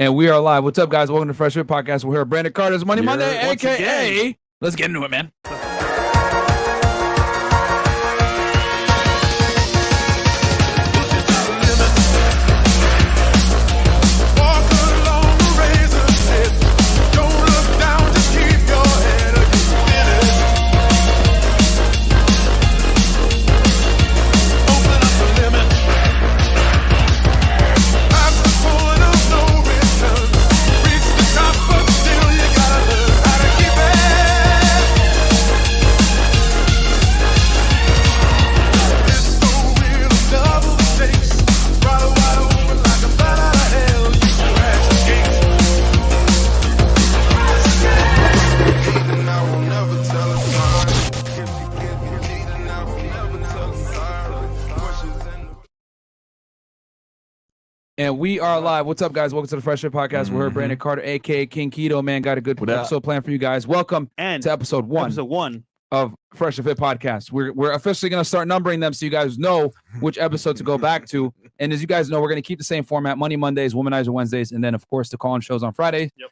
And we are live. What's up, guys? Welcome to FreshandFit Podcast. We're here at Brandon Carter's Money Monday, a.k.a. Let's get into it, man. And we are live. What's up, guys? Welcome to the FreshandFit Podcast. We're here, Brandon Carter, a.k.a. King Keto, man. Got a good episode planned for you guys. Welcome to episode one of FreshandFit Podcast. We're officially going to start numbering them so you guys know which episode to go back to. And as you guys know, we're going to keep the same format: Money Mondays, Womanizer Wednesdays, and then, of course, the call-in shows on Friday. Yep.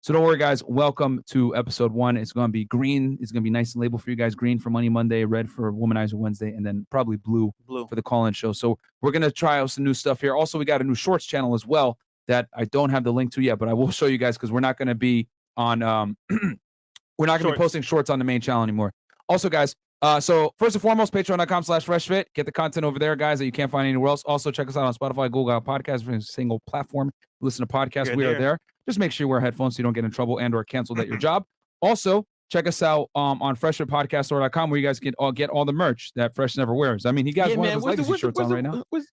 So don't worry, guys. Welcome to episode one. It's going to be green. It's going to be nice and labeled for you guys. Green for Money Monday, red for Womanizer Wednesday, and then probably blue for the call-in show. So we're going to try out some new stuff here. Also, we got a new shorts channel as well that I don't have the link to yet, but I will show you guys because we're not going to be on we're not going to be posting shorts on the main channel anymore. Also, guys, so first and foremost, patreon.com/freshfit. Get the content over there, guys, that you can't find anywhere else. Also, check us out on Spotify, Google Podcasts, for a single platform. Listen to podcasts. We are there. Just make sure you wear headphones so you don't get in trouble and or canceled at your job. Also, check us out on FreshFitPodcast.com where you guys can get all the merch that Fresh never wears. I mean, he got one of his legacy shirts on right now. We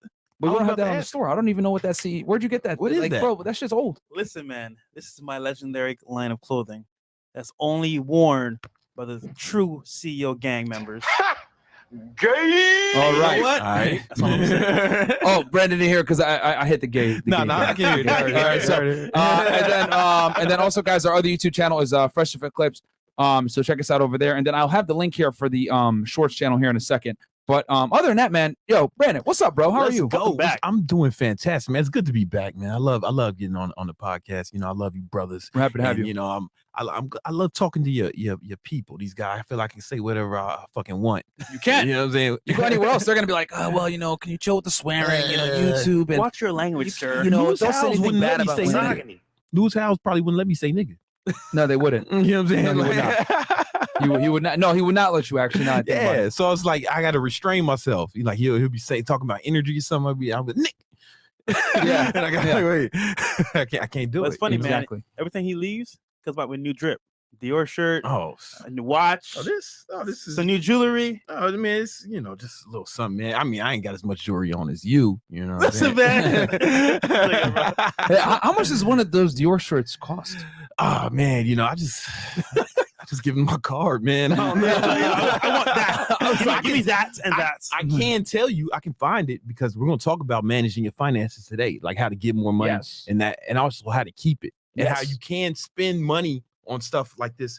don't have that on the store. I don't even know what that see. Where'd you get that? What is that? Bro, that shit's old. Listen, man, this is my legendary line of clothing that's only worn by the true CEO gang members. Gay. All right. What? All right. That's all I'm saying. Oh, Brandon in here because I hit the gay. No, I can't. All right. So, and then also, guys, our other YouTube channel is FreshFit Clips. So check us out over there. And then I'll have the link here for the shorts channel here in a second. But other than that, man, yo, Brandon, what's up, bro? How are you? Go back. I'm doing fantastic, man. It's good to be back, man. I love getting on the podcast. You know, I love you, brothers. We're happy to have you. You know, I love talking to your people. These guys, I feel like I can say whatever I fucking want. You can. You know what I'm saying? You go anywhere else, they're gonna be like, oh, well, you know, can you chill with the swearing? You know, YouTube and watch your language, sir. You know, Lewis don't say Howes anything wouldn't bad let about me say women. nigga. Lewis Howes probably wouldn't let me say nigga. No, they wouldn't. You know what I'm saying? No, he would not. He would not. No, he would not let you actually. Not. Yeah. So it's like I got to restrain myself. You know, like he'll be talking about energy or something. I'll be Nick. Yeah. And I got wait. I can't do it. It's funny, exactly. man. Everything he leaves comes back with new drip. Dior shirt. Oh, a new watch. this is some new jewelry. Oh, man, it's just a little something, man. I mean, I ain't got as much jewelry on as you. You know, listen, man. How much does one of those Dior shirts cost? Oh man, I just give him my card, man. I want that. Give me that and that. I can tell you, I can find it because we're gonna talk about managing your finances today, like how to get more money and also how to keep it and how you can spend money on stuff like this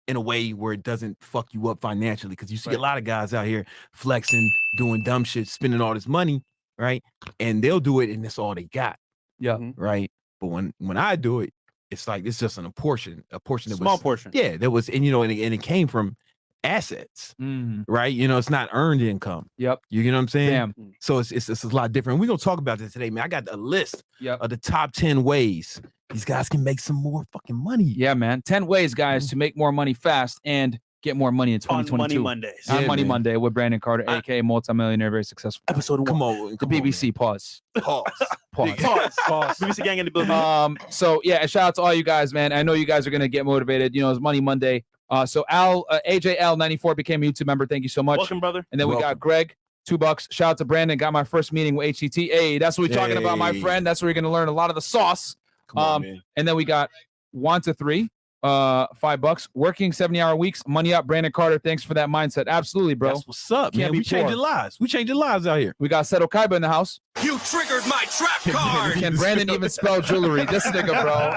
in a way where it doesn't fuck you up financially. Because you see a lot of guys out here flexing, doing dumb shit, spending all this money, right? And they'll do it and that's all they got. Yeah. Right. But when I do it, it's like it's just a portion small portion. Yeah, there was, and it came from assets, right? It's not earned income. Yep. You get what I'm saying? Damn. So it's a lot different. We're gonna talk about this today, man. I got a list of the top 10 ways these guys can make some more fucking money. Yeah, man. 10 ways, guys, to make more money fast and get more money in 2022. On Money Mondays. On Money Monday with Brandon Carter, aka multimillionaire, very successful. Episode 1. Come on, the BBC. Pause. BBC gang in the building. So yeah, and shout out to all you guys, man. I know you guys are gonna get motivated. It's Money Monday. So AJL94 became a YouTube member. Thank you so much. Welcome, brother. And then we got Greg, $2. Shout out to Brandon. Got my first meeting with HCT. Hey, that's what we're talking about, my friend. That's where you're gonna learn a lot of the sauce. Come on, man. And then we got 1 to 3, $5. Working 70-hour weeks. Money up, Brandon Carter. Thanks for that mindset. Absolutely, bro. That's what's up, man. We changing lives. We changing lives out here. We got Seto Kaiba in the house. You triggered my trap card. Can Brandon even spell jewelry? This nigga, bro.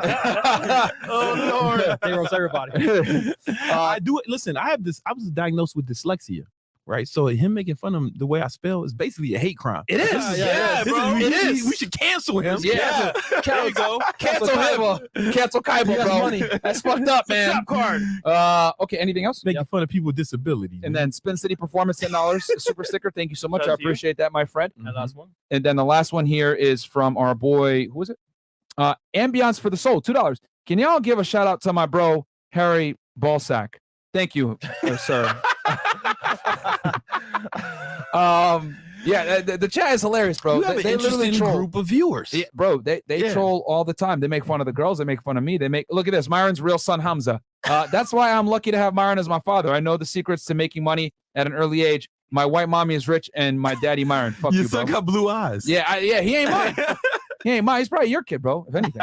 Oh Lord. They roast everybody. I do it. Listen, I was diagnosed with dyslexia, right? So him making fun of the way I spell is basically a hate crime. It is. Yeah, bro. We should cancel him. Yeah. There you go. Cancel him. Cancel Kaiba, bro. money. That's fucked up, man. Trap card. Okay, anything else? Making fun of people with disabilities. And then Spin City Performance, $10 super sticker. Thank you so much. Shout I out to you. appreciate that, my friend. And last one. And then the last one here is from our boy, who is it? Ambiance for the Soul, $2. Can y'all give a shout out to my bro, Harry Ballsack? Thank you, sir. Yeah, the chat is hilarious, bro. You have They an literally interesting troll. group of viewers. Yeah, bro, they troll all the time. They make fun of the girls. They make fun of me. Look at this. Myron's real son, Hamza. That's why I'm lucky to have Myron as my father. I know the secrets to making money at an early age. My white mommy is rich and my daddy Myron. Fuck Your you, bro. son got blue eyes. Yeah, he ain't mine. He ain't mine. He's probably your kid, bro, if anything.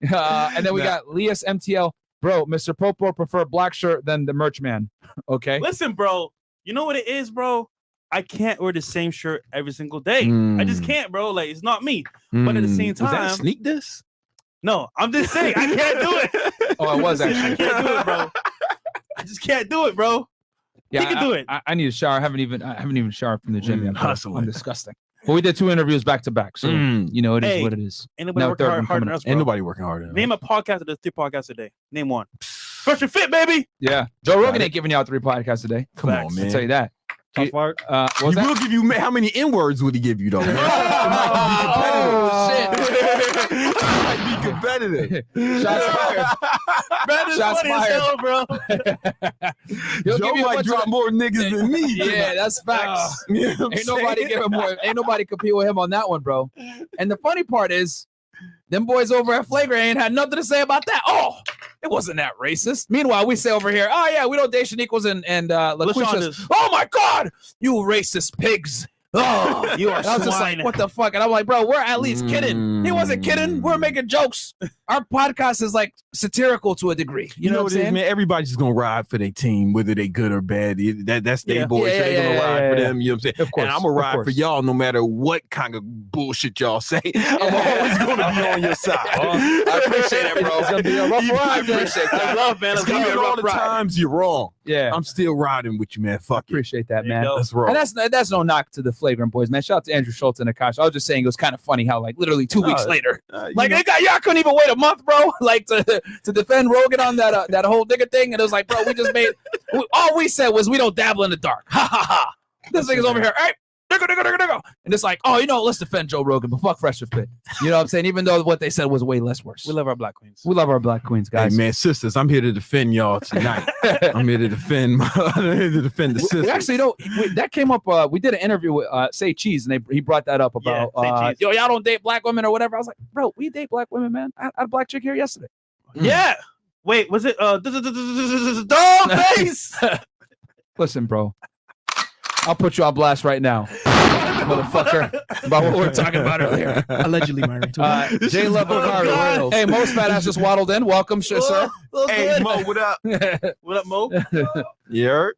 And then we got Lias MTL. Bro, Mr. Popo prefer black shirt than the merch man. Okay. Listen, bro. You know what it is, bro? I can't wear the same shirt every single day. I just can't, bro. Like, it's not me. But at the same time, was that a sneak diss? No, I'm just saying I can't do it. Oh, it was I actually. can't do it, bro. I just can't do it, bro. Yeah, He can do it. I need a shower. I haven't even showered from the gym yet. bro. hustling. I'm disgusting. But we did 2 interviews back to back, so you know it is Hey, what it is. Ain't nobody Now working third one hard coming than up. us, bro. Ain't nobody working hard. Name a podcast that does 3 podcasts a day. Name one. Fresh and Fit, baby. Yeah, Joe Rogan ain't giving you out 3 podcasts a day. Come Facts. on, man. I'll tell you that. Top fart. What He was that? will give you how many N-words would he give you though? Man? Oh, Might be competitive. Shots fired. That is Shots funny as fired. hell, bro. He'll Joe give you a might bunch drop of- more niggas than me. Yeah, that's facts. You know what I'm Ain't nobody saying? give him more. Ain't nobody compete with him on that one, bro. And the funny part is, them boys over at Flagrant ain't had nothing to say about that. Oh, it wasn't that racist. Meanwhile, we say over here, oh yeah, we don't date Shaniquas and LaQuisha's. Oh my God, you racist pigs. Oh, You are I was just like, swine. what the fuck? And I'm like, bro, we're at least kidding. He wasn't kidding. We're making jokes. Our podcast is like satirical to a degree. You know what I'm it is, saying? man. Everybody's just gonna ride for their team, whether they good or bad. That's their Yeah. boys. Yeah, so they're gonna yeah, ride for yeah. them. You know what I'm saying? Of course, And I'm gonna of ride for course. y'all no matter what kind of bullshit y'all say. I'm always gonna be on your side. I appreciate it, bro. It's gonna be a rough I ride. appreciate I love, man. It's Let's gonna go. be all the times you're wrong. Yeah, I'm still riding with you, man. Fuck it. appreciate that, There you man. go. That's wrong. And that's no knock to the Flagrant boys, man. Shout out to Andrew Schultz and Akash. I was just saying it was kind of funny how like literally 2 weeks later, like y'all couldn't even wait a month, bro, like to defend Rogan on that whole nigga thing. And it was like, bro, we just made all we said was we don't dabble in the dark. Ha ha ha. This nigga's over here, hey, nigga. And it's like, oh, you know, let's defend Joe Rogan, but fuck Fresh and Fit. You know what I'm saying? Even though what they said was way less worse. We love our black queens. We love our black queens, Hey guys. man, sisters, I'm here to defend y'all tonight. I'm here to defend. I'm here to defend the sisters. We actually don't. That came up. We did an interview with Say Cheese, and he brought that up about Say Cheese. yo, y'all don't date black women or whatever. I was like, bro, we date black women, man. I had a black chick here yesterday. Yeah. Wait, was it dog face? Listen, bro, I'll put you on blast right now, motherfucker, about what we were talking about earlier. Allegedly, Myron. Jay Love God. Hey, most fat ass just waddled in. Welcome, sir. Hey Mo, what up? What up, Mo? Yeah.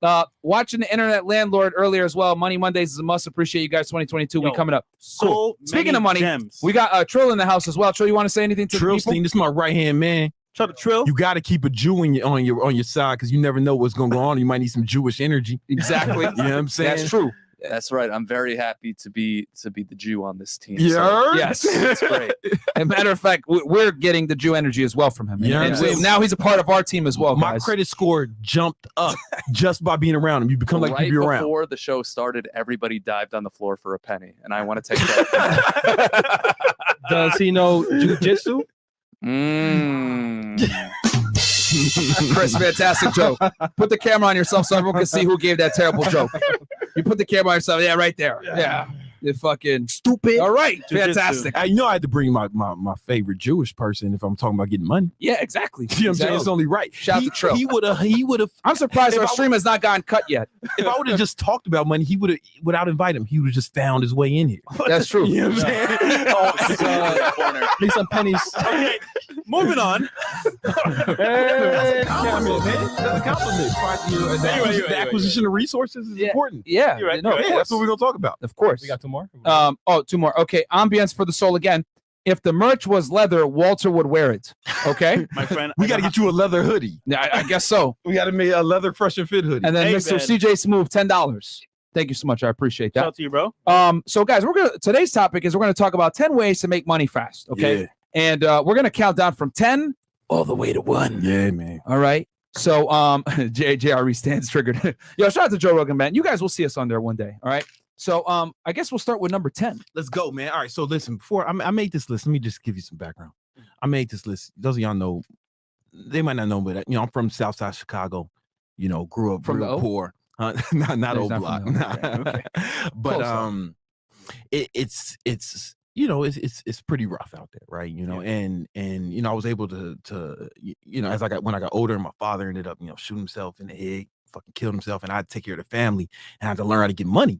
Watching the Internet Landlord earlier as well. Money Mondays is a must. Appreciate you guys. 2022, we Yo, coming up. So Cool. Speaking many of money, gems. we got Trill in the house as well. Trill, you want to say anything to the people? Trillstein, this is my right hand man. Shout out to Trill. You got to keep a Jew on your side because you never know what's gonna go on. You might need some Jewish energy. Exactly. You know what I'm saying? That's true. That's right. I'm very happy to be the Jew on this team. Yeah. Yes. It's great. As a matter of fact, we're getting the Jew energy as well from him. Yeah. And now he's a part of our team as well, My guys. credit score jumped up just by being around him. You become like Right people around. before the show started, everybody dived on the floor for a penny, and I want to take that. Does he know jujitsu? Chris, fantastic joke. Put the camera on yourself so everyone can see who gave that terrible joke. You put the camera on yourself. Yeah, right there. Yeah. You fucking stupid. All right. Jiu-jitsu. Fantastic. I know I had to bring my favorite Jewish person if I'm talking about getting money. Yeah, exactly. You know what I'm saying? It's only right. Shout out to Trill. He would have. I'm surprised If our I- stream has not gotten cut yet. If I would have just talked about money, he would have, without inviting him, he would have just found his way in here. That's true. You know what I'm saying? Need some pennies. Okay, moving on. That's a compliment, man. That's a compliment. The acquisition of resources is important. Yeah. You're right, No, you're of right. Yeah, course. that's what we're gonna talk about. Of course. We got 2 more. Two more. Okay. Ambience for the soul again. If the merch was leather, Walter would wear it. Okay. My friend, We got to get you a leather hoodie. Yeah, I guess so. We got to make a leather Fresh and Fit hoodie. And then Hey, Mr. man. CJ Smooth, $10. Thank you so much. I appreciate that. Shout out to you, bro. So guys, today's topic is we're gonna talk about 10 ways to make money fast. Okay. Yeah. And we're gonna count down from 10 all the way to 1. Yeah, man. All right. So JRE stands triggered. Yo, shout out to Joe Rogan, man. You guys will see us on there one day. All right. So I guess we'll start with number 10. Let's go, man. All right. So listen, before I made this list, let me just give you some background. I made this list. Those of y'all know, they might not know, but I'm from Southside Chicago. Grew up From real the O? poor. Not No, he's old not block. from the O. Okay. But Close it's it's pretty rough out there, right? And I was able to when I got older, my father ended up shooting himself in the head, fucking killed himself, and I had to take care of the family and I had to learn how to get money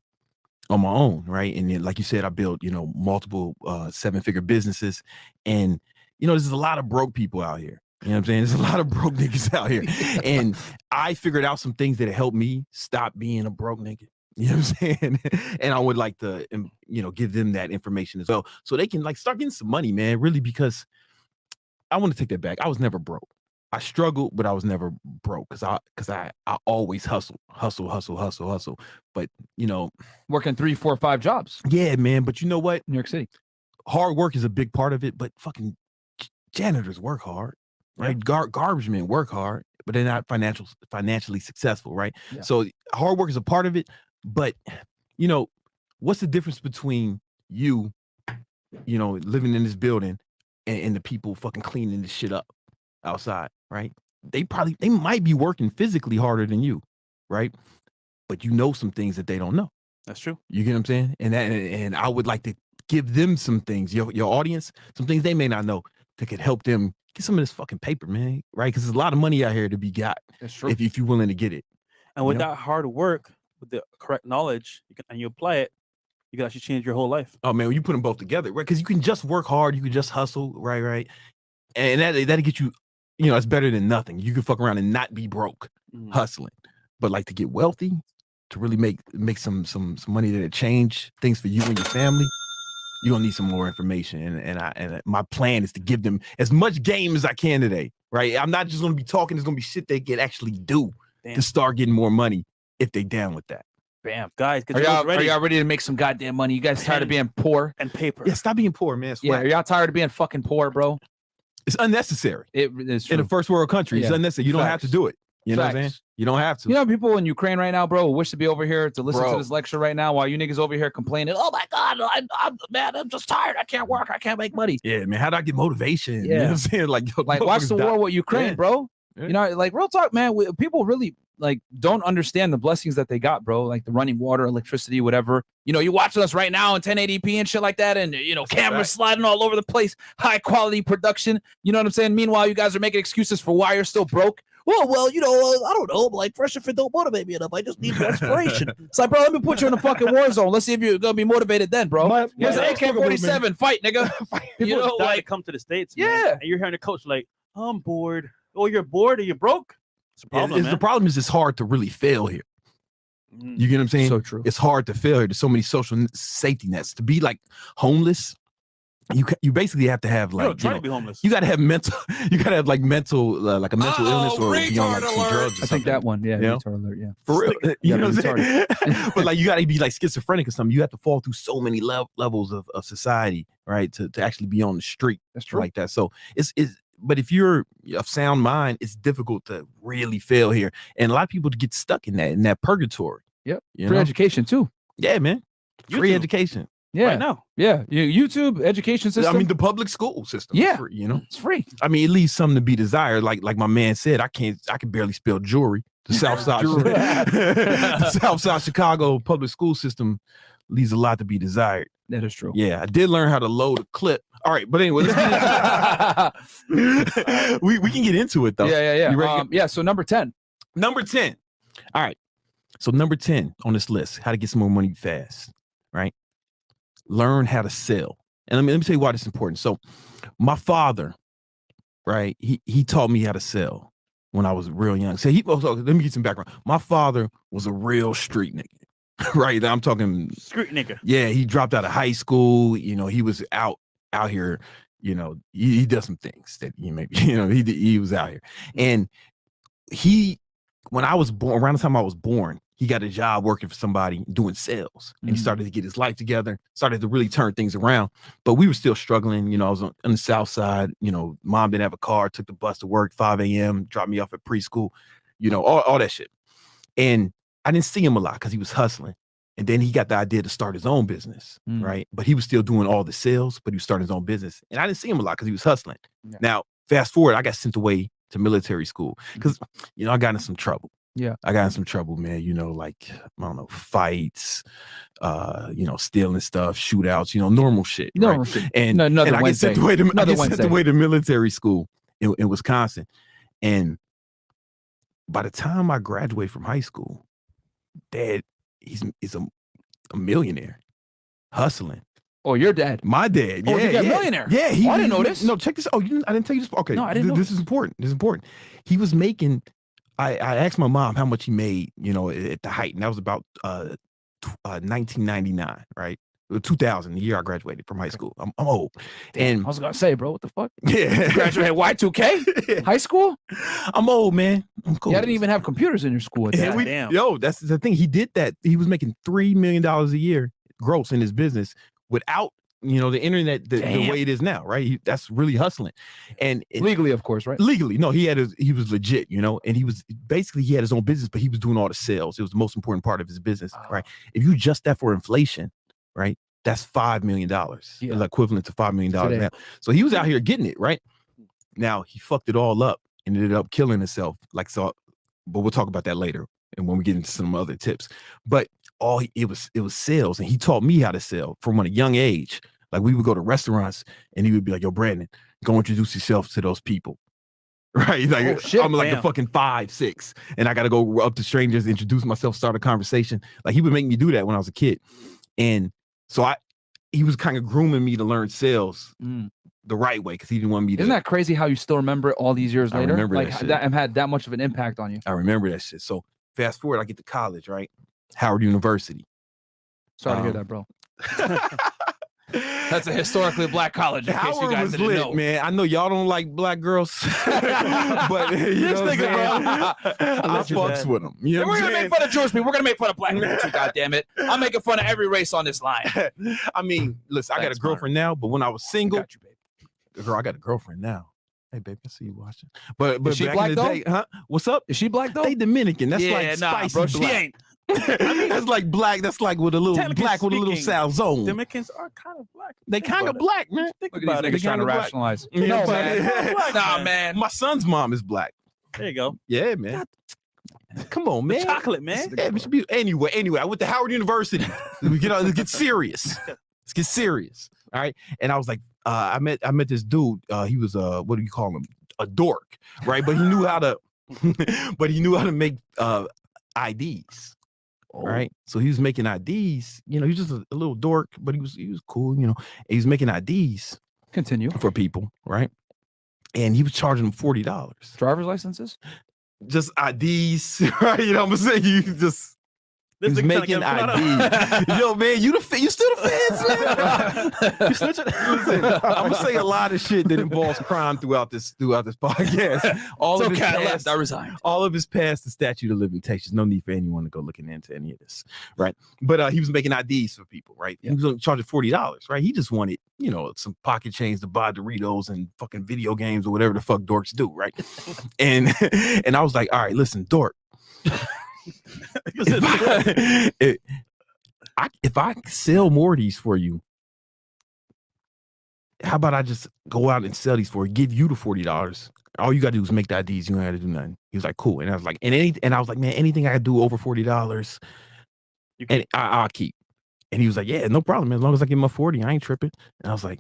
on my own, right? And then, like you said, I built multiple 7-figure businesses, and there's a lot of broke people out here. You know what I'm saying? There's a lot of broke niggas out here. And I figured out some things that helped me stop being a broke nigga. You know what I'm saying? And I would like to, give them that information as well, so they can start getting some money, man. Really, because I want to take that back. I was never broke. I struggled, but I was never broke because I always hustle. But Working 3, 4, 5 jobs. yeah, man. But you know what? New York City. Hard work is a big part of it. But fucking janitors work hard, right? Garbage men work hard, but they're not financially successful, right? Yeah. So hard work is a part of it. But what's the difference between you living in this building and the people fucking cleaning this shit up outside, right? They might be working physically harder than you, right? But some things that they don't know. That's true. You get what I'm saying? And I would like to give them some things, your audience, some things they may not know that could help them get some of this fucking paper, man, right? Because there's a lot of money out here to be got. That's true. If you're willing to get it. And with that hard work, with the correct knowledge, and you apply it, you can actually change your whole life. Oh man, when you put them both together, right? Because you can just work hard, you can just hustle, right, and that'll get you. It's better than nothing. You can fuck around and not be broke hustling, but to get wealthy, to really make some money that'll change things for you and your family, you're gonna need some more information. And my plan is to give them as much game as I can today, right? I'm not just gonna be talking. There's gonna be shit they can actually do to start getting more money if they down with that. Bam, guys, Are y'all ready to make some goddamn money? You guys tired of being poor? And paper. Yeah, stop being poor, man. Yeah, are y'all tired of being fucking poor, bro? It's unnecessary. It is true. In a first world country. It's unnecessary. You don't have to do it. You know what I'm saying? You don't have to. People in Ukraine right now, bro, wish to be over here to listen to this lecture right now while you niggas over here complaining. Oh my God, I'm just tired. I can't work. I can't make money. Yeah, man. How do I get motivation? Yeah. You know what I'm saying? Watch the war with Ukraine, bro. Yeah. Real talk, man. People really don't understand the blessings that they got, bro. Like the running water, electricity, whatever. You're watching us right now in 1080p and shit like that, and cameras sliding all over the place, high quality production. You know what I'm saying? Meanwhile, you guys are making excuses for why you're still broke. Well, I don't know, but Fresh and Fit don't motivate me enough. I just need inspiration. It's like, bro, let me put you in a fucking war zone. Let's see if you're gonna be motivated then, bro. Here's an AK-47. Fight, nigga. People die to come to the States. Man. Yeah. And you're hearing a coach like, I'm bored. Oh, you're bored? Are you broke? It's a problem, man. The problem is it's hard to really fail here. You get what I'm saying? So true. It's hard to fail here. There's so many social safety nets. To be homeless, you basically have to have try to be homeless. You got to have mental. You got to have mental like a mental illness or be on some drugs. Or I think that one, yeah, retard alert, yeah, for real. You know what I'm saying? But you got to be schizophrenic or something. You have to fall through so many levels of society, right, to actually be on the street. That's true. Like that. So it's. But if you're of sound mind, it's difficult to really fail here, and a lot of people get stuck in that purgatory. Yep. Free education too. Yeah, man. Free education. Yeah. Right now. Yeah. YouTube education system. I mean, the public school system. Yeah. Is free, it's free. I mean, it leaves something to be desired. Like my man said, I can barely spell jewelry. The Southside Chicago public school system leaves a lot to be desired. That is true. Yeah, I did learn how to load a clip. All right, but anyway, let's get into we can get into it though. Yeah. You ready? So number 10. Number 10. All right. So number 10 on this list, how to get some more money fast, right? Learn how to sell. And let me tell you why this is important. So my father, right, he taught me how to sell when I was real young. So let me get some background. My father was a real street nigga. Right, I'm talking street nigga. Yeah, he dropped out of high school. He was out here. He does some things that he was out here. And when I was born, around the time I was born, he got a job working for somebody doing sales, and he started to get his life together, started to really turn things around. But we were still struggling. You know, I was on the South Side. You know, mom didn't have a car, took the bus to work 5 a.m., dropped me off at preschool, you know, all that shit. And I didn't see him a lot because he was hustling. And then he got the idea to start his own business, right? But he was still doing all the sales, but he was starting his own business. And I didn't see him a lot because he was hustling. Yeah. Now, fast forward, I got sent away to military school because, you know, I got in some trouble. Yeah. I got in some trouble, man. You know, like, I don't know, fights, you know, stealing stuff, shootouts, you know, normal shit. Normal shit. And I get sent away to military school in Wisconsin. And by the time I graduated from high school, Dad, he's a millionaire, hustling. Oh, your dad? My dad. Oh, you got a millionaire? Yeah. I didn't know this. No, check this. Oh, I didn't tell you this. Okay. No, I didn't know this. Is important. This is important. He was making. I asked my mom how much he made, you know, at the height, and that was about 1999, right? 2000, the year I graduated from high school. I'm old. Damn, And I was gonna say, bro, what the fuck? yeah, Graduated Y2K? High school? I'm old, man. I'm cool. Yeah, I didn't even have computers in your school at that. Damn. Yo, that's the thing. He did that. He was making $3 million a year gross in his business without, you know, the internet the way it is now, right? That's really hustling. And Legally, of course, right? legally, no, he was legit, you know, and he had his own business, but he was doing all the sales. It was the most important part of his business, right? If you adjust that for inflation, right, that's $5 million. It's equivalent to $5 million now. So he was out here getting it, right? Now he fucked it all up and ended up killing himself. But we'll talk about that later and when we get into some other tips. But it was sales, and he taught me how to sell from a young age. Like, we would go to restaurants and he would be like, yo, Brandon, go introduce yourself to those people. Right? Like, I'm like the fucking 5, 6, and I got to go up to strangers, introduce myself, start a conversation. Like, he would make me do that when I was a kid. And so he was kind of grooming me to learn sales the right way because he didn't want me to. Isn't that crazy how you still remember it all these years later? I remember like that shit. That had that much of an impact on you. I remember that shit. So fast forward, I get to college, right? Howard University. Sorry to hear that, bro. That's a historically black college. In case you guys didn't know. Man. I know y'all don't like black girls, but you know what I'm saying? I fucks with them. You know we're gonna make fun of Jewish people. We're gonna make fun of black people too. God damn it! I'm making fun of every race on this line. I mean, listen, I got a girlfriend now, but when I was single, Got you, babe. girl, I got a girlfriend now. Hey, baby, I see you watching. But Is she back black in the though? day, huh? What's up? Is she black though? They Dominican. That's like nah, spicy bro. black. She ain't. That's like black. That's like with a little Technically black with a little speaking, salzone. Dominicans are kind of black. They kind of black, man. Think Look about at it. these niggas trying to black. rationalize. Yeah, No, but- man. Black, Nah, man. My son's mom is black. There you go. Yeah, man. Come on, man. Chocolate, man. Yeah, it should be, anyway, I went to Howard University. Let's get serious. Let's get serious. All right. And I was like, I met this dude. He was what do you call him? A dork, right? But he knew how to make IDs. All right. So he was making IDs. You know, he was just a little dork, but he was cool, you know. And he was making IDs Continue. for people, right? And he was charging them $40. Driver's licenses? Just IDs, right? You know what I'm saying? You just he's making IDs. Yo, man, you still the feds, man. You snitching? Listen, I'm gonna say a lot of shit that involves crime throughout this podcast. All It's of okay, his I past, left. I resigned. all of his past the statute of limitations. No need for anyone to go looking into any of this, right? But he was making IDs for people, right? He was charging $40, right? He just wanted, you know, some pocket change to buy Doritos and fucking video games or whatever the fuck dorks do, right? and I was like, all right, listen, dork. If I sell more of these for you, how about I just go out and sell these for you, give you the $40? All you gotta do is make the IDs. You don't have to do nothing. He was like, cool. And I was like, and I was like, man, anything I could do over $40, and I'll keep. And he was like, yeah, no problem. As long as I get my 40, I ain't tripping. And I was like,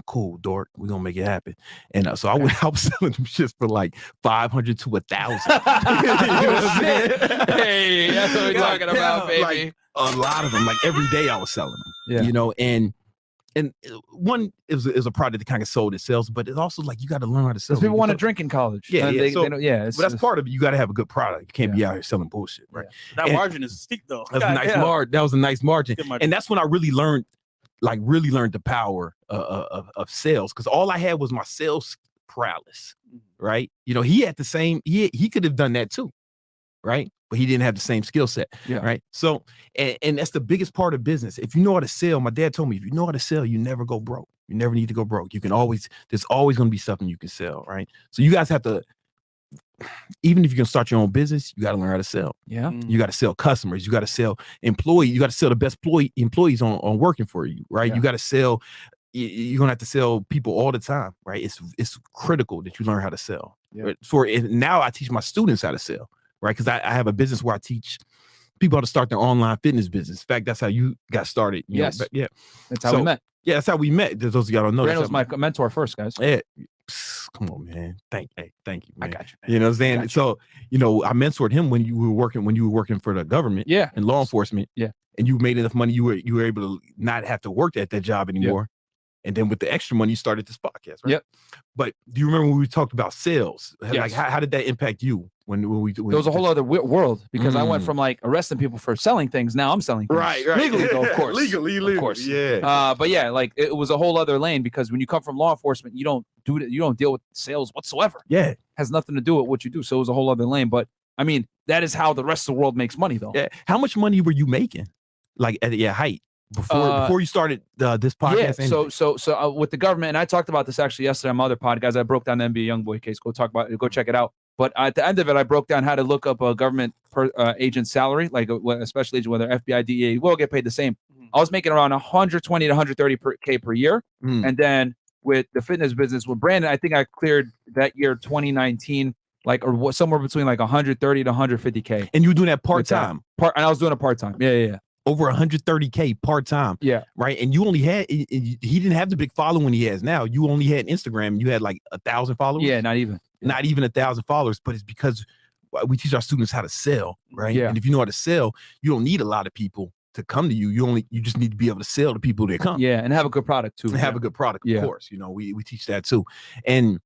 cool, dork, we're gonna make it happen. And so I went out selling them shit for like 500 to 1,000. You know what I'm saying? Hey, that's what we're talking about, baby. Like, a lot of them, like every day I was selling them. Yeah. You know, and one is a product that kind of sold itself, but it's also like you got to learn how to sell. People want to drink in college. Yeah, And yeah. they So, don't- yeah. but that's part of it. You got to have a good product. You can't be out here selling bullshit, right? That And margin is steep, though. That was a nice margin. That was a nice margin. Good margin. And that's when I really learned the power of sales, because all I had was my sales prowess, right? You know, he had the same. He could have done that too. right? But he didn't have the same skill set, right? So, and that's the biggest part of business. If you know how to sell, my dad told me, if you know how to sell, you never go broke. You never need to go broke. You can always, there's always going to be something you can sell, right? So you guys have to, even if you can start your own business, you got to learn how to sell. Yeah. You got to sell customers. You got to sell employees. You got to sell the best employees on working for you, right? You got to sell, you're going to have to sell people all the time, right? It's critical that you learn how to sell. Right? Now I teach my students how to sell, right? Because I have a business where I teach people how to start their online fitness business. In fact, that's how you got started. Yes. That's how we met. Yeah, that's how we met. Those of y'all don't know. Brandon was my mentor first, guys. Yeah. Come on, man. Thank you, man. I got you, man. You know what I'm saying? So, I mentored him when you were working for the government, and law enforcement. Yeah. And you made enough money, you were able to not have to work at that job anymore. And then with the extra money, you started this podcast, right? Yep. But do you remember when we talked about sales? Yes. Like, how did that impact you when there was a whole other world because I went from like arresting people for selling things. Now I'm selling things. Right. Legally, though, of course. Legally, of course. Yeah. But yeah, like it was a whole other lane because when you come from law enforcement, you don't deal with sales whatsoever. Yeah. Has nothing to do with what you do. So it was a whole other lane. But I mean, that is how the rest of the world makes money, though. Yeah. How much money were you making, like at your height? Before you started this podcast? Yeah, so with the government, and I talked about this actually yesterday on my other podcast. I broke down the NBA YoungBoy case. Go check it out. But at the end of it, I broke down how to look up a government agent salary, like a special agent, whether FBI, DEA, will get paid the same. I was making around 120 to 130K per year, and then with the fitness business with Brandon, I think I cleared that year 2019. Or somewhere between like 130 to 150K. And you were doing that part-time? And I was doing it part-time. Yeah. Over 130K part-time. Yeah. Right. And you only had, he didn't have the big following he has now. You only had Instagram. You had like 1,000 followers. Yeah, not even 1,000 followers. But it's because we teach our students how to sell. Right. Yeah. And if you know how to sell, you don't need a lot of people to come to you. You just need to be able to sell to people that come. Yeah. And have a good product too. And have a good product, of course. We teach that too. And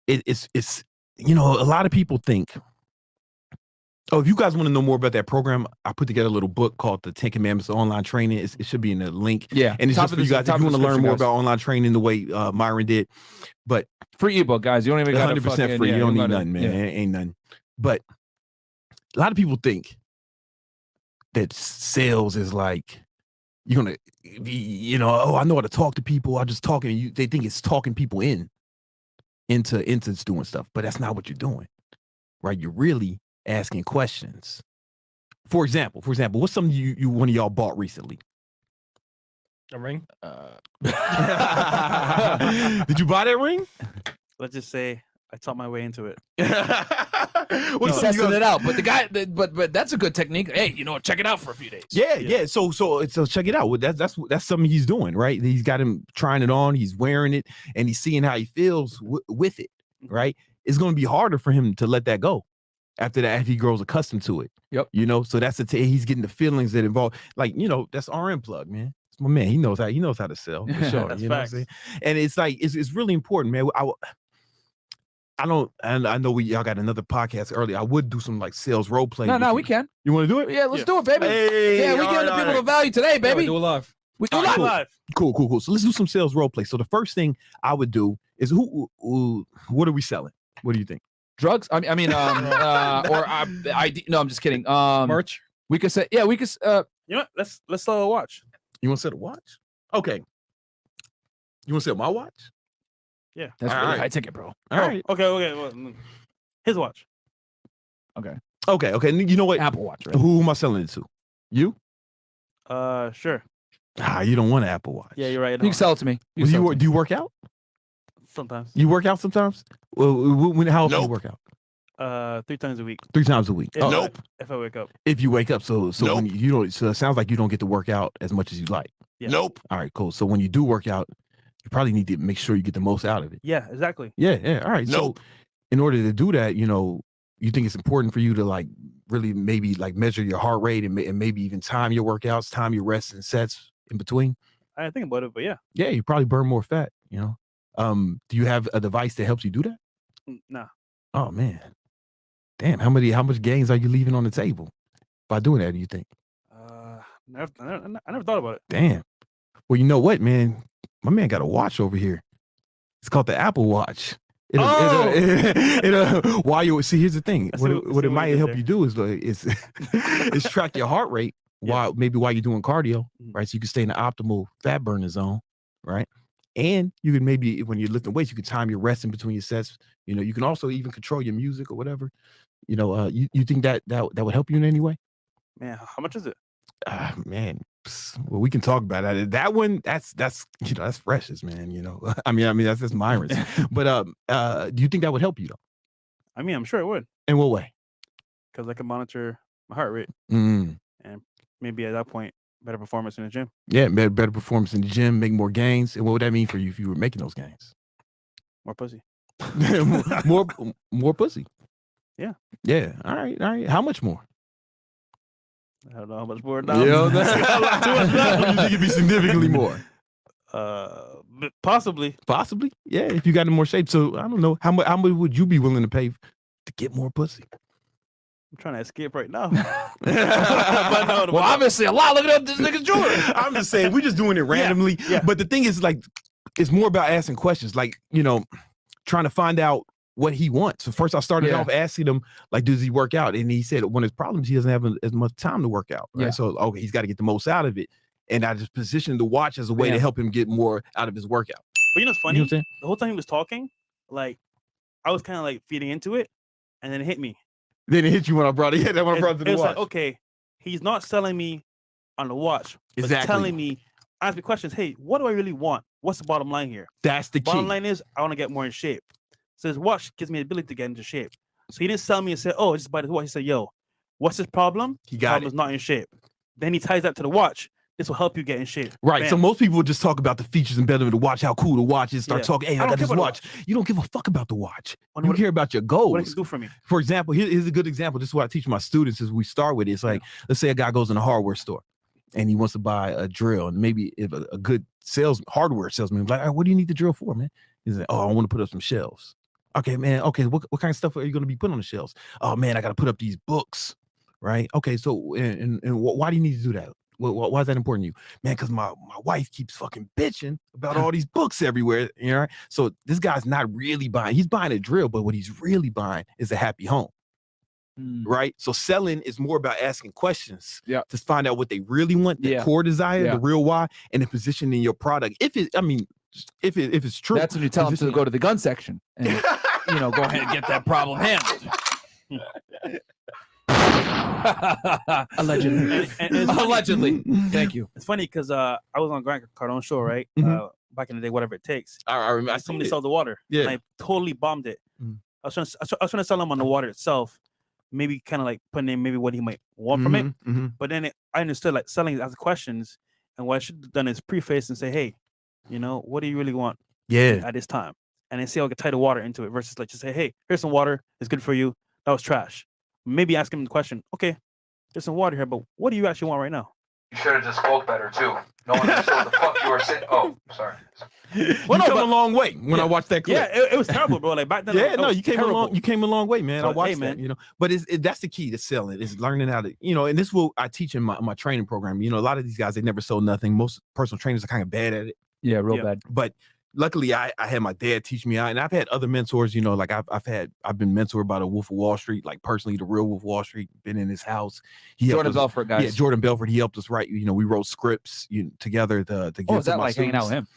it's a lot of people think, oh, if you guys want to know more about that program, I put together a little book called The 10 Commandments of Online Training. It should be in the link. Yeah. And it's just for you guys if you want to learn more about online training the way Myron did. But free ebook, guys. You don't even got 100% free. You don't need nothing, man. Yeah. It ain't nothing. But a lot of people think that sales is like, you're going to be, oh, I know how to talk to people. I just talking. They think it's talking people into doing stuff. But that's not what you're doing, right? You're really asking questions. For example, what's something you one of y'all bought recently? A ring? Did you buy that ring? Let's just say I taught my way into it. He's testing it out, but the guy, but that's a good technique. Hey, check it out for a few days. Yeah. So check it out. That's something he's doing, right? He's got him trying it on. He's wearing it, and he's seeing how he feels with it, right? It's going to be harder for him to let that go after that. If he grows accustomed to it, yep. So that's he's getting the feelings that involve, like that's RM Plug, man. It's my man. He knows how to sell. For sure. That's you know facts. what I'm saying? And it's like it's really important, man. I know y'all got another podcast earlier. I would do some like sales role play. No, we can. You want to do it? Yeah, let's do it, baby. Hey, we giving the people the value today, baby. Yeah, do it live. We do it live. Cool. So let's do some sales role play. So the first thing I would do is what are we selling? What do you think? Drugs? No, I'm just kidding. Merch? We could say, we could. You know what? Let's sell a watch. You want to sell a watch? Okay. You want to sell my watch? Yeah. That's All really right. high ticket, bro. All right. Okay. Well, his watch. Okay. You know what? Apple Watch, right? Who am I selling it to? You? Sure. You don't want an Apple Watch. Yeah, you're right. You can sell it to me. Do you work out? Sometimes. You work out sometimes? Well, how often do you work out? 3 times a week. 3 times a week. If I wake up. If you wake up, so when you don't, so it sounds like you don't get to work out as much as you like. Yeah. Nope. All right, cool. So when you do work out, you probably need to make sure you get the most out of it. Yeah, exactly. Yeah. All right. So in order to do that, you think it's important for you to like really maybe like measure your heart rate and maybe even time your workouts, time your rests and sets in between. I didn't think about it, but yeah. Yeah, you probably burn more fat. Do you have a device that helps you do that? Nah. Oh man, damn! How much gains are you leaving on the table by doing that? Do you think? I never thought about it. Damn. Well, you know what, man? My man got a watch over here. It's called the Apple Watch. While you see, here's the thing. What it might help you do is is track your heart rate while you're doing cardio, right? So you can stay in the optimal fat burner zone, right? And you can maybe when you're lifting weights, you can time your rest in between your sets. You can also even control your music or whatever. You think that would help you in any way? Man, how much is it? Man, well, we can talk about that. That one, that's precious, man. I mean, that's Myron's. But do you think that would help you though? I mean, I'm sure it would. In what way? Because I can monitor my heart rate, and maybe at that point, better performance in the gym. Yeah, better performance in the gym, make more gains. And what would that mean for you if you were making those gains? More pussy. more pussy. Yeah. Yeah. All right. How much more? I don't know how much more now. You think it'd be significantly more? Possibly. Possibly. Yeah. If you got in more shape. So I don't know how much would you be willing to pay to get more pussy? I'm trying to escape right now. Well, obviously a lot. Look at this nigga's jewelry. I'm just saying we're just doing it randomly. Yeah. But the thing is, like, it's more about asking questions, like trying to find out what he wants. So first I started off asking him, like, does he work out? And he said one of his problems, he doesn't have as much time to work out. Right. Yeah. So, okay, he's got to get the most out of it. And I just positioned the watch as a way to help him get more out of his workout. But what's funny? You know what I'm saying? The whole time he was talking, like, I was kind of like feeding into it, and then it hit me. Then it hit you when I brought it. Yeah, that when I brought it to the watch. watch. Like, okay, he's not selling me on the watch. But Exactly. telling me, ask me questions. Hey, what do I really want? What's the bottom line here? That's the key. Bottom line is, I want to get more in shape. So his watch gives me the ability to get into shape. So he didn't sell me and say, oh, just buy the watch. He said, yo, what's his problem? He got Problem's not in shape. Then he ties that to the watch. This will help you get in shape. Right. Bam. So most people would just talk about the features and benefit of the watch, how cool the watch is, start talking, hey, I got this watch. You don't give a fuck about the watch. You care about your goals. What it can do for me. For example, here's a good example. This is what I teach my students as we start with it. It's like, let's say a guy goes in a hardware store and he wants to buy a drill. And maybe if a good hardware salesman is like, all right, what do you need the drill for, man? He's like, oh, I want to put up some shelves. Okay, man. Okay, what kind of stuff are you going to be putting on the shelves? Oh, man, I got to put up these books, right? Okay, so and why do you need to do that? Why is that important to you? Man, because my wife keeps fucking bitching about all these books everywhere, right? So this guy's not really buying. He's buying a drill, but what he's really buying is a happy home, right? So selling is more about asking questions to find out what they really want, the core desire, the real why, and then positioning your product. If it's true. That's when you tell them to go to the gun section and go ahead and get that problem handled. Allegedly. Allegedly. Thank you. It's funny because I was on Grant Cardone's show, right? Back in the day, whatever it takes. I remember. Somebody sold the water. Yeah. And I totally bombed it. I was trying to sell him on the water itself. Maybe kind of like putting in maybe what he might want from it. But then I understood like selling as questions. And what I should have done is preface and say, hey, what do you really want at this time? And then see how I could tie the water into it versus like just say, hey, here's some water. It's good for you. That was trash. Maybe ask him the question, okay, there's some water here, but what do you actually want right now? You should have just spoke better too. No one understood what the fuck you were saying. Oh, sorry. Well, you came a long way when I watched that clip. Yeah, it was terrible, bro. Like back then. You came terrible. You came a long way, man. So, I watched that, But that's the key to selling. Is learning how to, and this is what I teach in my training program. A lot of these guys, they never sold nothing. Most personal trainers are kind of bad at it. Yeah, real bad. But luckily, I had my dad teach me out, and I've had other mentors. Like I've been mentored by the Wolf of Wall Street, like personally, the real Wolf of Wall Street. Been in his house. Jordan Belfort, guys. Yeah, Jordan Belfort. He helped us write. We wrote scripts together to give. Oh, is that like hanging out with him?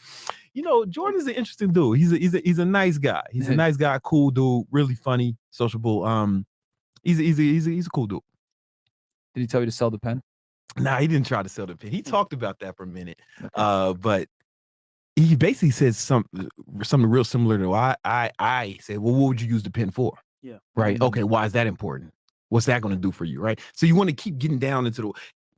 Jordan's an interesting dude. He's a nice guy. He's a nice guy, cool dude, really funny, sociable. He's a cool dude. Did he tell you to sell the pen? Nah, he didn't try to sell the pen. He talked about that for a minute. But he basically said something real similar to I said, well, what would you use the pen for? Yeah. Right. Okay. Why is that important? What's that going to do for you? Right. So you want to keep getting down into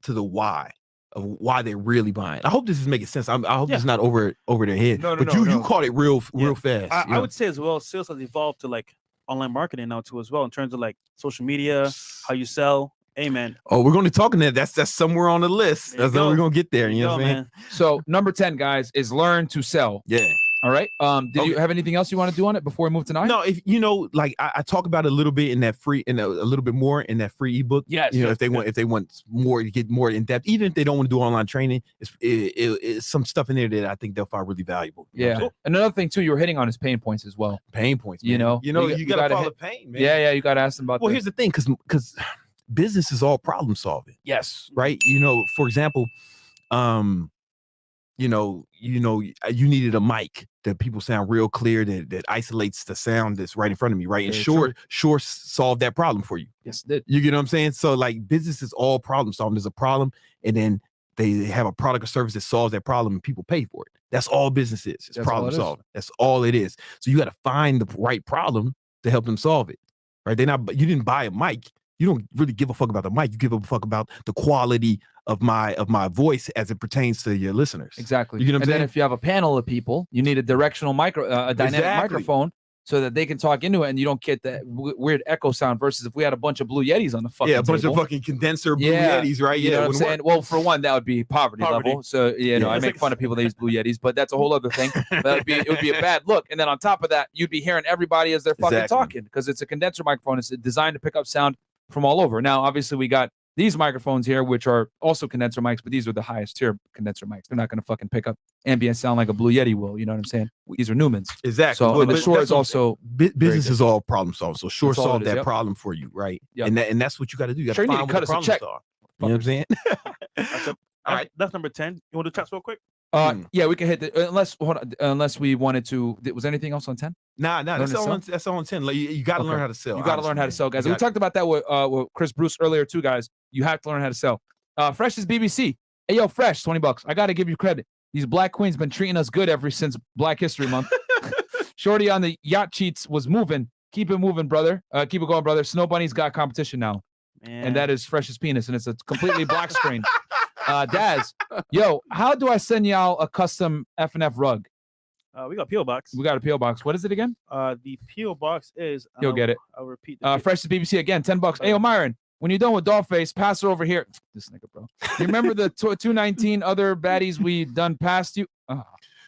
the why of why they're really buying. I hope this is making sense. I hope it's not over their head. No, but you caught it real fast. I would say as well, sales has evolved to like online marketing now too as well in terms of like social media, how you sell. Hey, man. Oh, we're going to be talking that. That's somewhere on the list. That's how we're going to get there. You know what I'm saying? So number 10, guys, is learn to sell. Yeah. All right. Did you have anything else you want to do on it before we move to 9? No, if like I talk about it a little bit in that free, a little bit more in that free ebook. Yes. If they want more to get more in depth, even if they don't want to do online training, it's some stuff in there that I think they'll find really valuable. Yeah. Another thing too, you were hitting on is pain points as well. Pain points. Man. You know, you gotta follow pain, man. Yeah. You gotta ask them about. Well, here's the thing, because business is all problem solving. Yes. Right. For example, you needed a mic that people sound real clear that isolates the sound that's right in front of me, right? And Shure solved that problem for you. Yes, it did. You get what I'm saying? So like business is all problem solving. There's a problem, and then they have a product or service that solves that problem, and people pay for it. That's all business is. It's problem solving. That's all it is. So you got to find the right problem to help them solve it. Right? You didn't buy a mic. You don't really give a fuck about the mic. You give a fuck about the quality of my voice as it pertains to your listeners. Exactly. You get what I'm saying? Then if you have a panel of people, you need a directional dynamic microphone so that they can talk into it, and you don't get that weird echo sound. Versus if we had a bunch of Blue Yetis on the fucking a bunch table. of fucking condenser Blue Yetis, right? You know what I'm saying? Well, for one, that would be poverty level. So I make fun of people that use Blue Yetis, but that's a whole other thing. It would be a bad look. And then on top of that, you'd be hearing everybody as they're fucking talking, because it's a condenser microphone. It's designed to pick up sound from all over. Now, obviously, we got these microphones here, which are also condenser mics, but these are the highest tier condenser mics. They're not going to fucking pick up ambient sound like a Blue Yeti will. You know what I'm saying? These are Newmans. Exactly. So the Shure is also business is all problem solving. So Shure solved that problem for you, right? Yep. And that's what you got to do. You got to need find to cut what us the a check. problems are. You know what I'm saying? All right, that's number 10. You want to do chats real quick? Yeah, we can hit the unless we wanted to. Was anything else on 10? Nah, that's all on 10. Like, you got to learn how to sell. You got to learn how to sell, guys. We talked about that with Chris Bruce earlier too, guys. You have to learn how to sell. Fresh is BBC. Hey, yo, Fresh, $20. I got to give you credit. These black queens been treating us good ever since Black History Month. Shorty on the yacht cheats was moving. Keep it moving, brother. Keep it going, brother. Snow Bunny's got competition now. Man. And that is Fresh's penis, and it's a completely black screen. Daz, yo, how do I send y'all a custom F&F rug? We got P.O. Box. We got a P.O. Box. What is it again? The P.O. Box is... You'll get it. I'll repeat. Fresh is BBC again, $10. Hey, Myron, when you're done with Dollface, pass her over here. This nigga, bro. You remember the 219 other baddies we done past you?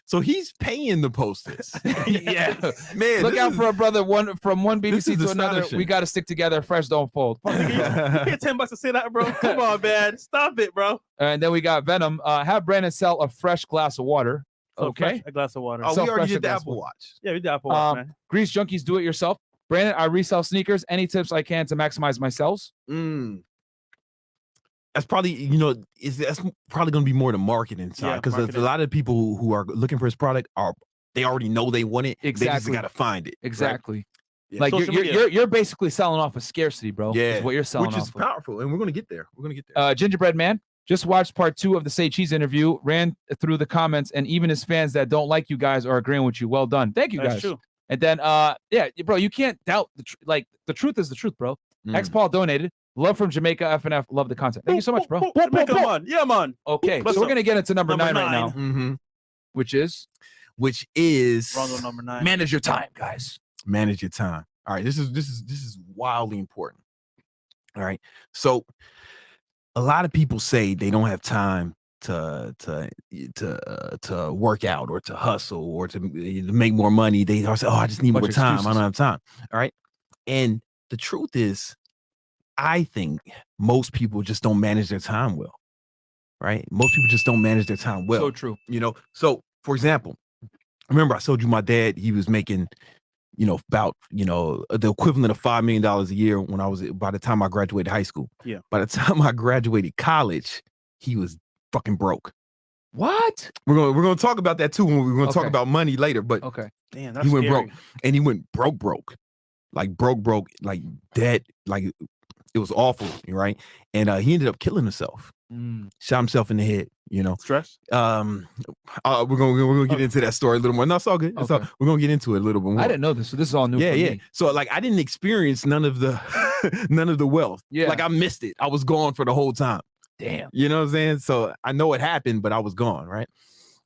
So he's paying to post this. Yeah, man. Look out for a brother. From one BBC to another. We got to stick together. Fresh don't fold. You get $10 to say that, bro. Come on, man. Stop it, bro. And then we got Venom. Have Brandon sell a fresh glass of water. Okay, a glass of water. Oh, we already did the Apple Watch. Yeah, we did Apple Watch, man. Grease Junkies, do it yourself. Brandon, I resell sneakers. Any tips I can to maximize my sales? That's probably, that's probably going to be more the marketing side, because a lot of people who are looking for his product they already know they want it. Exactly. They just got to find it. Exactly. Right? Yeah. Like you're basically selling off of scarcity, bro. Yeah, is what you're selling, which is powerful, and we're going to get there. Gingerbread Man just watched part 2 of the Say Cheese interview. Ran through the comments, and even his fans that don't like you guys are agreeing with you. Well done. Thank you, guys. That's true. And then, bro, you can't doubt the truth is the truth, bro. X Paul donated. Love from Jamaica, FNF. Love the content. Thank you so much, bro. Come on. Yeah, man. Okay, so we're gonna get into number 9 right now, which is Rondo number 9. Manage your time, guys. Manage your time. All right, this is wildly important. All right, so a lot of people say they don't have time to work out or to hustle or to make more money. They say, "Oh, I just need more time. I don't have time." All right, and the truth is, I think most people just don't manage their time well, right? Most people just don't manage their time well. So true. So for example, remember I told you my dad, he was making, about, the equivalent of $5 million a year by the time I graduated high school. Yeah. By the time I graduated college, he was fucking broke. What? We're going to talk about that too. We're going to talk about money later, but damn, that's he went scary. broke, and he went broke, like broke, like dead, like it was awful, right? And he ended up killing himself. Shot himself in the head. Stress. We're gonna get into that story a little more. No, it's all good. We're gonna get into it a little bit more. I didn't know this, so this is all new. Yeah, for me. So like, I didn't experience none of the wealth. Yeah, like I missed it. I was gone for the whole time. Damn. You know what I'm saying? So I know it happened, but I was gone, right?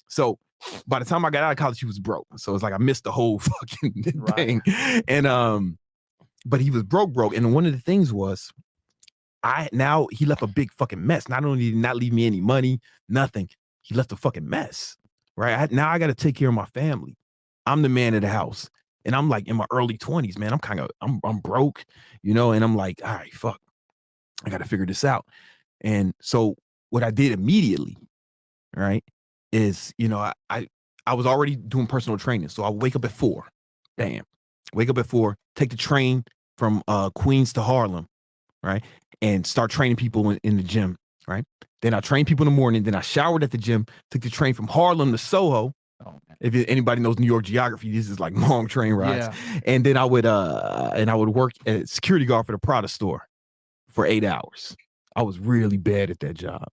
So by the time I got out of college, he was broke. So it's like I missed the whole fucking thing. And but he was broke. And one of the things was, he left a big fucking mess. Not only did he not leave me any money, nothing. He left a fucking mess, right? Now I got to take care of my family. I'm the man of the house. And I'm like in my early 20s, man. I'm broke, and I'm like, all right, fuck. I got to figure this out. And so what I did immediately, right, is, I was already doing personal training. So I wake up at 4. Bam. Wake up at 4, take the train from Queens to Harlem, right? And start training people in the gym, right? Then I train people in the morning. Then I showered at the gym, took the train from Harlem to Soho. If anybody knows New York geography, this is like long train rides. Yeah. And then I would work as security guard for the Prada store for 8 hours. I was really bad at that job.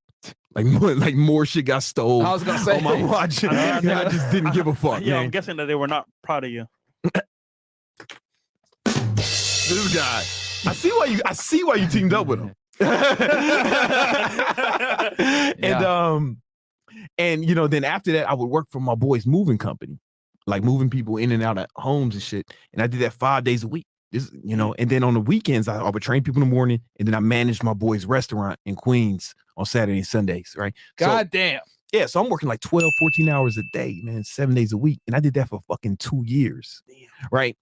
Like more shit got stolen. I was gonna say on my watch. I just didn't give a fuck. Yeah, man. I'm guessing that they were not proud of you. This guy. I see why you teamed up with him. And then after that, I would work for my boy's moving company, like moving people in and out of homes and shit. And I did that 5 days a week. And then on the weekends, I would train people in the morning, and then I managed my boy's restaurant in Queens on Saturday and Sundays, right? God damn. Yeah, so I'm working like 12, 14 hours a day, man, 7 days a week. And I did that for fucking 2 years, right?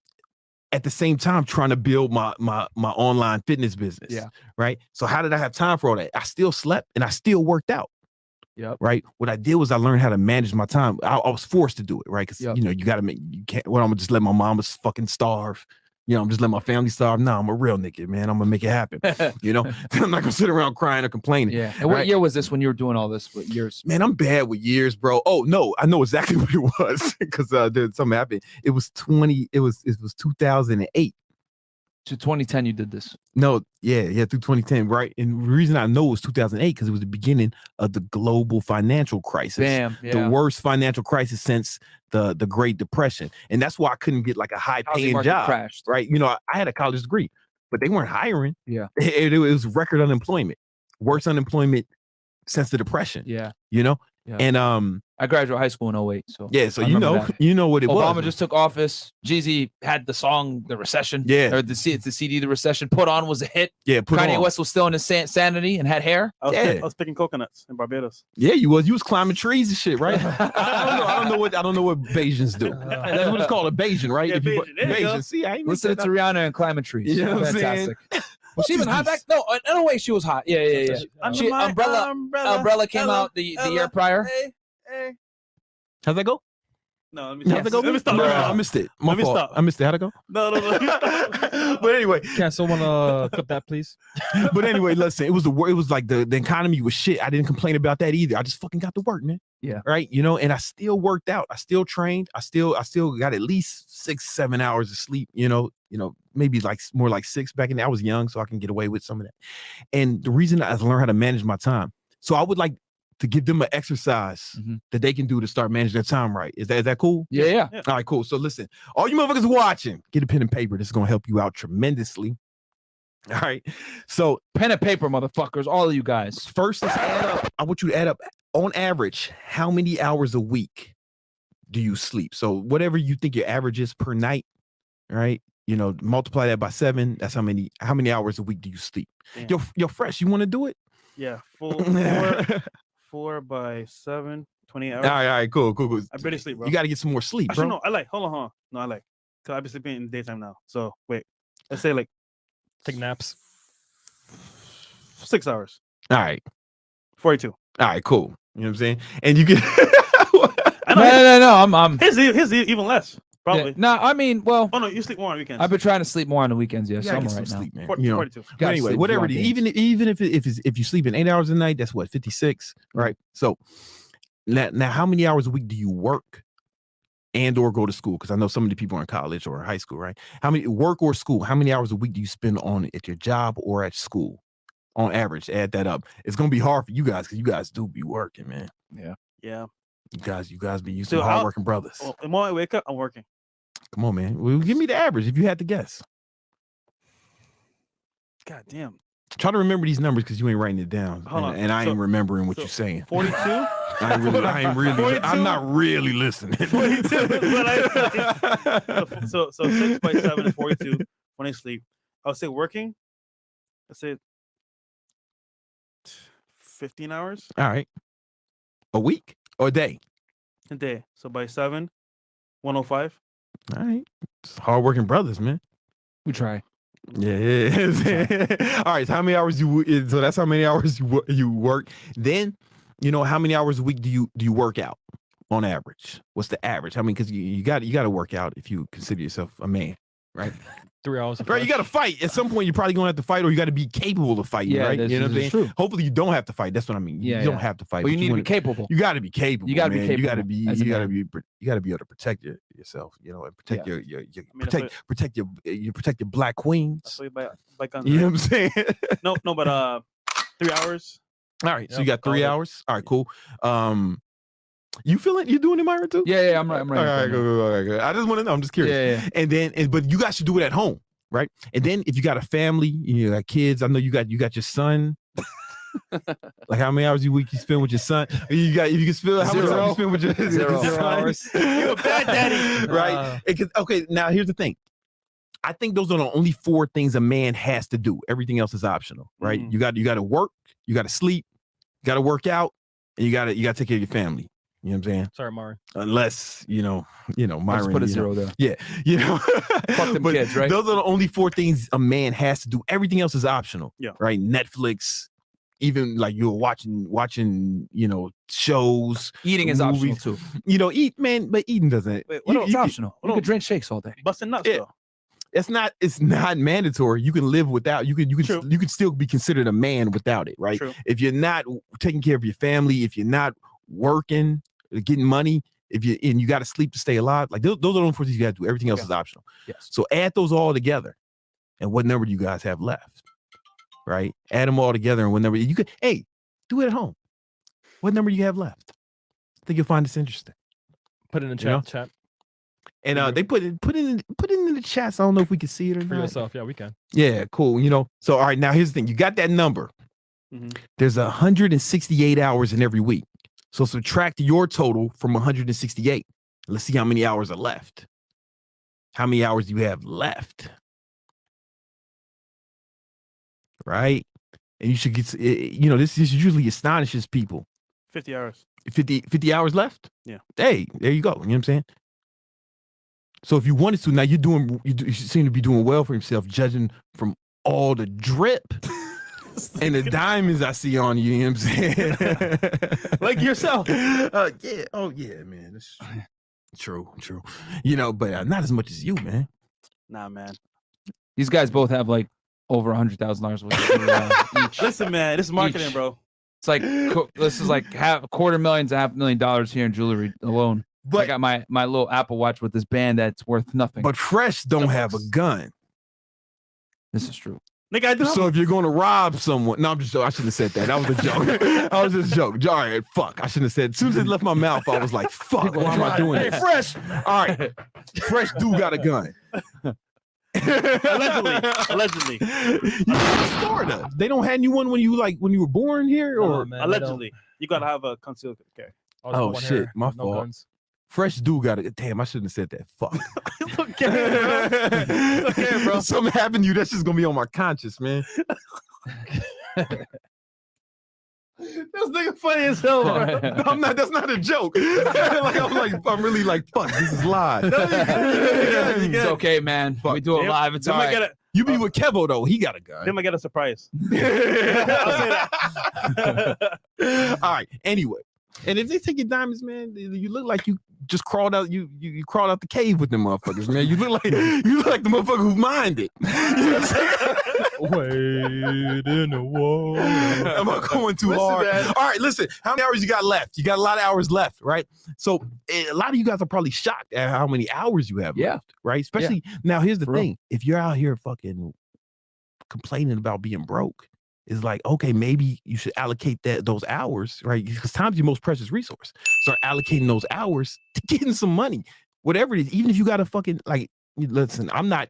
At the same time, trying to build my online fitness business, right? So how did I have time for all that? I still slept and I still worked out. Yep. Right. What I did was I learned how to manage my time. I was forced to do it, right? Because you got to you can't. Well, I'm gonna just let my mama fucking starve. I'm just let my family starve. No, I'm a real nigga, man. I'm gonna make it happen. I'm not gonna sit around crying or complaining. Yeah. And what year was this when you were doing all this? What years? Man, I'm bad with years, bro. Oh no, I know exactly what it was because something happened. It was 2008. To 2010, you did this. No, yeah, through 2010, right? And the reason I know it was 2008 because it was the beginning of the global financial crisis. Damn, the worst financial crisis since the Great Depression, and that's why I couldn't get like a high-paying job. Crashed. Right? I had a college degree, but they weren't hiring. Yeah, it was record unemployment, worst unemployment since the Depression. Yeah. And I graduated high school in 08. So yeah, so you know what it was. Obama just took office. Jeezy had the song "The Recession." Yeah, or the CD "The Recession." Put On was a hit. Yeah, Kanye West was still in his sanity and had hair. I was picking coconuts in Barbados. Yeah, you was climbing trees and shit, right? I don't know what Bajans do. That's what it's called, a Bajan, right? Yeah, Bajan. See, I ain't listen to Rihanna and climbing trees. You know what I'm fantastic. Was she even hot back? No, in a way she was hot. Yeah. Umbrella came out the year prior. Hey. How's that go? No, let me stop. No, I missed it. My fault. Stop. I missed it. How'd it go? No. But anyway, can someone clip that, please? But anyway, listen. It was like the economy was shit. I didn't complain about that either. I just fucking got to work, man. Yeah. Right. And I still worked out. I still trained. I still got at least 6-7 hours of sleep. Maybe like more like 6 back in there. I was young, so I can get away with some of that. And the reason I learned how to manage my time. So I would like to give them an exercise that they can do to start managing their time right. Is that cool? Yeah. All right, cool. So listen, all you motherfuckers watching, get a pen and paper. This is going to help you out tremendously. All right. So pen and paper, motherfuckers, all of you guys. First, let's add up. I want you to add up on average, how many hours a week do you sleep? So whatever you think your average is per night, right? Multiply that by 7. That's how many hours a week do you sleep? Damn. Yo, Fresh, you want to do it? Yeah, 4 by 7, 20 hours. All right, cool. I barely sleep, bro. You got to get some more sleep, Actually, bro. no, hold on. No, I like, because I've been sleeping in the daytime now. So, wait. Let's say, like, take naps. 6 hours. All right. 42. All right, cool. You know what I'm saying? And you get... No, I'm... His even less, probably. Yeah, no, I mean, well... Oh, no, you sleep more on weekends. I've been trying to sleep more on the weekends, yeah. So I'm right now. Sleep, man. 42. But anyway, whatever it is, even if you sleep in 8 hours a night, that's what, 56, right? So now how many hours a week do you work and or go to school? Because I know some of the people are in college or high school, right? How many work or school? How many hours a week do you spend on at your job or at school? On average, add that up. It's gonna be hard for you guys because you guys do be working, man. Yeah. You guys be used to hardworking brothers. Well, the moment I wake up, I'm working. Come on, man. Well, give me the average if you had to guess. God damn. Try to remember these numbers because you ain't writing it down. And I ain't remembering what you're saying. 42? I ain't really 42? I'm not really listening. 42. So 6 by 7 is 42 when I sleep. I would say working. Let's say 15 hours. All right. A week or a day? A day. So by 7, 105. All right. It's hardworking brothers, man. We try. Yeah. All right. So how many hours so that's how many hours you work. Then, how many hours a week do you work out on average? What's the average? I mean, because you got to work out if you consider yourself a man, right? 3 hours. Right, you got to fight. At some point, you're probably going to have to fight, or you got to be capable of fighting, right? You know what I'm saying? True. Hopefully, you don't have to fight. That's what I mean. You don't have to fight. But you need to be capable. You got to be capable. You got to be capable. You got to be. You got to be. You got to be able to protect yourself. And protect protect your black queens. That's what you buy guns, You know what I'm saying? No, but 3 hours. All right, so you got 3 hours. All right, cool. You feel it? You doing it, Myra, too? Yeah, I'm right. All right, go. I just want to know. I'm just curious. Yeah. And but you guys should do it at home, right? And then if you got a family, you got kids. I know you got your son. Like how many hours a week you spend with your son? If you can spend how much time you spend with your 0 hours. You're a bad daddy, right? Okay, now here's the thing. I think those are the only 4 things a man has to do. Everything else is optional, right? You got to work, you got to sleep, you got to work out, and you got to take care of your family. You know what I'm saying? Sorry, Mari. Unless, Myron. Just put a 0 there. Yeah. Fuck them kids, right? Those are the only 4 things a man has to do. Everything else is optional. Yeah. Right? Netflix, even like you're watching, shows. Eating is movies. optional too. Eat, man, but eating doesn't. Wait, what else? It's optional. You could drink shakes all day. Busting nuts, Yeah. though. It's not mandatory. You can live without. You can still be considered a man without it, right? True. If you're not taking care of your family, if you're not working, getting money, and you got to sleep to stay alive, like those are the only 4 things you got to do. Everything else is optional. Yes. So add those all together, and what number do you guys have left? Right? Add them all together, and what number you could. Hey, do it at home. What number do you have left? I think you'll find this interesting. Put it in the chat. And they put it in the chats. I don't know if we can see it or For not. yourself, yeah, we can. Yeah, cool. So all right, now here's the thing. You got that number. Mm-hmm. There's 168 hours in every week. So subtract your total from 168. Let's see how many hours are left. How many hours do you have left? Right? And you should get, this usually astonishes people. 50 hours. 50 hours left? Yeah. Hey, there you go. You know what I'm saying? So if you wanted to, now you seem to be doing well for yourself, judging from all the drip and the diamonds I see on you. You know what I'm saying? Like yourself. Yeah. Oh yeah, man. That's true. But not as much as you, man. Nah, man. These guys both have like over $100,000 each. Listen, man, this is marketing, bro. It's like this is like $250,000 to $500,000 here in jewelry alone. But I got my little Apple Watch with this band that's worth nothing. But Fresh don't have a gun. This is true. Nigga, I do. So if you're going to rob someone, no, I'm just joking. I shouldn't have said that. That was a joke. I was just joking. All right, fuck. I shouldn't have said. As soon as it left my mouth, I was like, fuck. Why am I doing Hey, this? Fresh. All right, Fresh do got a gun. Allegedly. You in Florida. They don't hand you one when you were born here, or man, Allegedly. You gotta have a concealed carry. Oh shit, my fault. Guns. Fresh do got it. Damn, I shouldn't have said that. Fuck. It's okay, bro. It's okay, bro. Something happened to you. That's just gonna be on my conscience, man. This nigga funny as hell, bro. No, I'm not. That's not a joke. I'm really like, fuck. This is live. It's okay, man. We do it live. It's all right. You be with Kevo though. He got a gun. They might get a surprise. I'll say that. All right. Anyway, and if they take your diamonds, man, you look like you just crawled out. You crawled out the cave with them motherfuckers, man. You look like the motherfucker who mined it. You know what I'm saying? Wait in the wall. Am I going too hard? All right, listen. How many hours you got left? You got a lot of hours left, right? So a lot of you guys are probably shocked at how many hours you have left, right? Especially now. Here's the thing: if you're out here fucking complaining about being broke, it's like, okay, maybe you should allocate those hours, right? Because time's your most precious resource. Start allocating those hours to getting some money, whatever it is. Even if you got to fucking listen. I'm not.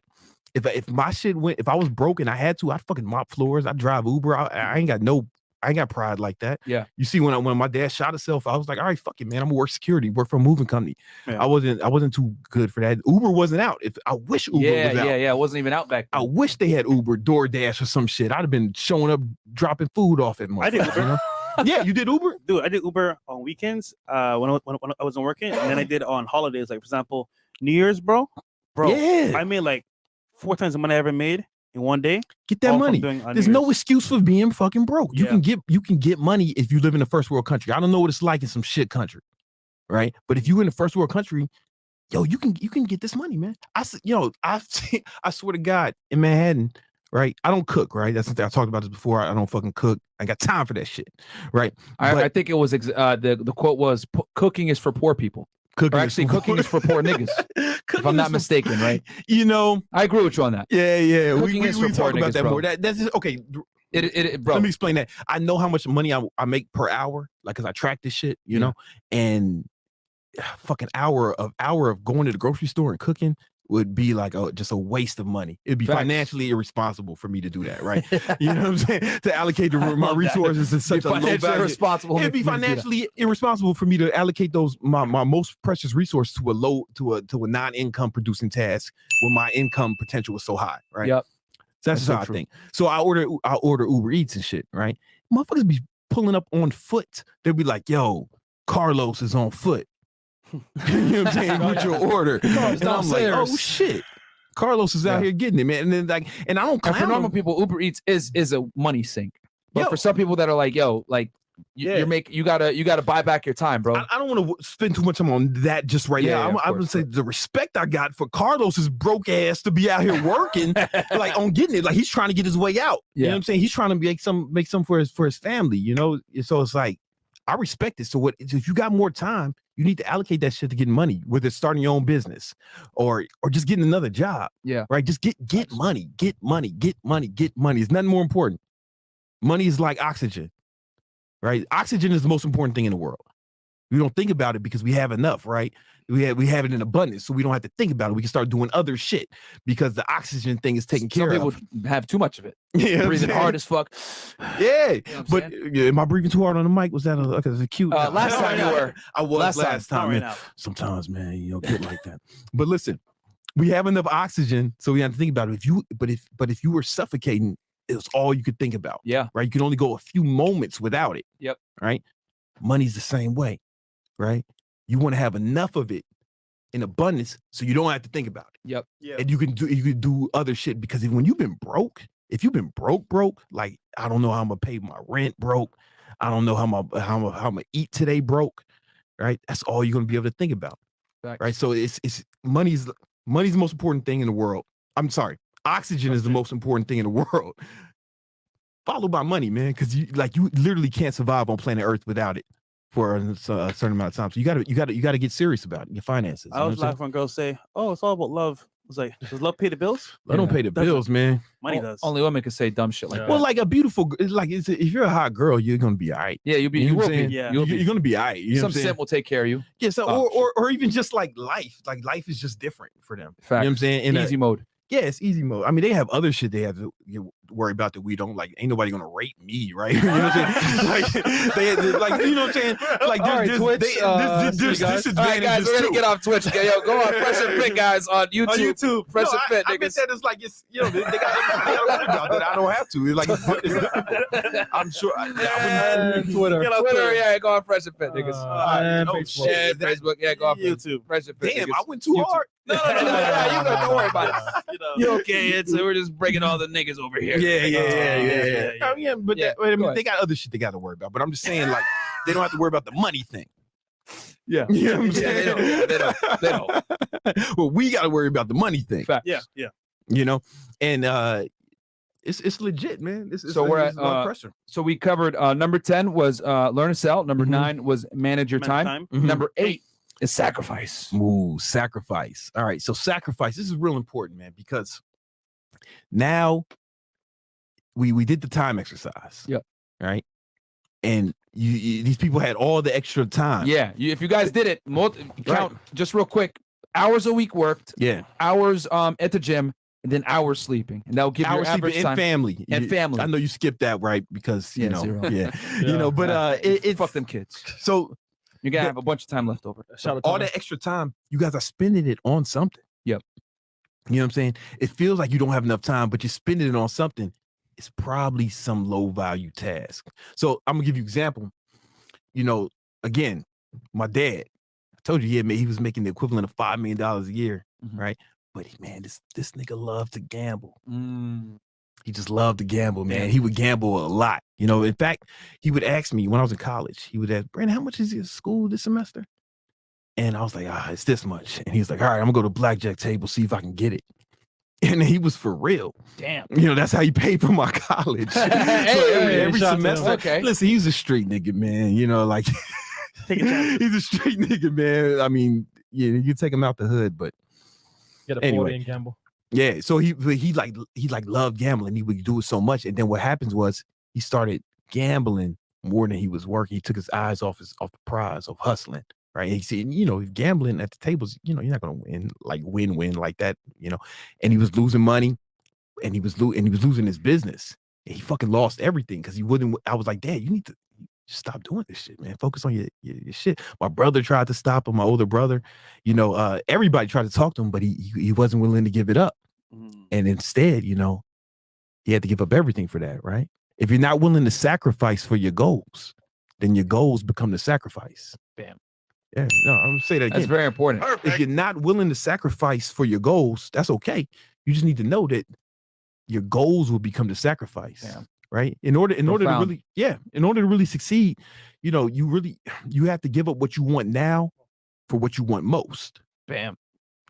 If my shit went, if I was broke and I had to, I'd fucking mop floors. I'd drive Uber. I ain't got pride like that. Yeah. You see, when my dad shot himself, I was like, all right, fuck it, man. I'm gonna work security, work for a moving company. Yeah. I wasn't too good for that. Uber wasn't out. I wish Uber was out. Yeah. It wasn't even out back then. I wish they had Uber, DoorDash, or some shit. I'd have been showing up, dropping food off at I did Uber. You know? Yeah, you did Uber? Dude, I did Uber on weekends when I wasn't working, and then I did on holidays. Like, for example, New Year's, bro. Yeah. I made like 4 times the money I ever made in one day. Get that all from money. doing on There's New no Year's. excuse for being fucking broke. You Yeah. can get money if you live in a first world country. I don't know what it's like in some shit country, right? But if you in a first world country, yo, you can get this money, man. I swear to God, in Manhattan, right? I don't cook, right? That's something I talked about this before. I don't fucking cook. I got time for that shit, right? I think it was the quote was cooking is for poor people. Cooking is for poor niggas. If I'm not mistaken, right? You know, I agree with you on that. Yeah. Cooking We is for poor talk about niggas, that bro. more. That's just, okay. Bro. Let me explain that. I know how much money I make per hour, like, cause I track this shit, you know, and fucking hour of going to the grocery store and cooking would be like just a waste of money. It'd be financially irresponsible for me to do that, right? You know what I'm saying? To allocate my resources in such a low value. It'd be financially irresponsible for me to allocate those my most precious resource to a non-income producing task when my income potential was so high, right? Yep. That's just how I think. So I order Uber Eats and shit, right? Motherfuckers be pulling up on foot. They'll be like, yo, Carlos is on foot. You know what I'm saying? With your order. And I'm like, oh shit. Carlos is out here getting it, man. And then like, and I don't clown for normal him. people, Uber Eats is a money sink. But Yo. for some people that are like, yo, like you gotta buy back your time, bro. I don't want to spend too much time on that just right now. I'm gonna say the respect I got for Carlos's broke ass to be out here working, like on getting it. Like he's trying to get his way out. You know what I'm saying? He's trying to make some for his family, you know? So it's like, I respect it. So if you got more time, you need to allocate that shit to getting money, whether it's starting your own business or just getting another job. Yeah. Right. Just get money. It's nothing more important. Money is like oxygen. Right. Oxygen is the most important thing in the world. We don't think about it because we have enough, right? We have it in abundance, so we don't have to think about it. We can start doing other shit because the oxygen thing is taken care of. Some people have too much of it. Yeah, breathing hard as fuck. Yeah, you know but am I breathing too hard on the mic? Was that a cute? Last time you were. I was last time. Right Man. now. Sometimes, man, you don't get like that. But listen, we have enough oxygen, so we have to think about it. If you were suffocating, it was all you could think about. Yeah. Right. You can only go a few moments without it. Yep. Right. Money's the same way. Right. You want to have enough of it in abundance so you don't have to think about it. Yep. Yeah. And you can do other shit because when you've been broke, if you've been broke, like I don't know how I'm gonna pay my rent broke, I don't know how I'm gonna eat today broke, right? That's all you're gonna be able to think about. Facts. Right. So it's money's the most important thing in the world. I'm sorry, oxygen is the most important thing in the world. Followed by money, man, because you literally can't survive on planet Earth without it for a certain amount of time. So you gotta get serious about it, your finances. I was laughing when girls say, "Oh, it's all about love." I was like, "Does love pay the bills?" I don't pay the bills, man. Money does. Only women can say dumb shit like that. Well, like a beautiful, if you're a hot girl, you're gonna be all right. Yeah, you know will what I'm be. saying? Yeah. You're gonna be all right. You know Some what I'm saying? simp will take care of you. Yeah, so, Oh, or even just like life. Like life is just different for them. Facts. You know what I'm saying? In Easy mode. Yeah, it's easy mode. I mean, they have other shit they have to worry about that we don't. Like, ain't nobody gonna rape me, right? You know what I'm saying? like, you know what I'm saying? Like, there's disadvantages All right, guys, we're gonna get off Twitch. Okay, yo, go on Fresh and Fit, guys, on YouTube. On YouTube. Fresh and Fit, I meant niggas. that it's like it's they got worry about that. I don't have to. It's like it's I'm sure. I wouldn't Twitter. Twitter, yeah, go on Fresh and Fit, niggas. And oh, Facebook. Yeah, shit. Facebook, yeah, go on YouTube. Fresh and Fit. Damn, niggas. I went too hard. No, you don't worry about it. You know. You okay? We're just breaking all the niggas over here. Yeah. Oh, yeah, but Yeah, I go mean, ahead. they got other shit they got to worry about. But I'm just saying, like, they don't have to worry about the money thing. Yeah. You know what I'm Yeah, saying? they don't. Well, we got to worry about the money thing. Facts. Yeah. You know, and it's legit, man. So we're it's at, a lot of pressure. So we covered number 10 was learn to sell. Number Mhm. 9 was manage your Manage time. time. Mhm. Number 8 is sacrifice. Ooh, sacrifice. All right, so sacrifice. This is real important, man, because now we did the time exercise. Yep. Right, and these people had all the extra time. Yeah, if you guys did it, count just real quick. Hours a week worked, Yeah. hours at the gym, and then hours sleeping, and that will give you Hours your average sleeping and time. family. And family. I know you skipped that, right? Because you Yeah, know, 0. yeah, Yeah. you know, but it's Fuck them kids. So You're gonna The- have a bunch of time left over. Shout out all to that extra time, you guys are spending it on something. Yep. You know what I'm saying? It feels like you don't have enough time, but you're spending it on something. It's probably some low value task. So I'm gonna give you an example. You know, again, my dad, told you, he was making the equivalent of $5 million a year, right? But this nigga loved to gamble. He just loved to gamble, man. He would gamble a lot. You know, in fact, he would ask me when I was in college, he would ask, Brandon, how much is your school this semester? And I was like, it's this much. And he's like, all right, I'm gonna go to blackjack table, see if I can get it. And he was for real. Damn. You know, that's how he paid for my college. Every semester. Okay. Listen, he's a street nigga, man. You know, like he's a street nigga, man. I mean, you take him out the hood, but get a 40 anyway. and gamble. Yeah, so he loved gambling. He would do it so much, and then what happens was he started gambling more than he was working. He took his eyes off the prize of hustling, right? And he said, gambling at the tables, you're not gonna win win like that, And he was losing money, and he was losing his business. And he fucking lost everything because he wouldn't. I was like, Dad, you need to stop doing this shit, man. Focus on your shit. My brother tried to stop him. My older brother, everybody tried to talk to him, but he wasn't willing to give it up. And instead, he had to give up everything for that, right? If you're not willing to sacrifice for your goals, then your goals become the sacrifice. Bam. Yeah, no, I'm gonna say that again. That's very important. Perfect. If you're not willing to sacrifice for your goals, that's okay. You just need to know that your goals will become the sacrifice. Yeah. Right. In order to really succeed, you have to give up what you want now for what you want most. Bam.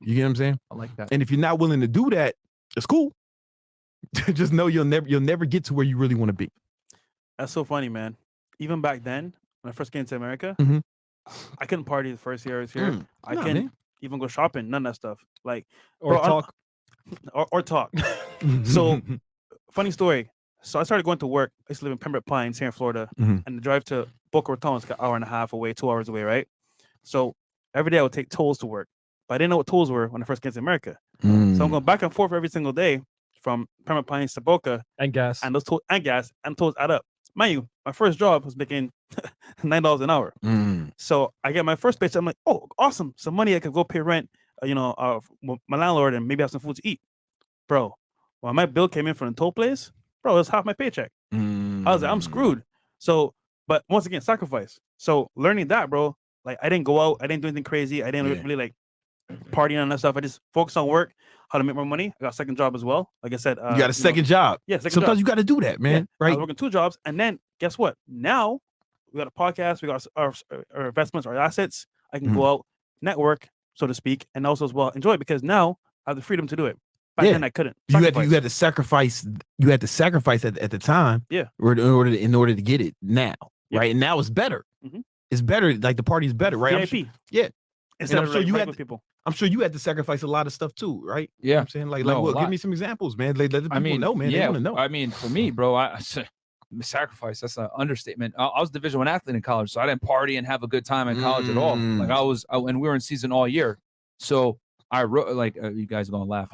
You get what I'm saying? I like that. And if you're not willing to do that, it's cool. Just know you'll never get to where you really want to be. That's so funny, man. Even back then, when I first came to America, I couldn't party the first year I was here. I couldn't even go shopping, none of that stuff. Like or talk. Or talk. So funny story. So I started going to work. I used to live in Pembroke Pines here in Florida, and the drive to Boca Raton is like an hour and a half away, 2 hours away, right? So every day I would take tolls to work, but I didn't know what tolls were when I first came to America. So I'm going back and forth every single day from Pembroke Pines to Boca, and gas, and those tolls and tolls add up. Mind you, my first job was making $9 an hour. So I get my first paycheck. I'm like, oh, awesome, some money I could go pay rent, my landlord, and maybe have some food to eat, bro. When my bill came in from the toll place, bro, it was half my paycheck. I was like, I'm screwed. So, but once again, sacrifice. So learning that, bro, like I didn't go out, I didn't do anything crazy, I didn't really like partying and that stuff. I just focused on work, how to make more money. I got a second job as well. Like I said, you got a second job. Yeah, second sometimes job. You got to do that, man. Right? I was working 2 jobs, and then guess what? Now we got a podcast, we got our investments, our assets. I can go out, network, so to speak, and also as well enjoy it because now I have the freedom to do it. Back then I couldn't. You had to sacrifice. You had to sacrifice at the time. Yeah. In order to get it now, right? And now it's better. It's better. Like the party's better, right? VIP. Yeah. Instead I'm of sure like you regular had. people. I'm sure you had to sacrifice a lot of stuff too, right? Yeah. You know what I'm saying give me some examples, man. Let the people know, man. They want to know. I mean, for me, bro, I sacrifice. That's an understatement. I was a Division I athlete in college, so I didn't party and have a good time in college at all. Like and we were in season all year, so. I rode, you guys are gonna laugh,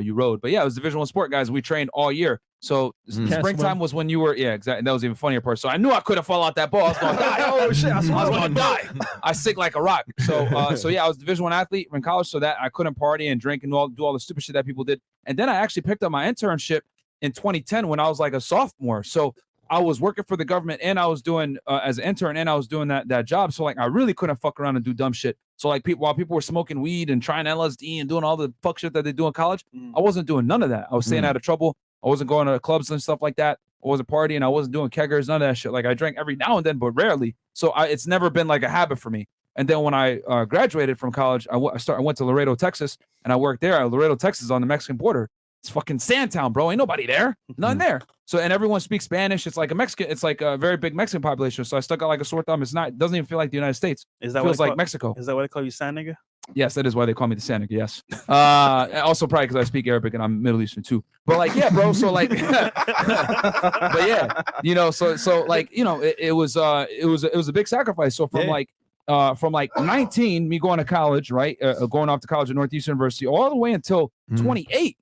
you rode, but yeah, it was Division I sport, guys. We trained all year, so springtime was when you were, exactly. That was even funnier part. So I knew I couldn't fall out that ball. I was gonna die. Oh shit, I was gonna die. I sick like a rock. So yeah, I was a Division I athlete in college, so that I couldn't party and drink and do all the stupid shit that people did. And then I actually picked up my internship in 2010 when I was like a sophomore. So I was working for the government and I was doing as an intern and I was doing that job. So like I really couldn't fuck around and do dumb shit. So like while people were smoking weed and trying LSD and doing all the fuck shit that they do in college, I wasn't doing none of that. I was staying out of trouble. I wasn't going to clubs and stuff like that. I wasn't partying. I wasn't doing keggers, none of that shit. Like I drank every now and then, but rarely. So it's never been like a habit for me. And then when I graduated from college, I went to Laredo, Texas, and I worked there. Laredo, Texas, on the Mexican border. It's fucking Sandtown, bro. Ain't nobody there. None there. So, and everyone speaks Spanish. It's like it's like a very big Mexican population. So I stuck out like a sore thumb. It doesn't even feel like the United States. It feels like Mexico. Is that why they call you Sand nigga? Yes, that is why they call me the Sand nigga. Yes. Also probably because I speak Arabic and I'm Middle Eastern too. But like, yeah, bro. So like, but yeah, so like, it was a big sacrifice. So from like 19, me going to college, right? Going off to college at Northeastern University all the way until 28.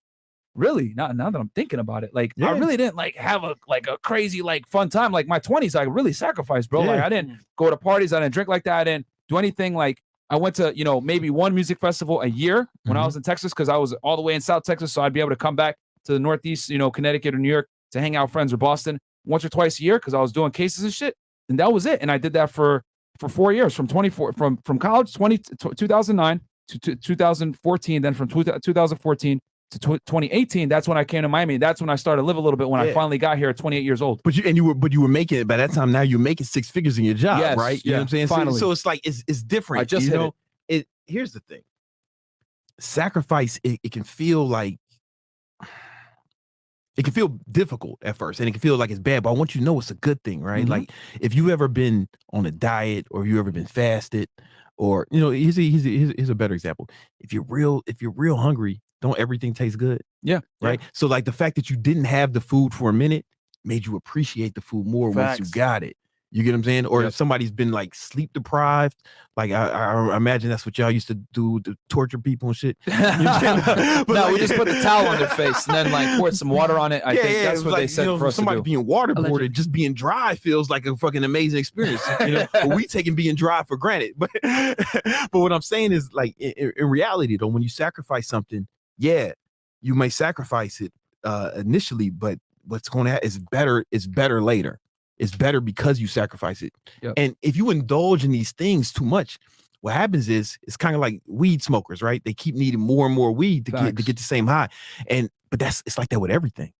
Really, now that I'm thinking about it, like I really didn't like have a crazy like fun time. Like my 20s, I really sacrificed, bro. Like I didn't go to parties, I didn't drink like that, I didn't do anything. Like I went to maybe one music festival a year when I was in Texas because I was all the way in South Texas, so I'd be able to come back to the Northeast, Connecticut or New York to hang out with friends or Boston once or twice a year because I was doing cases and shit, and that was it. And I did that for for 4 years, from college 2009 to 2014, then from 2014 to 2018. That's when I came to Miami. That's when I started to live a little bit. When I finally got here at 28 years old. But you were making it by that time. Now you're making 6 figures in your job, right? You know what I'm saying? Finally. So it's like it's different. I just hit it. Here's the thing. Sacrifice. It can feel like. It can feel difficult at first, and it can feel like it's bad. But I want you to know it's a good thing, right? Mm-hmm. Like if you ever been on a diet, or you ever been fasted, or here's a better example. If you're real hungry, don't everything taste good? Yeah. Right. Yeah. So like the fact that you didn't have the food for a minute made you appreciate the food more once you got it. You get what I'm saying? Or if somebody's been like sleep deprived, like I imagine that's what y'all used to do to torture people and shit. You know what I'm saying? But no, we just put the towel on their face and then like poured some water on it. I think that's what they said for us somebody to do. being waterboarded, just being dry feels like a fucking amazing experience. But we taking being dry for granted. But what I'm saying is like in reality though, when you sacrifice something, you may sacrifice it initially, but what's going to happen is better. It's better later. It's better because you sacrifice it. Yep. And if you indulge in these things too much, what happens is it's kind of like weed smokers, right? They keep needing more and more weed to get the same high. But it's like that with everything,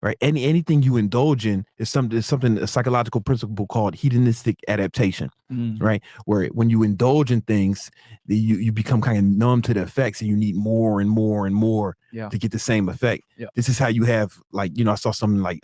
right? Anything you indulge in is something a psychological principle called hedonistic adaptation, right? Where when you indulge in things, you become kind of numb to the effects, and you need more and more and more to get the same effect. Yeah. This is how you have like I saw something like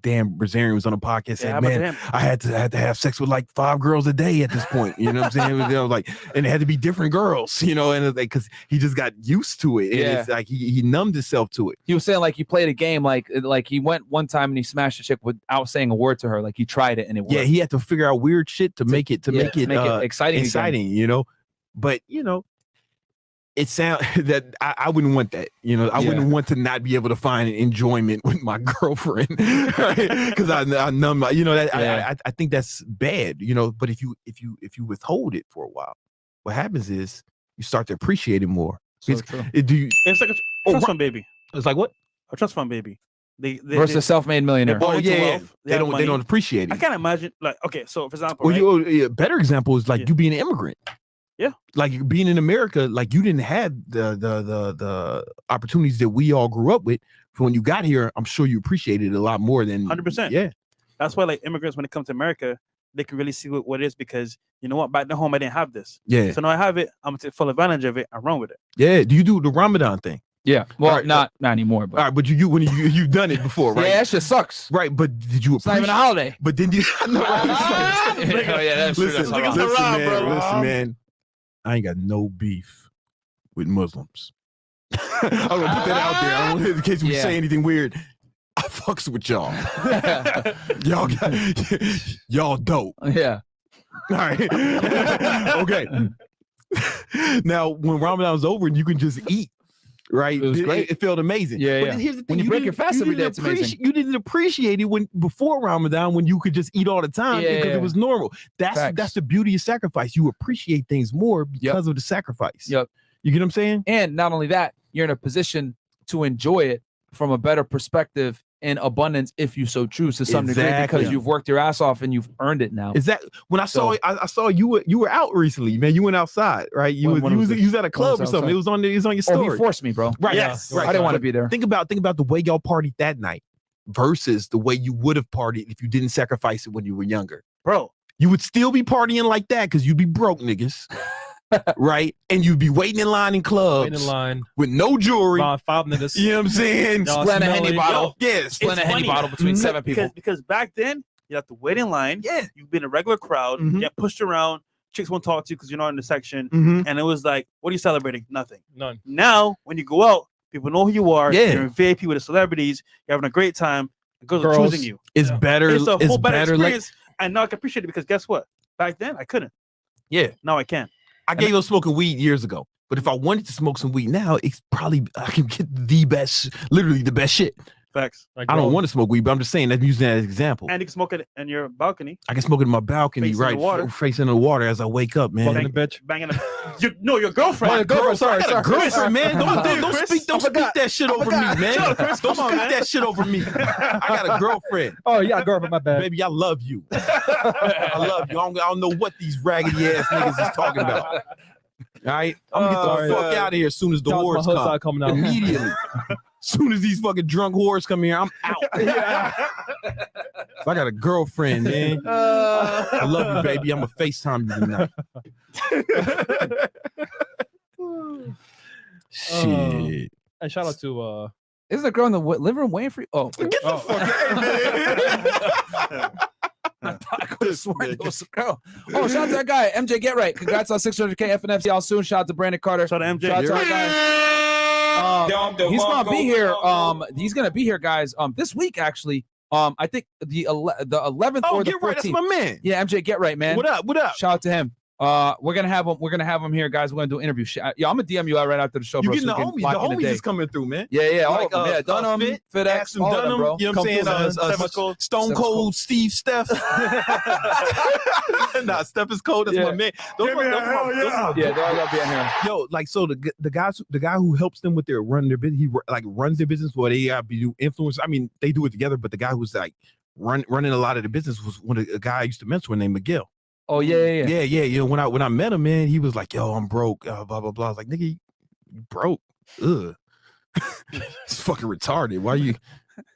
damn Brazilian was on a podcast said, man, I had to have sex with like 5 girls a day at this point. You know what I'm saying? It was like, and it had to be different girls, and it's like, cause he just got used to it. And it's like he numbed himself to it. He was saying like he played a game, like he went one time and he smashed a chick without saying a word to her. Like he tried it and it worked. Yeah, he had to figure out weird shit to make it exciting, but it sounds that I wouldn't want that. I wouldn't want to not be able to find enjoyment with my girlfriend, right? Because I numb my, I think that's bad, But if you withhold it for a while, what happens is you start to appreciate it more. So true. It's like a trust fund baby. It's like what? A trust fund baby. They versus self-made millionaire. They don't appreciate it. I can't imagine like so for example, a better example is like you being an immigrant. Yeah, like being in America, like you didn't have the opportunities that we all grew up with. So when you got here, I'm sure you appreciated it a lot more than 100%. Yeah, that's why like immigrants, when it comes to America, they can really see what it is, because you know what, back at home I didn't have this. Yeah, so now I have it. I'm gonna take full advantage of it and run with it. Yeah. Do you do the Ramadan thing? Yeah, well, not anymore. But all right, but you've done it before, right? Yeah, that shit sucks. Right, but did you? It's not even a holiday. But then you? That's true. Listen, man. I ain't got no beef with Muslims. I'm gonna put that out there. I don't want in case we say anything weird. I fucks with y'all. y'all dope. Yeah. All right. Okay. Now, when Ramadan was over, you can just eat. Right, it was great. It felt amazing. Yeah, but here's the thing: when you break your fast every day, it's amazing. You didn't appreciate it before Ramadan, when you could just eat all the time because it was normal. That's the beauty of sacrifice. You appreciate things more because of the sacrifice. Yep. You get what I'm saying? And not only that, you're in a position to enjoy it from a better perspective in abundance, if you so choose, to some degree, because you've worked your ass off and you've earned it now. Is that when I saw you were out recently, man? You went outside, right? You was at a club or something. It was on your story. Oh, he forced me, bro. Right. Yes. Right. I didn't want to be there. Think about the way y'all partied that night versus the way you would have partied if you didn't sacrifice it when you were younger. Bro, you would still be partying like that because you'd be broke, niggas. Right, and you'd be waiting in line in clubs, with no jewelry, 5 niggas. You know what I'm saying? Split a Henny bottle. Split a Henny bottle between 7 people. Because back then you have to wait in line. Yeah, you've been in a regular crowd. You get pushed around. Chicks won't talk to you because you're not in the section. And it was like, what are you celebrating? Nothing. None. Now, when you go out, people know who you are. Yeah, you're in VIP with the celebrities. You're having a great time. And girls are choosing you. It's better. It's a whole better experience. Like, and now I can appreciate it because guess what? Back then I couldn't. Yeah. Now I can. I gave up smoking weed years ago, but if I wanted to smoke some weed now, it's probably I can get literally the best shit. Facts. Like, I don't bro, want to smoke weed, but I'm just saying that using that as an example. And you can smoke it in your balcony. I can smoke it in my balcony, Facing the right? water. Facing the water as I wake up, man. fucking bitch. Banging your girlfriend. My girlfriend, sorry. Girlfriend, man. Don't speak forgot. that shit over me, man. Don't speak that shit over me. I got a girlfriend. Oh, you got a girlfriend, my bad. Baby, I love you. I love you. I don't know what these raggedy ass niggas is talking about. All right? I'm gonna get the fuck out of here as soon as the whores come. Coming out. Immediately. Soon as these fucking drunk whores come here, I'm out. So I got a girlfriend, man. I love you, baby. I'm gonna FaceTime you tonight. Shit. And shout out to Is there a girl in the living room waiting for you? Oh, Get the fuck out, I could have sworn there was a girl. Oh, shout out to that guy, MJ Get Right. Congrats on 600K FNFC all soon. Shout out to Brandon Carter. Shout out to MJ. Shout out to our guy. He's gonna be here. He's gonna be here, guys. This week actually. I think the 11th or the 14th. Get right. That's my man. Yeah, MJ Get Right, man. What up? What up? Shout out to him. We're gonna have him here, guys. We're gonna do an interview. Yeah, I'm gonna DM you out right after the show, You bro. getting so the homies? The homies is coming through, man. Yeah, all Like, of them. Yeah, Dunham, FitX, Axel all of them, Dunham, bro. you know what I'm saying? Stone Cold, Steve Steph. Nah, Steph is cold. That's my man. Those are my Yeah, they're all gonna be in here. Yo, like, so the guy who helps them with running their business, he like runs their business where they do influence. I mean, they do it together, but the guy who's like running a lot of the business was a guy I used to mentor named Miguel. Oh yeah. You know, when I met him, man, he was like, "Yo, I'm broke." Blah blah blah. I was like, "Nigga, you broke? Ugh, it's fucking retarded. Why you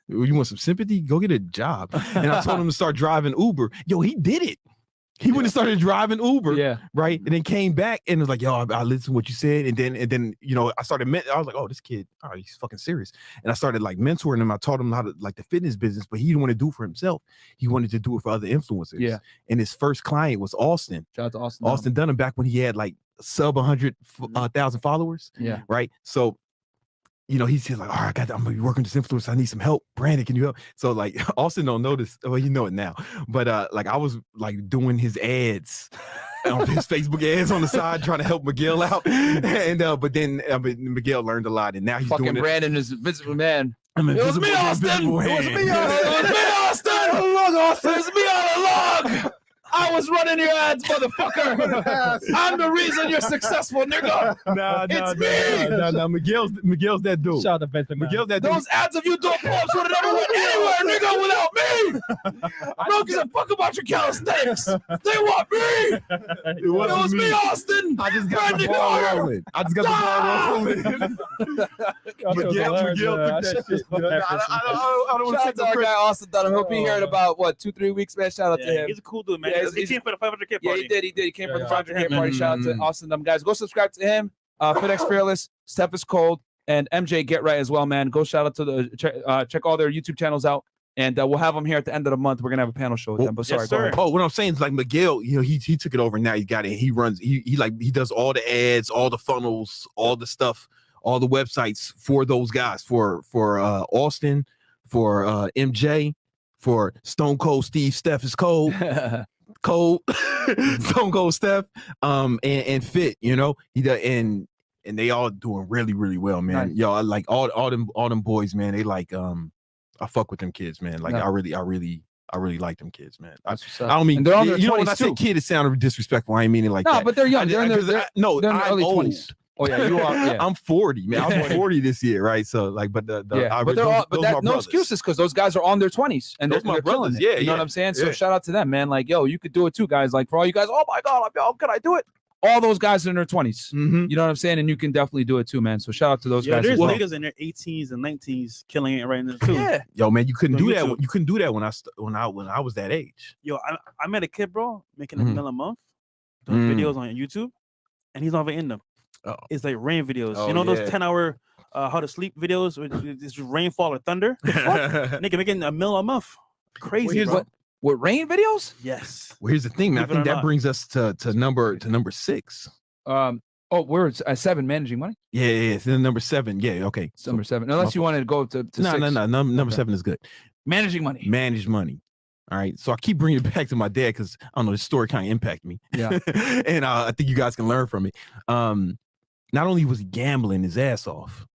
want some sympathy? Go get a job." And I told him to start driving Uber. Yo, he did it. He went and started driving Uber, right? And then came back and was like, "Yo, I listened to what you said." And then you know, I was like, "Oh, this kid, he's fucking serious." And I started like mentoring him. I taught him how to like the fitness business, but he didn't want to do it for himself. He wanted to do it for other influencers. Yeah. And his first client was Austin. Shout out to Austin. Austin Dunham back when he had like sub 100,000 followers. Yeah. Right. So, you know, he's like, "All right, I'm gonna be working with this influencer. I need some help. Brandon, can you help?" So like Austin don't know this. Well, you know it now. But like I was like doing his ads on his Facebook ads on the side, trying to help Miguel out. And but then Miguel learned a lot, and now he's fucking doing Brandon is visible man. It was me, Austin. It was me, Austin. It was me all along. I was running your ads, motherfucker. I'm the reason you're successful, nigga. It's me. No. Miguel's that dude. Shout out to Benson. Miguel's that dude. Those ads of you doing pull-ups would have never went anywhere, nigga, without me. I don't give a fuck about your calisthenics. They want me. It was me, Austin. I just got the ball rolling. Miguel took that shit. I don't want to take our guy Austin Dunham. He'll be here in about 2-3 weeks, man. Shout out to him. He's a cool dude, man. Yeah, he came for the 500K party. Yeah, he did. He came for the 500K party. Shout out to Austin Dunham, guys. Go subscribe to him. FitX Fearless, Steph is Cold, and MJ Get Right as well, man. Go shout out to check all their YouTube channels out. And we'll have them here at the end of the month. We're gonna have a panel show with them. But sorry, go ahead. What I'm saying is like Miguel, you know, he took it over now. He got it. He runs. He does all the ads, all the funnels, all the stuff, all the websites for those guys. For Austin, for MJ, for Stone Cold Steve. Steph is cold. Cold. Stone Cold Steph. And Fit. You know, he does, and they all doing really, really well, man. Nice. Yo, I like all them boys, man. They like I fuck with them kids, man. Like I really like them kids, man. I don't mean, and they're on their you know, when 20s I say kid, it sounded disrespectful. I ain't meaning it like that. No, but they're young. They're in their early old. 20s. Oh yeah, you are. Yeah. I'm 40, man. I'm 40 this year, right? So like, but no excuses because those guys are on their 20s and those they're killing it. Yeah, you know what I'm saying? So shout out to them, man. Like, yo, you could do it too, guys. Like for all you guys, oh my god, can I do it? All those guys are in their 20s. Mm-hmm. You know what I'm saying? And you can definitely do it too, man. So shout out to those guys. There's niggas in their 18s and 19s killing it right now too. Yeah. Yo, man, you couldn't do that. You couldn't do that when I was that age. Yo, I met a kid, bro, making $1 million a month, doing videos on YouTube, and he's not even in them. It's like rain videos. You know those 10-hour how to sleep videos with this rainfall or thunder? Nigga making $1 million a month. Crazy, bro. With rain videos? Yes. Well, here's the thing, man. I think that brings us to number 6. We're at 7, managing money. Yeah. It's number 7. Yeah, okay. It's number 7. Unless you wanted to go to 6. No. Number 7 is good. Managing money. Manage money. All right. So I keep bringing it back to my dad because I don't know, this story kind of impacted me. Yeah. And I think you guys can learn from it. Not only was he gambling his ass off.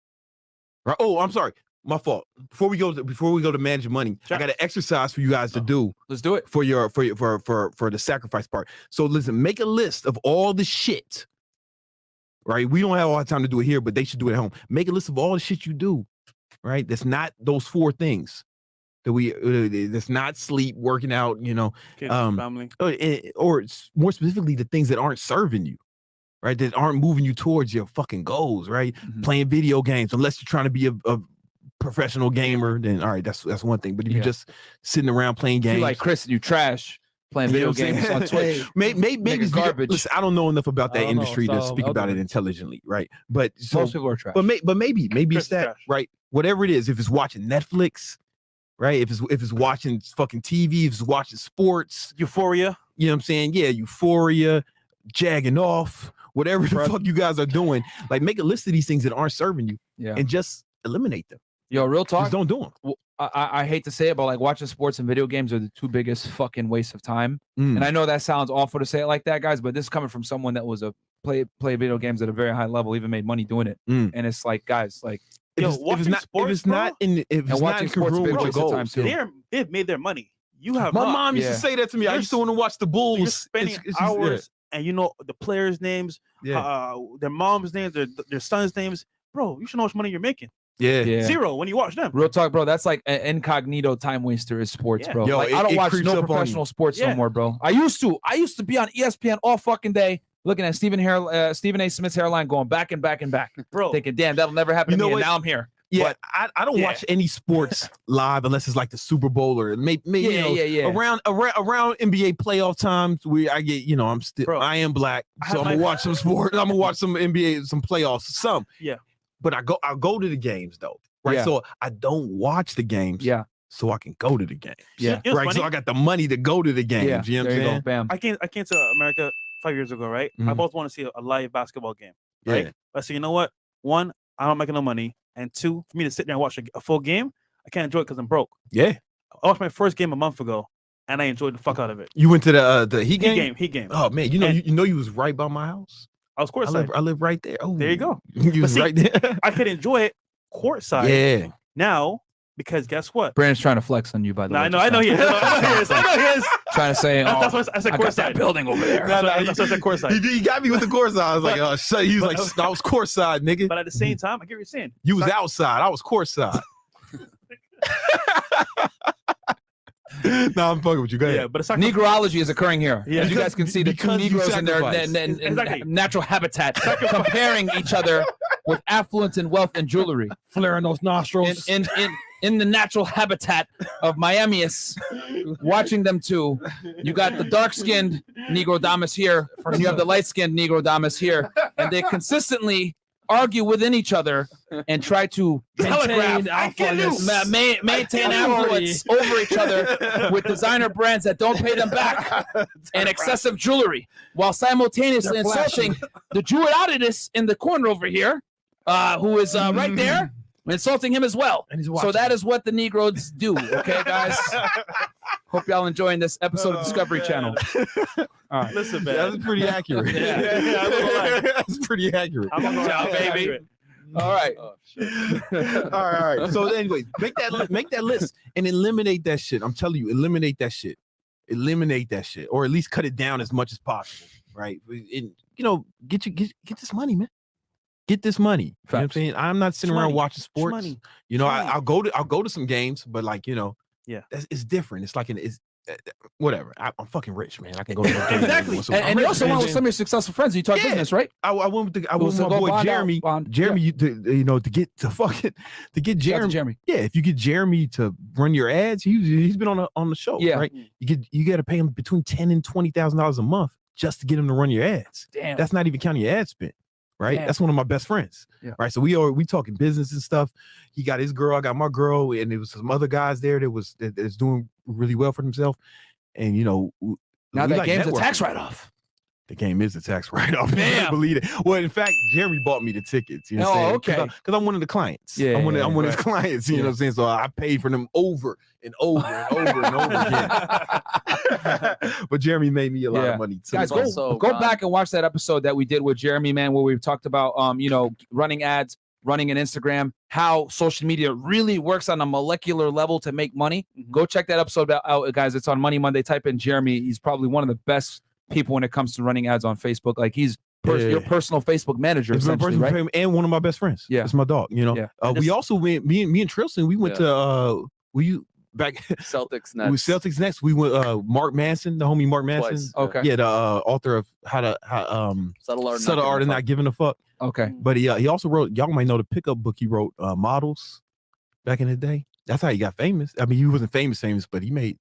Right. Oh, I'm sorry. My fault. Before we go to managing money, I got an exercise for you guys to do. Let's do it for the sacrifice part. So listen, make a list of all the shit. Right? We don't have all the time to do it here, but they should do it at home. Make a list of all the shit you do. Right? That's not those 4 things that that's not sleep, working out, kids, family, or more specifically the things that aren't serving you. Right? That aren't moving you towards your fucking goals. Right? Mm-hmm. Playing video games, unless you're trying to be a professional gamer, then all right, that's one thing. But if you're just sitting around playing games, you like Chris, and you trash playing video games on Twitch, maybe it's garbage. Listen, I don't know enough about that industry to speak about it intelligently, right? But most people are trash. But maybe it's that trash. Right? Whatever it is, if it's watching Netflix, right? If it's watching fucking TV, if it's watching sports, Euphoria, you know what I'm saying? Yeah, Euphoria, jagging off, whatever the fuck you guys are doing, like make a list of these things that aren't serving you, and just eliminate them. Yo, real talk. Just don't do them. Well, I hate to say it, but like watching sports and video games are the 2 biggest fucking wastes of time. And I know that sounds awful to say it like that, guys, but this is coming from someone that was play video games at a very high level, even made money doing it. And it's like, guys, like if it's not in congruent with goals, they've made their money. You have my mom used to say that to me. I used to want to watch the Bulls. You're spending hours, and the players' names, their mom's names, their sons' names. Bro, you should know how much money you're making. Yeah. 0 when you watch them. Real talk, bro. That's like an incognito time waster is sports, bro. Yo, like, I don't watch no professional sports no more, bro. I used to be on ESPN all fucking day looking at Stephen A. Smith's hairline going back and back and back, bro. Thinking, damn, that'll never happen to me. And now I'm here. Yeah, but I don't watch any sports live unless it's like the Super Bowl or maybe around NBA playoff times where I get, I am black, so I'm gonna watch some sport. I'm gonna watch some NBA, some playoffs, But I'll go to the games though, right? Yeah. So I don't watch the games, so I can go to the games, right? Funny? So I got the money to go to the games. You know what I'm saying? Bam. I came to America 5 years ago, right? I both want to see a live basketball game, right? But so you know what? 1, I don't make no money, and 2, for me to sit there and watch a full game, I can't enjoy it because I'm broke. Yeah, I watched my first game a month ago, and I enjoyed the fuck out of it. You went to the Heat game? Heat game. Oh man, you was right by my house. I was courtside. I live right there. Oh, there you go. You was right there. I could enjoy it courtside. Yeah. Now, because guess what? Brandon's trying to flex on you, by the way. I know he is. I know he is. Trying to say, that's what I said. I got that building over there. That's what I said. Courtside. He got me with the courtside. I was like, oh shit. He was like, I was courtside, nigga. But at the same time, I get what you're saying. You was outside. I was courtside. No, I'm fucking with you. Go ahead. Yeah, but it's Negroology is occurring here. Yeah. As you guys can see, the 2 Negroes in their natural habitat comparing each other with affluence and wealth and jewelry. Flaring those nostrils. In the natural habitat of Miamius, watching them two. You got the dark-skinned Negro Damas here, and you have the light-skinned Negro Damas here, and they consistently argue within each other and try to maintain affluence over each other with designer brands that don't pay them back and excessive jewelry, while simultaneously insulting the Jew-Adidus in the corner over here, who is right there, insulting him as well. So that is what the Negroes do. Okay, guys. Hope y'all enjoying this episode of Discovery Channel. All right. Listen, man. That's pretty accurate. That's pretty accurate. I'm on the job, baby. All right. Oh, all right. So anyway, make that list and eliminate that shit. I'm telling you, eliminate that shit. Or at least cut it down as much as possible. Right. And, get this money, man. Get this money. You know what I'm saying? I'm not sitting around watching sports. I'll go to some games, but it's different. It's like whatever. I'm fucking rich, man. I can go to the game. Exactly. And you also went with some of your successful friends. You talk business, right? I went with my boy Jeremy. Jeremy, to get Jeremy. Yeah, if you get Jeremy to run your ads, he's been on the show. Yeah, right. You got to pay him between $10,000 and $20,000 a month just to get him to run your ads. Damn. That's not even counting your ad spend. Right, that's one of my best friends. Yeah. Right, so we talking business and stuff. He got his girl, I got my girl, and there was some other guys there that's doing really well for themselves. And now that game's a tax write-off. The game is a tax write-off. Damn, believe it. Well, in fact, Jeremy bought me the tickets. You know what I'm saying? Okay. Because I'm one of the clients. Yeah, I'm one of his clients. You know what I'm saying? So I paid for them over and over and over and over again. But Jeremy made me a lot of money too. Guys, go back and watch that episode that we did with Jeremy, man, where we talked about running ads, running an Instagram, how social media really works on a molecular level to make money. Go check that episode out, guys. It's on Money Monday. Type in Jeremy. He's probably one of the best people when it comes to running ads on Facebook. Like he's your personal Facebook manager, essentially, right? And one of my best friends. Yeah, it's my dog. You know, we also went. Me and Trilson. We went to. Back Celtics Nets. Celtics Nets. We went Mark Manson, the homie Mark Manson. Twice, okay. Yeah, the author of how Subtle Art and Not Giving a Fuck. Okay. But he also wrote, y'all might know the pickup book he wrote, Models, back in the day. That's how he got famous. I mean, he wasn't famous, but he made.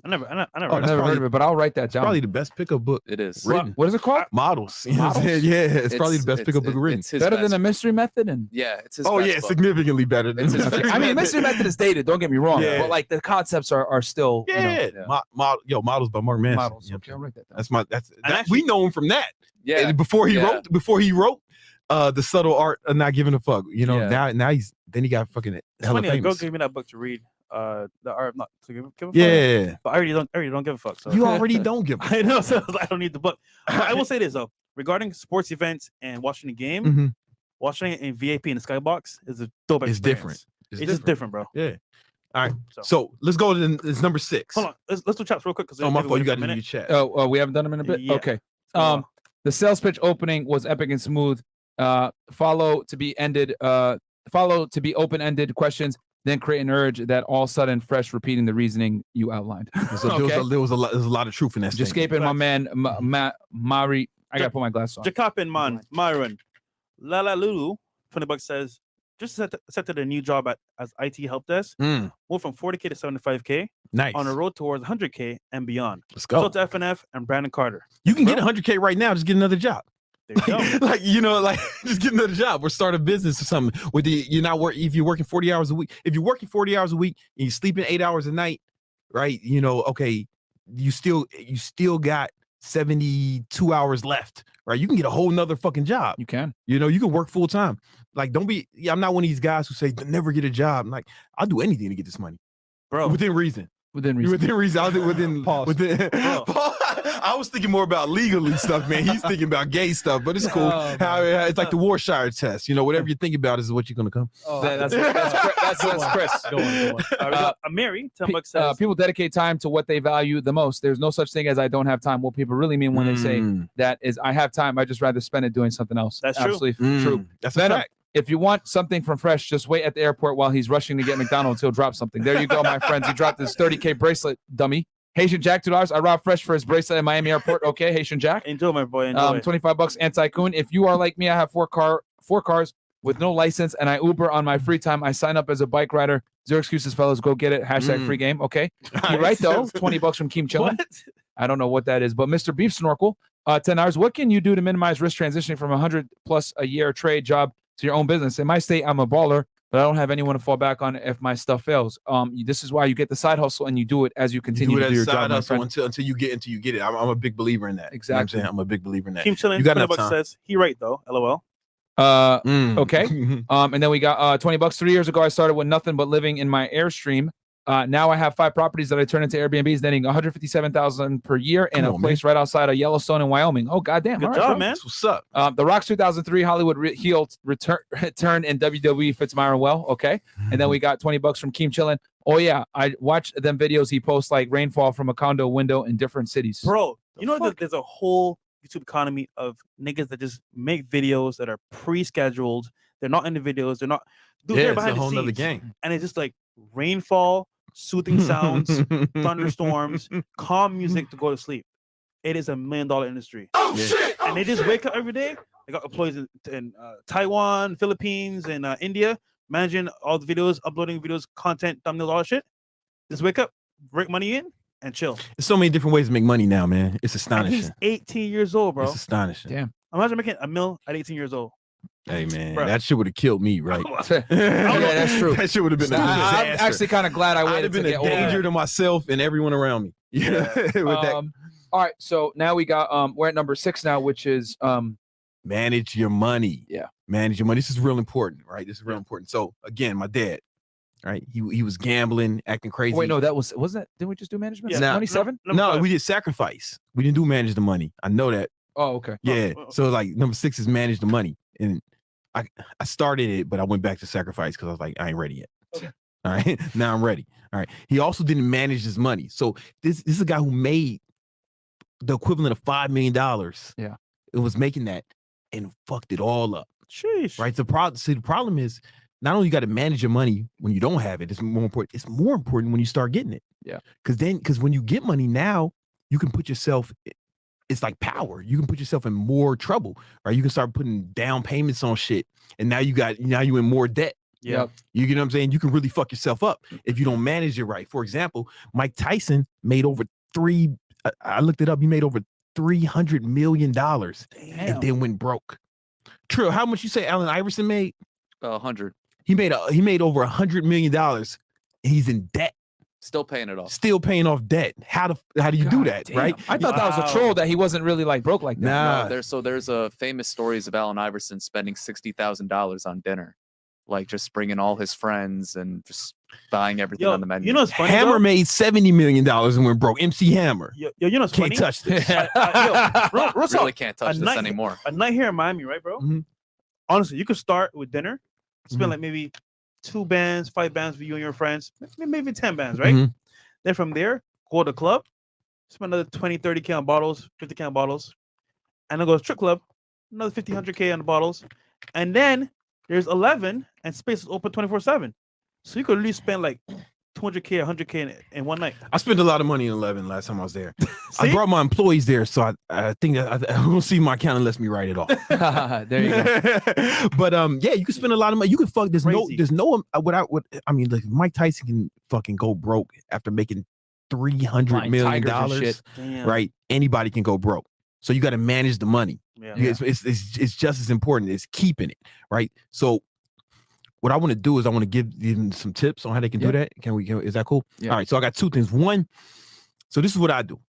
I never heard of it, but I'll write that down. Probably the best pickup book. It is. Written. What is it called? Models. You know what I'm saying? Yeah, it's probably the best pickup book written. Better than a Mystery Method, and it's his. Oh best yeah, book. significantly better than. I mean, Mystery Method is dated. Don't get me wrong, but like the concepts are still. Yeah, Models by Mark Manson. Models. Okay, I'll write that down. That's we know him from that. Yeah. Before he wrote the Subtle Art of Not Giving a Fuck. You know, now he got fucking hella famous. Go give me that book to read. The Art of Not to Give a Fuck. Yeah, but I already don't give a fuck. So you already don't give a fuck. I know, so I don't need the book. I will say this though, regarding sports events and watching the game, watching it in VIP in the skybox is a dope experience. It's different. It's just different, bro. Yeah. All right. So let's go to it's number 6. Hold on. Let's do chats real quick. Oh, my fault. You got to do your chat. Oh, we haven't done them in a bit. Yeah. Okay. The sales pitch opening was epic and smooth. Follow to be open-ended questions. Then create an urge that all of a sudden Fresh repeating the reasoning you outlined. So there was a lot of truth in that. Just escaping my man Mari. I gotta put my glasses on. Jacopin Myron. Lala Lulu, $20 says, just accepted a new job as IT help desk. Moved from 40K to 75K. Nice. On a road towards 100K and beyond. Let's go. So to FNF and Brandon Carter. You can get 100K right now. Just get another job. There you go. Just get another job or start a business or something. If you're working 40 hours a week, if you're working 40 hours a week and you're sleeping 8 hours a night, right? Okay, you still got 72 hours left, right? You can get a whole nother fucking job. You can. You can work full time. Like, don't be. I'm not one of these guys who say never get a job. I'm like, I'll do anything to get this money, bro. Within reason. I'll do within. I was thinking more about legally stuff, man. He's thinking about gay stuff, but it's cool. It's like the Warshire test. Whatever you think about is what you're gonna come. That's Chris. Go on. Mary, $10 says, people dedicate time to what they value the most. There's no such thing as I don't have time. What people really mean when they say that is I have time. I just rather spend it doing something else. That's true. Absolutely true. That's a fact. If you want something from Fresh, just wait at the airport while he's rushing to get McDonald's. He'll drop something. There you go, my friends. He dropped his 30K bracelet, dummy. Haitian Jack, $2. I robbed Fresh for his bracelet at Miami Airport. Okay, Haitian Jack. Enjoy, my boy. Enjoy. $25. Anti-Coon. If you are like me, I have four cars with no license, and I Uber on my free time. I sign up as a bike rider. Zero excuses, fellas. Go get it. # free game. Okay. You're right, though. $20 from Keem Chillin. I don't know what that is, but Mr. Beef Snorkel, $10. What can you do to minimize risk transitioning from 100+ a year trade job to your own business? In my state, I'm a baller, but I don't have anyone to fall back on if my stuff fails. This is why you get the side hustle and you do it as you continue to do your job. Until you get it. I'm a big believer in that. Exactly. I'm a big believer in that. Keem Chillin, you got $20 says he right though. LOL. Okay. And then we got $20. 3 years ago, I started with nothing but living in my Airstream. Now I have 5 properties that I turn into Airbnbs, netting $157,000 per year in a place right outside of Yellowstone in Wyoming. Oh, goddamn. Good job, man. What's up? The Rock's 2003 Hollywood heel return in WWE fits Myron well. Okay. And then we got $20 from Keem Chillin. Oh, yeah. I watched them videos he posts like rainfall from a condo window in different cities. Bro, there's a whole YouTube economy of niggas that just make videos that are pre-scheduled. They're not in the videos. They're not. Dude, they're behind it's a whole the nother scenes. game. And it's just like rainfall, soothing sounds, thunderstorms, calm music to go to sleep. It is $1 million industry. Oh shit! And they just wake up every day. They got employees in Taiwan, Philippines, and India, managing all the videos, uploading videos, content, thumbnails, all that shit. Just wake up, break money in, and chill. There's so many different ways to make money now, man. It's And astonishing. he's 18 years old, bro. It's astonishing. Damn. Imagine making $1 million at 18 years old. Hey, man, Bro. that shit would have killed me, right? Yeah, that's true. That shit would have been a I'm disaster. actually kind of glad I I'd waited have been to a get older. danger to myself and everyone around me. Yeah. All right, so now we got we're at number 6 now, which is manage your money. Yeah. Manage your money. This is real important, right? This is real important. So again, my dad, right? He was gambling, acting crazy. wait, no, that wasn't that? Didn't we just do management? Yeah. 27? No, we did sacrifice. We didn't do manage the money. I know that. Oh, okay. Yeah. So like number 6 is manage the money. And I started it, but I went back to sacrifice because I was like, I ain't ready yet. Okay. All right. Now I'm ready. All right. He also didn't manage his money. So this is a guy who made the equivalent of $5 million. Yeah. It was making that and fucked it all up. Sheesh. Right. The problem is not only you got to manage your money when you don't have it, it's more important. It's more important when you start getting it. Yeah. Because when you get money now, you can put yourself, it's like power. You can put yourself in more trouble, right? You can start putting down payments on shit. And now you in more debt. Yeah. You get what I'm saying? You can really fuck yourself up if you don't manage it right. For example, Mike Tyson made over I looked it up. He made over $300 million and then went broke. Trill, how much you say Allen Iverson made? 100. He made over $100 million. And he's in debt. Still paying it off. Still paying off debt. How do you do that, damn. right? I thought that was a troll that he wasn't really like broke like that. Nah. No, there's a famous stories of Allen Iverson spending $60,000 on dinner, like just bringing all his friends and just buying everything on the menu. You know what's funny? Hammer made $70 million and went broke. MC Hammer. You know what's Can't funny? touch this. Really can't touch this anymore. A night here in Miami, right, bro? Mm-hmm. Honestly, you could start with dinner, spend like maybe 2 bands, 5 bands for you and your friends, maybe 10 bands, right? Mhm. Then from there, go to the club, spend another 20, 30K on bottles, 50K on bottles, and then go to strip club, another 50, 100K on the bottles. And then there's 11 and space is open 24/7. So you could at least spend like 200K, 100K in one night. I spent a lot of money in 11 last time I was there. I See? brought my employees there, so I think I will see my accountant lets me write it off. There you go. But yeah, you can spend a lot of money. You can fuck. There's no I mean, like Mike Tyson can fucking go broke after making $300 million, right? Anybody can go broke. So you got to manage the money. Yeah. It's just as important as keeping it, right? So what I want to do is I want to give them some tips on how they can do that. Is that cool? Yeah. All right. So I got 2 things. One, so this is what I do.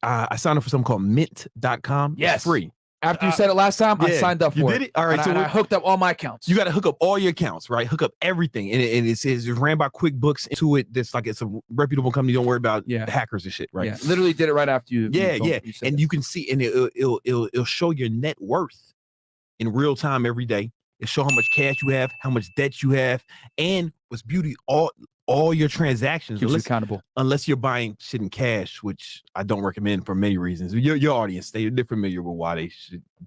I signed up for something called mint.com. Yes. It's free. After you said it last time, I signed up for it. You did it? All right. And I hooked up all my accounts. You got to hook up all your accounts, right? Hook up everything. And it says it's ran by QuickBooks into it. It's like it's a reputable company. Don't worry about hackers and shit, right? Yeah. Literally did it right after you. You and you can see, and it'll show your net worth in real time every day. It'll show how much cash you have, how much debt you have, and what's beauty, all your transactions. Keeps you accountable. Unless you're buying shit in cash, which I don't recommend for many reasons. Your audience, they're familiar with why they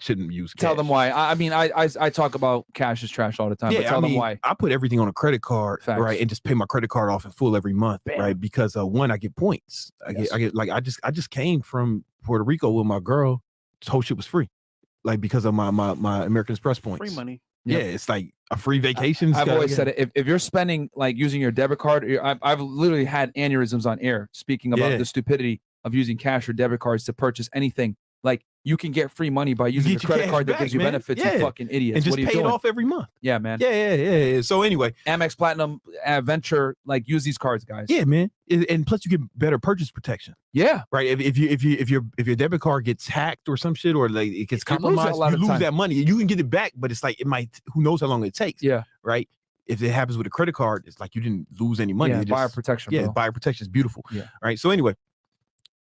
shouldn't use cash. Tell them why. I mean, I talk about cash is trash all the time. Yeah, but tell them why. I put everything on a credit card, Facts. right, and just pay my credit card off in full every month, right? Because one, I get points. I get like I just came from Puerto Rico with my girl. This whole shit was free, like because of my American Express points. Free money. Yeah, it's like a free vacation. I've always said it. If you're spending like using your debit card, I've literally had aneurysms on air speaking about the stupidity of using cash or debit cards to purchase anything. Like you can get free money by using a credit card that gives you benefits. You fucking idiots. And just what are you pay doing? it off every month. Yeah, man. Yeah. So anyway, Amex Platinum, Venture, like use these cards, guys. Yeah, man. And plus you get better purchase protection. Yeah. Right. If your debit card gets hacked or some shit, or like it gets compromised, you lose that money. You can get it back, but it's like it might. Who knows how long it takes? Yeah. Right. If it happens with a credit card, it's like you didn't lose any money. Yeah, buyer protection. Yeah, bro. buyer protection is beautiful. Yeah. Right. So anyway,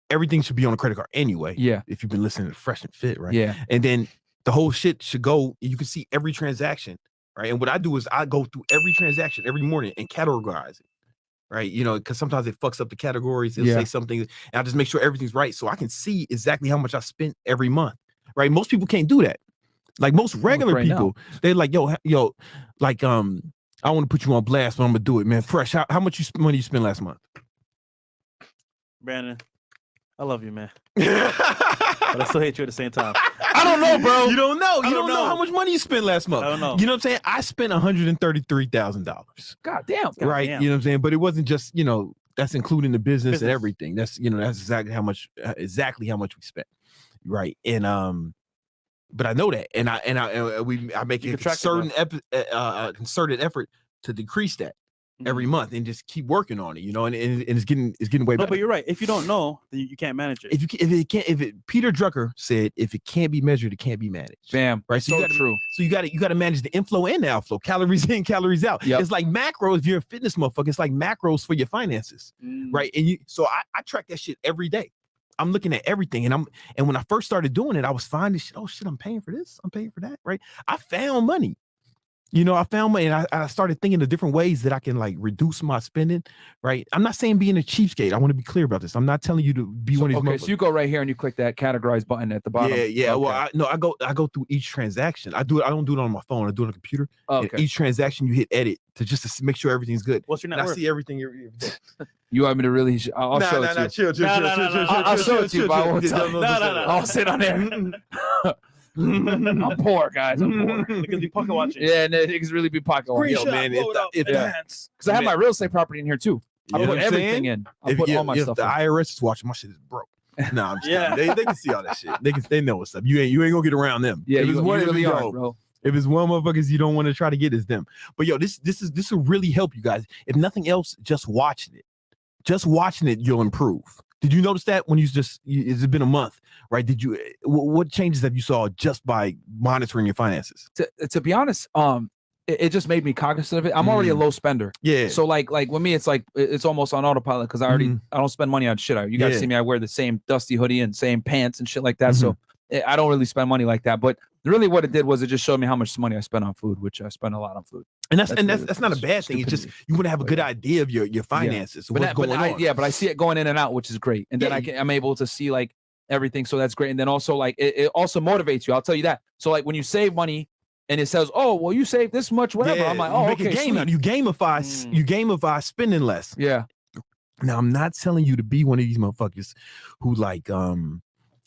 everything should be on a credit card anyway. Yeah. If you've been listening to Fresh and Fit, right? Yeah. And then the whole shit should go. You can see every transaction, right? And what I do is I go through every transaction every morning and categorize it, right? You know, because sometimes it fucks up the categories. It'll say something, and I just make sure everything's right, so I can see exactly how much I spent every month, right? Most people can't do that. Like most regular people, they're like, yo, like I want to put you on blast, but I'm gonna do it, man. Fresh, how much money you spent last month? Brandon, I love you, man. But I still hate you at the same time. I don't know, bro. You don't know. You don't know how much money you spent last month. I don't know. You know what I'm saying? I spent $133,000. God damn. Right. Damn. You know what I'm saying? But it wasn't just, that's including the business and everything. That's, that's exactly how much we spent. Right. And but I know that, and I make a concerted effort to decrease that every month and just keep working on it, and it's getting way better. But you're right. If you don't know, then you can't manage it. Peter Drucker said, if it can't be measured, it can't be managed. Bam. Right. So true. So you got to manage the inflow and the outflow, calories in, calories out. Yep. It's like macros. If you're a fitness motherfucker, it's like macros for your finances. Right. And so I track that shit every day. I'm looking at everything, and when I first started doing it, I was finding shit. Oh shit, I'm paying for this. I'm paying for that. Right? I found money. I found money, and I started thinking of different ways that I can like reduce my spending. Right? I'm not saying being a cheapskate. I want to be clear about this. I'm not telling you to be one of these. Okay, so you go right here and you click that categorize button at the bottom. Yeah. Okay. Well, I go through each transaction. I don't do it on my phone. I do it on a computer. Okay. And each transaction you hit edit to make sure everything's good. What's your net worth? I see everything. You want me to really? I'll show it to you. Chill. I'll show it to you, but I won't tell you. No. I'll sit on there. I'm poor, guys. I'm poor. Because you pocket watching. Yeah, and niggas really be pocket watching. Yo, man, because I have my real estate property in here too. I put everything in. I put all my stuff in. If the IRS is watching, my shit is broke. No, I'm just kidding. They can see all that shit. They know what's up. You ain't gonna get around them. Yeah, if you really are, bro. If it's one motherfuckers you don't want to try to get, it's them. But yo, this will really help you guys. If nothing else, just watching it. Just watching it, you'll improve. Did you notice that when it's been a month, right? What changes have you saw just by monitoring your finances? To be honest, it just made me cognizant of it. I'm already a low spender. Yeah. So like with me, it's like it's almost on autopilot because I don't spend money on shit. You guys see me, I wear the same dusty hoodie and same pants and shit like that. So I don't really spend money like that. But really what it did was it just showed me how much money I spend on food, which I spend a lot on food. And that's not a bad thing. It's just you want to have a good idea of your finances. But I see it going in and out, which is great. And then I'm able to see like everything. So that's great. And then also like it also motivates you. I'll tell you that. So like when you save money and it says, oh, well, you save this much, whatever. I'm like, oh, okay. You gamify spending less. Yeah. Now I'm not telling you to be one of these motherfuckers who like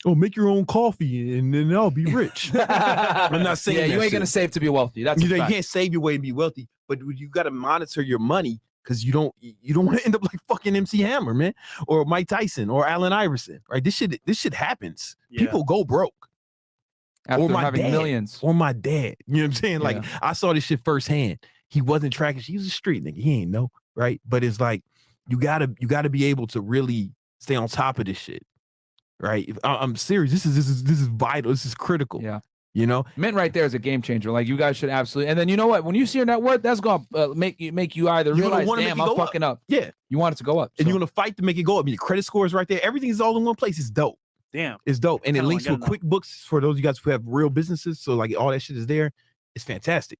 make your own coffee and then I'll be rich. I'm not saying you ain't gonna save to be wealthy. That's you can't save your way and be wealthy, but you got to monitor your money because you don't want to end up like fucking MC Hammer, man, or Mike Tyson or Allen Iverson, right? This shit happens. Yeah. People go broke. After having millions. Or my dad. You know what I'm saying? Like I saw this shit firsthand. He wasn't tracking. He was a street nigga. He ain't know, right? But it's like you gotta be able to really stay on top of this shit. Right, I'm serious. This is vital. This is critical. Yeah, Mint right there is a game changer. Like you guys should absolutely. And then you know what? When you see your net worth, that's gonna make you either realize, damn, I'm fucking up. Yeah, you want it to go up, and you're gonna fight to make it go up. Your credit score is right there. Everything is all in one place. It's dope. Damn, it's dope, and it links with QuickBooks for those of you guys who have real businesses. So like all that shit is there. It's fantastic.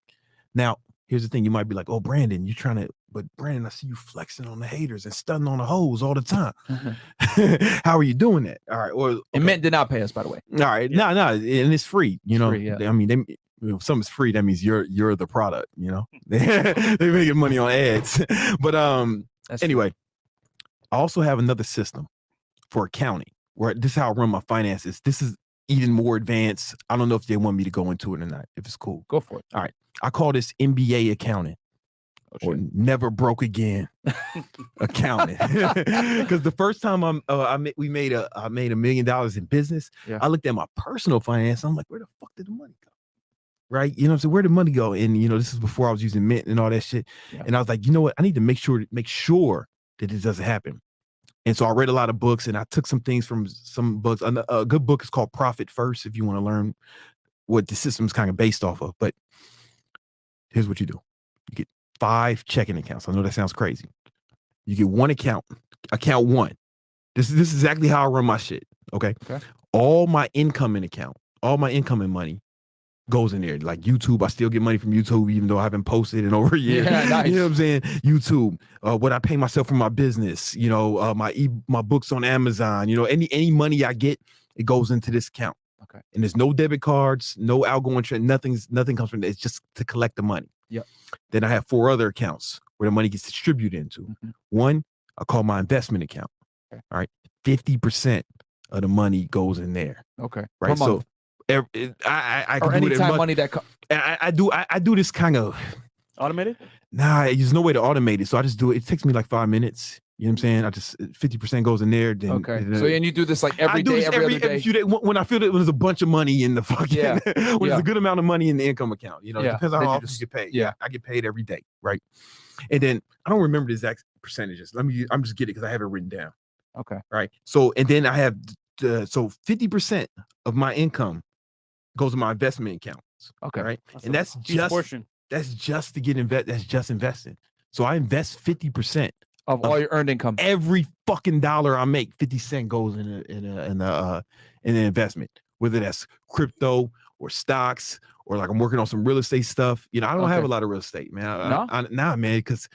Now here's the thing: you might be like, "Oh, Brandon, you're trying to." But Brandon, I see you flexing on the haters and stunning on the hoes all the time. How are you doing that? All right. And Mint did not pay us, by the way. All right. No, and it's free. Free, I mean, something's free. That means you're the product. They're making money on ads. But anyway, true. I also have another system for accounting where this is how I run my finances. This is even more advanced. I don't know if they want me to go into it or not. If it's cool, go for it. All right. I call this MBA accounting. Or never broke again accounting. Because the first time I made $1 million in business, I looked at my personal finance. I'm like, where the fuck did the money go? Right? You know what I'm saying? Where did money go? And this is before I was using Mint and all that shit. Yeah. And I was like, you know what? I need to make sure that this doesn't happen. And so I read a lot of books and I took some things from some books. A good book is called Profit First if you want to learn what the system is kind of based off of. But here's what you do. You get 5 checking accounts. I know that sounds crazy. You get one account one. This is exactly how I run my shit. Okay. All my incoming money goes in there. Like YouTube, I still get money from YouTube, even though I haven't posted in over a year. Yeah, nice. You know what I'm saying? YouTube, what I pay myself for my business, my books on Amazon, any money I get, it goes into this account. Okay. And there's no debit cards, no outgoing trend, nothing comes from it. It's just to collect the money. Yep. Then I have 4 other accounts where the money gets distributed into. One, I call my investment account. Okay. All right. 50% of the money goes in there. Okay. Right. So I or anytime money that I do this kind of automated. Nah, there's no way to automate it. So I just do it. It takes me like 5 minutes. You know what I'm saying? I just 50% goes in there. Then, okay. So and you do this like every day, every other day. When I feel that there's a bunch of money in the fucking, when there's a good amount of money in the income account, it depends on how often you get paid. Yeah, I get paid every day, right? And then I don't remember the exact percentages. I'm just getting it because I have it written down. Okay. Right. So and then I have 50% of my income goes to my investment accounts. Okay. Right. And that's just to get that's just investing. So I invest 50% of all your earned income. Every fucking dollar I make, 50 cents goes in an investment, whether that's crypto or stocks or like I'm working on some real estate stuff. You know, I don't have a lot of real estate, man. Nah, man, because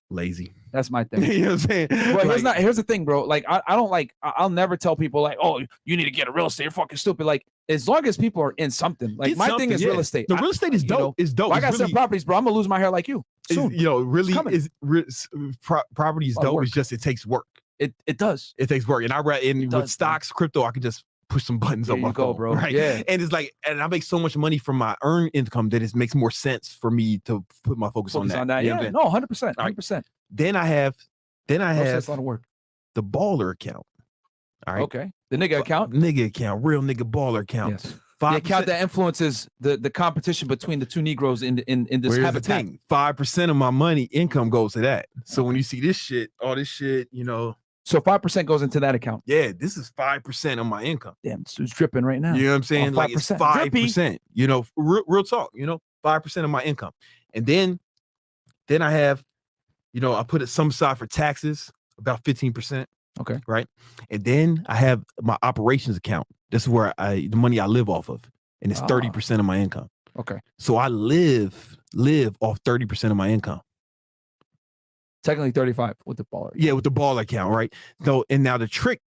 lazy. That's my thing. You know what I'm saying? Well, here's the thing, bro. Like, I don't like. I'll never tell people like, oh, you need to get a real estate. You're fucking stupid. Like, as long as people are in something. Like, my thing is real estate. The real estate is dope. It's dope. I got some properties, bro. I'm gonna lose my hair like you. Soon. You know, really property is dope. It's just it takes work. It does. It takes work. And with stocks, crypto, I can just push some buttons on my phone, bro. Right? Yeah. And it's like, and I make so much money from my earned income that it makes more sense for me to put my focus on that. Yeah, no, 100%. 100%. Then I have that's a lot of work. The baller account. All right. Okay. The nigga account. Nigga account. Real nigga baller account. Yes. The account that influences the competition between the two Negroes in this habitat. 5% of my money income goes to that. So when you see this shit, all this shit, you know. So 5% goes into that account. Yeah, this is 5% of my income. Damn, this dude's dripping right now. You know what I'm saying? Like it's 5%. You know, real talk. You know, 5% of my income, and then I have, you know, I put it some aside for taxes, about 15%. Okay. Right, and then I have my operations account. This is where the money I live off of, and it's 30% of my income. Okay. So I live off 30% of my income. Technically 35 with the baller. Yeah, with the baller account, right? So, and now the trick,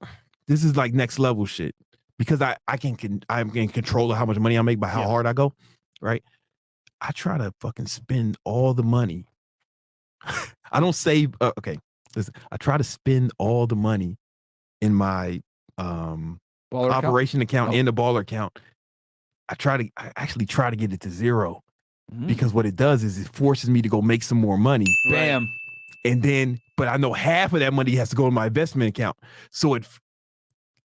this is like next level shit, because I'm in control of how much money I make by how hard I go, right? I try to fucking spend all the money. I don't save. Okay, listen, I try to spend all the money in my operation account and the baller account. I actually try to get it to zero, because what it does is it forces me to go make some more money. Bam. And then, but I know half of that money has to go in my investment account. So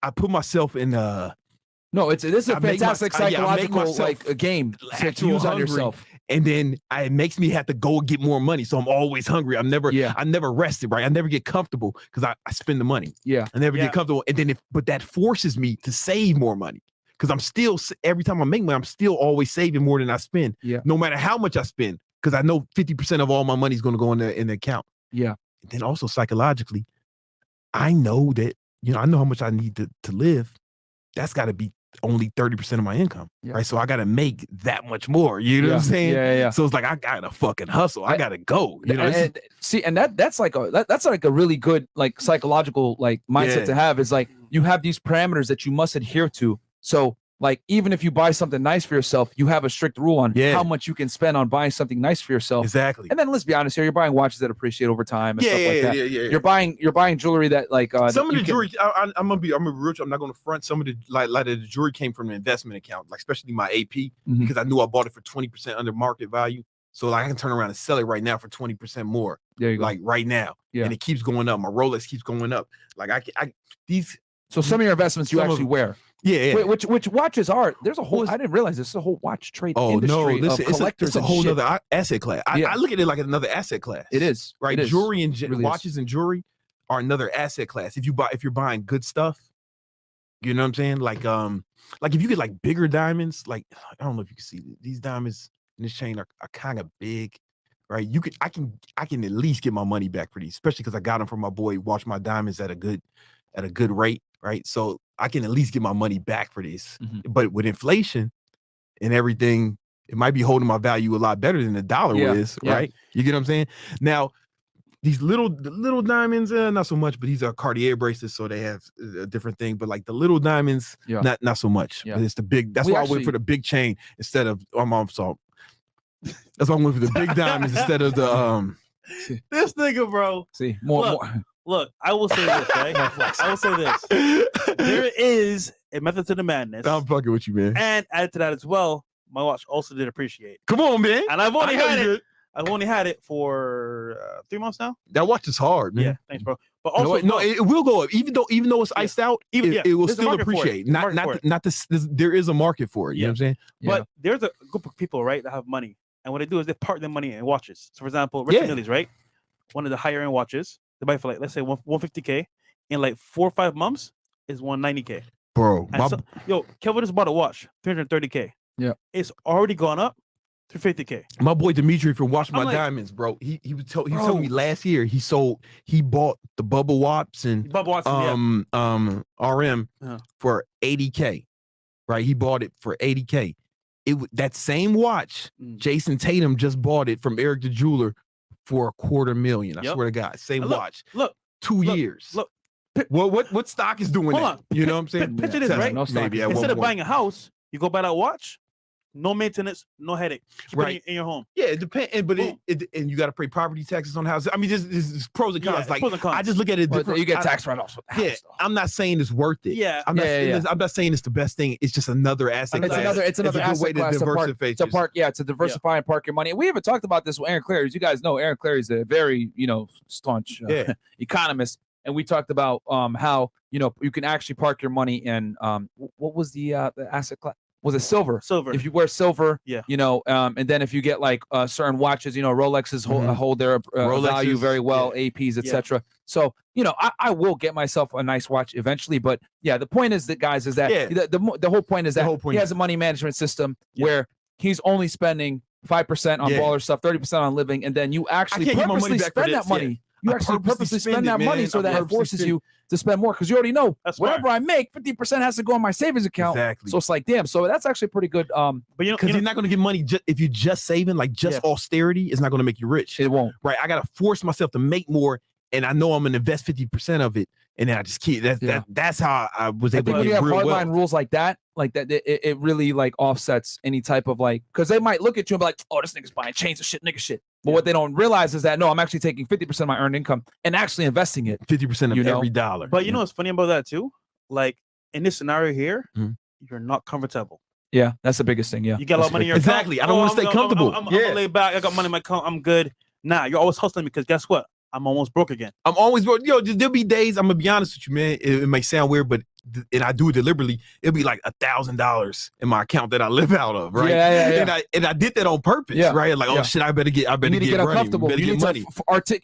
I put myself in this is a fantastic psychological a game to use on yourself. And then it makes me have to go and get more money. So I'm always hungry. I never rested, right? I never get comfortable because I spend the money. Yeah. I never get comfortable. And then but that forces me to save more money. Because I'm still, every time I make money, I'm still always saving more than I spend. Yeah. No matter how much I spend. Because I know 50% of all my money is going to go in the account. Yeah. And then also psychologically, I know that, you know, I know how much I need to live. That's got to be only 30% of my income, right? So I got to make that much more. You know what I'm saying? Yeah. So it's like I got to fucking hustle. I got to go. You know, that's like a really good like psychological like mindset to have. Is like you have these parameters that you must adhere to. So like even if you buy something nice for yourself, you have a strict rule on how much you can spend on buying something nice for yourself. Exactly. And then let's be honest here, you're buying watches that appreciate over time and stuff like that. Yeah. You're buying jewelry that like some of the jewelry. I'm gonna be rich. I'm not gonna front. Some of the like the jewelry came from an investment account, like especially my AP, because I knew I bought it for 20% under market value. So like I can turn around and sell it right now for 20% more. There you go. Like right now. Yeah. And it keeps going up. My Rolex keeps going up. Like So some of your investments you actually wear. Yeah. Which watches are? There's a whole. I didn't realize this is a whole watch trade industry of collectors. It's a whole other asset class. I look at it like another asset class. It is right. It is. Jewelry and watches and jewelry are another asset class. If you're buying good stuff, you know what I'm saying? Like if you get like bigger diamonds, like I don't know if you can see these diamonds in this chain are kind of big, right? I can at least get my money back for these, especially because I got them from my boy. Watch my diamonds at a good rate, right? So I can at least get my money back for this. But with inflation and everything, it might be holding my value a lot better than the dollar is, right? You get what I'm saying? Now, these little diamonds, not so much, but these are Cartier bracelets, so they have a different thing. But like the little diamonds, not so much. But it's the big. That's why I went for the big chain instead of salt. That's why I went for the big diamonds instead of the This nigga, bro. See more. Look, I will say this, right? I will say this. There is a method to the madness. I'm fucking with you, man. And added to that as well, my watch also did appreciate. Come on, man. And I've only had it for 3 months now. That watch is hard, man. Yeah, thanks, bro. But also, it will go up. Even though it's iced out, it will still appreciate. There is a market for it. You know what I'm saying? But there's a group of people, right, that have money. And what they do is they park their money in watches. So, for example, Richard Millie's, right? One of the higher end watches. They buy for like, let's say 150K. In like 4 or 5 months is 190K. Bro. Kelvin just bought a watch, 330K. Yeah. It's already gone up $50K. My boy Dimitri from Watch My I'm like, Diamonds, bro. He was telling me last year he bought the Bubba Watts and RM for $80K. Right? He bought it for $80K. That same watch, Jason Tatum just bought it from Eric the Jeweler for $250,000. I swear to God, same watch. Look, 2 years. Look. What stock is doing that? You know what I'm saying? Picture this, right? No stock. Maybe Instead of buying a house, you go buy that watch. No maintenance, no headache. Keep it in your home. Yeah, it depends, but and you got to pay property taxes on the house. I mean, there's pros and cons. Pros and cons. I just look at it different. You get tax write-offs with the house. I'm not saying it's worth it. Yeah, I'm not saying it's the best thing. It's just another asset. It's another asset class to park. Yeah, to diversify and park your money. And we haven't talked about this with Aaron Clary. As you guys know, Aaron Clary is a very staunch economist, and we talked about how you can actually park your money in what was the asset class? Was it silver? Silver. If you wear silver, and then if you get like certain watches, Rolexes hold their value very well, APs, etc. So I will get myself a nice watch eventually, but the point is that guys is that the whole point is that he has a money management system where he's only spending 5% on baller stuff, 30% on living, and then you actually purposely spend that money. You actually purposely spend that money so that it forces you to spend more because you already know whatever I make, 50% has to go in my savings account. Exactly. So it's like, damn. So that's actually pretty good. But because you're not going to get money if you're just saving, like just austerity is not going to make you rich. It won't. Right. I got to force myself to make more, and I know I'm going to invest 50% of it, and then I just keep that's how I was able to get when you have real hardline rules like that, it really like offsets any type of because they might look at you and be like, oh, this nigga's buying chains of shit, nigga shit. But what they don't realize is that no, I'm actually taking 50% of my earned income and actually investing it. 50% of every dollar. But you know what's funny about that too? Like in this scenario here, you're not comfortable. Yeah, that's the biggest thing. Yeah, you get a lot of money in your account. Exactly. I don't want to stay comfortable. I'm gonna lay back. I got money in my account. I'm good. Nah, you're always hustling because guess what? I'm almost broke again. I'm always broke. There'll be days. I'm gonna be honest with you, man. It may sound weird, but and I do it deliberately. It'll be like $1,000 in my account that I live out of, right? Yeah. And I did that on purpose, right? Like, oh shit, I better get uncomfortable. Better get money.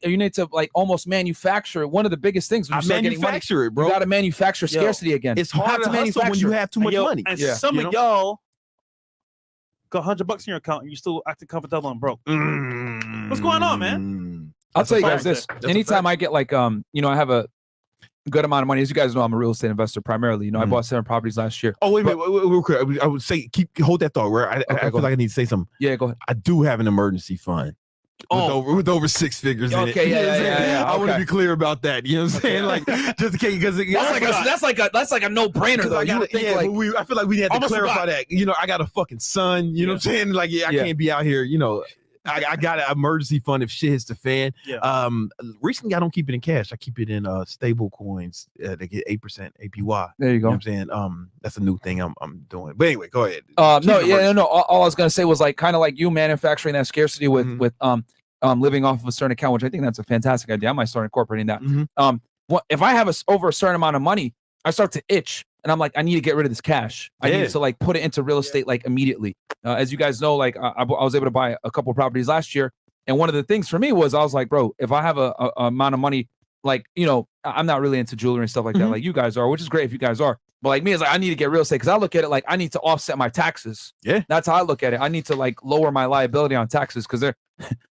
You need to like almost manufacture. One of the biggest things when you start getting money, it, bro. You got to manufacture scarcity again. It's hard to manufacture when you have too much money. And some of y'all got $100 in your account and you still acting comfortable and broke. What's going on, man? I'll tell you guys this. Anytime I get like I have a good amount of money. As you guys know, I'm a real estate investor primarily. I bought 7 properties last year. Oh, wait, real quick. I would say hold that thought. Where I feel like I need to say something. Yeah, go ahead. I do have an emergency fund. With over 6 figures in it. Yeah. I want to be clear about that. You know what I'm saying? Like, just in case, because that's like a no-brainer though. I feel like we had to clarify that. I got a fucking son. You know what I'm saying? Like, I can't be out here. I got an emergency fund if shit hits the fan. Recently, I don't keep it in cash. I keep it in stable coins. They get 8% APY. There you go. You know what I'm saying? That's a new thing I'm doing. But anyway, go ahead. No. All I was gonna say was like kind of like you manufacturing that scarcity with living off of a certain account, which I think that's a fantastic idea. I might start incorporating that. If I have over a certain amount of money, I start to itch. And I'm like, I need to get rid of this cash. I need to like put it into real estate like immediately. As you guys know, like I was able to buy a couple of properties last year. And one of the things for me was I was like, bro, if I have a amount of money, like, I'm not really into jewelry and stuff like that, like you guys are, which is great if you guys are. But like me, it's like I need to get real estate because I look at it like I need to offset my taxes. Yeah, that's how I look at it. I need to like lower my liability on taxes because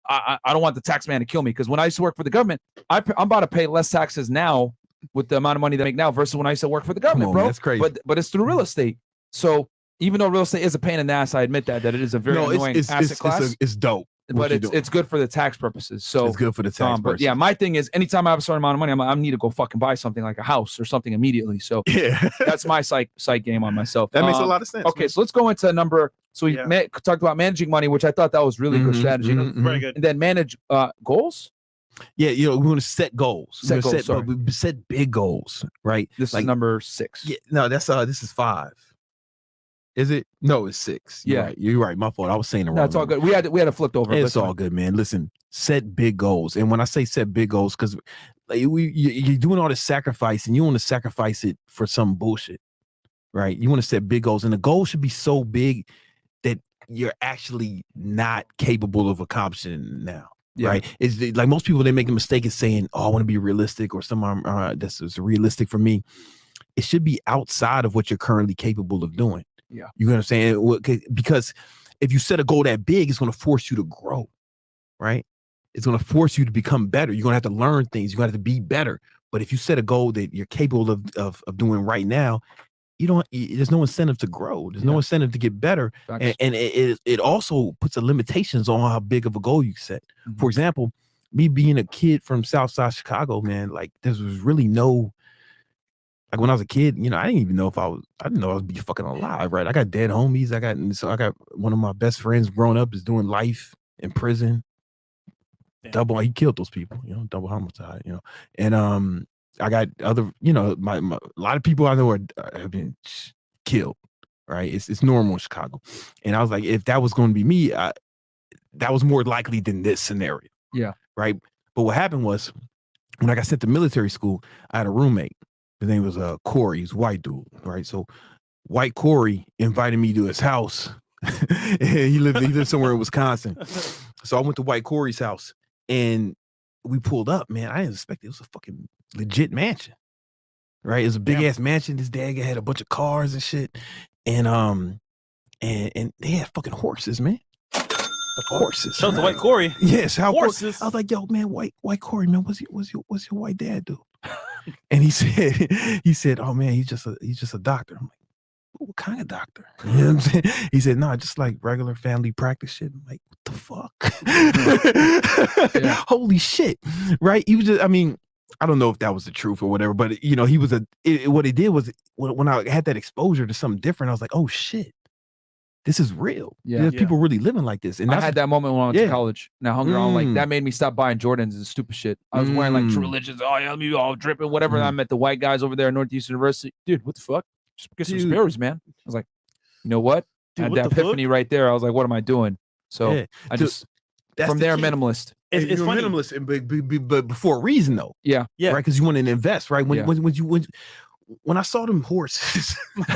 I don't want the tax man to kill me. Because when I used to work for the government, I'm about to pay less taxes now with the amount of money that I make now versus when I used to work for the government, bro. That's crazy. But it's through real estate. So even though real estate is a pain in the ass, I admit that it is a very annoying asset class. It's dope. But it's good for the tax purposes. So it's good for the tax purposes. But yeah, my thing is anytime I have a certain amount of money, I need to go fucking buy something like a house or something immediately. So that's my psych game on myself. That makes a lot of sense. Okay, so let's go into number. So we talked about managing money, which I thought that was really good strategy. Very good. And then manage goals. Yeah, we want to set goals. We set big goals, right? This is number 6. Yeah, no, this is 5. Is it? No, it's 6. You're right. My fault. I was saying it wrong. That's all good. We had to flip over. It's all good, man. Listen, set big goals, and when I say set big goals, because you're doing all this sacrifice, and you want to sacrifice it for some bullshit, right? You want to set big goals, and the goal should be so big that you're actually not capable of accomplishing now. Yeah. Right. It's like most people, they make the mistake of saying, oh, I want to be realistic or something. This is realistic for me. It should be outside of what you're currently capable of doing. Yeah. You know what I'm saying? Because if you set a goal that big, it's going to force you to grow, right? It's going to force you to become better. You're going to have to learn things. You're going to have to be better. But if you set a goal that you're capable of doing right now, there's no incentive to grow. There's no incentive to get better. And it also puts a limitations on how big of a goal you set. Mm-hmm. For example, me being a kid from Southside Chicago, man, like there was really no, like when I was a kid, you know, I didn't even know I didn't know I would be fucking alive, right? I got dead homies. I got one of my best friends growing up is doing life in prison. Damn. He killed those people, you know, double homicide, you know. And I got other, you know, my a lot of people I know have been killed, right? It's normal in Chicago. And I was like, if that was going to be me, that was more likely than this scenario. Yeah. Right. But what happened was when I got sent to military school, I had a roommate. His name was Corey. He's a white dude, right? So white Corey invited me to his house. he lived somewhere in Wisconsin. So I went to white Corey's house and we pulled up, man. I didn't expect it. It was a fucking legit mansion, right? It was a big ass mansion. This dad had a bunch of cars and shit, and they had fucking horses, man. Horses. Shout out to White Corey. Yes, how horses. I was like, yo, man, white Corey, man, what's your white dad do? And he said, oh man, he's just a doctor. I'm like, what kind of doctor? You know what I'm saying? He said, no, just like regular family practice shit. I'm like, what the fuck? Holy shit. Right? He was just, I mean, I don't know if that was the truth or whatever, but you know, he was what he did was when I had that exposure to something different, I was like, oh shit, this is real. Yeah. There's people really living like this. And I had that moment when I went to college and I hung around, like that made me stop buying Jordans and stupid shit. I was wearing like True Religions. Oh yeah, me all dripping, whatever. And I met the white guys over there at Northeast University. Dude, what the fuck? Just get some Sperry's, man. I was like, you know what? Dude, I had that epiphany right there. I was like, what am I doing? So I just from there, minimalist. It's funny. Minimalist, but for a reason though. Yeah. Right. Because you want to invest, right? When I saw them horses, it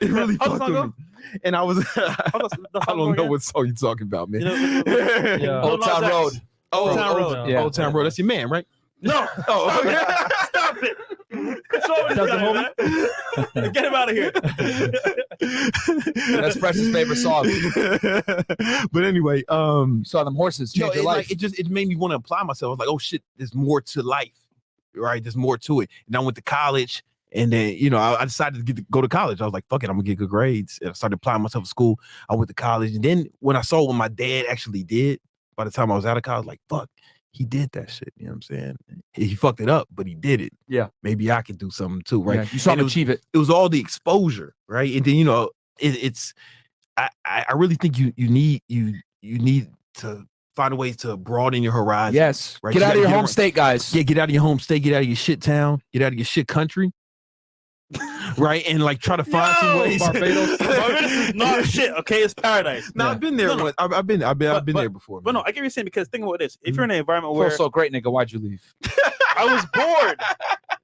really fucked with me. And I was, I don't know what song you're talking about, man. Old Town Road. Old Town Road. That's your man, right? No. Oh, okay. Stop it. Get him out of here. That's Fresh's favorite song. But anyway, saw them horses change your life. Like, it made me want to apply myself. I was like, oh shit, there's more to life, right? There's more to it. And I went to college, and then you know I decided to go to college. I was like, fuck it, I'm gonna get good grades. And I started applying myself to school. I went to college, and then when I saw what my dad actually did, by the time I was out of college, like fuck. He did that shit, you know what I'm saying? He fucked it up, but he did it. Yeah. Maybe I could do something too, right? Yeah, you saw him achieve it. It was all the exposure, right? And then, you know, I really think you need to find a way to broaden your horizon. Yes. Right? Get out of your home state, guys. Yeah, get out of your home state, get out of your shit town, get out of your shit country. Right, and like try to find some ways. Barbados is not shit. Okay, it's paradise. No, I've been there. No. I've been there before. But no, I get what you're saying because think about this: if you're in an environment where so great, nigga, why'd you leave? I was bored.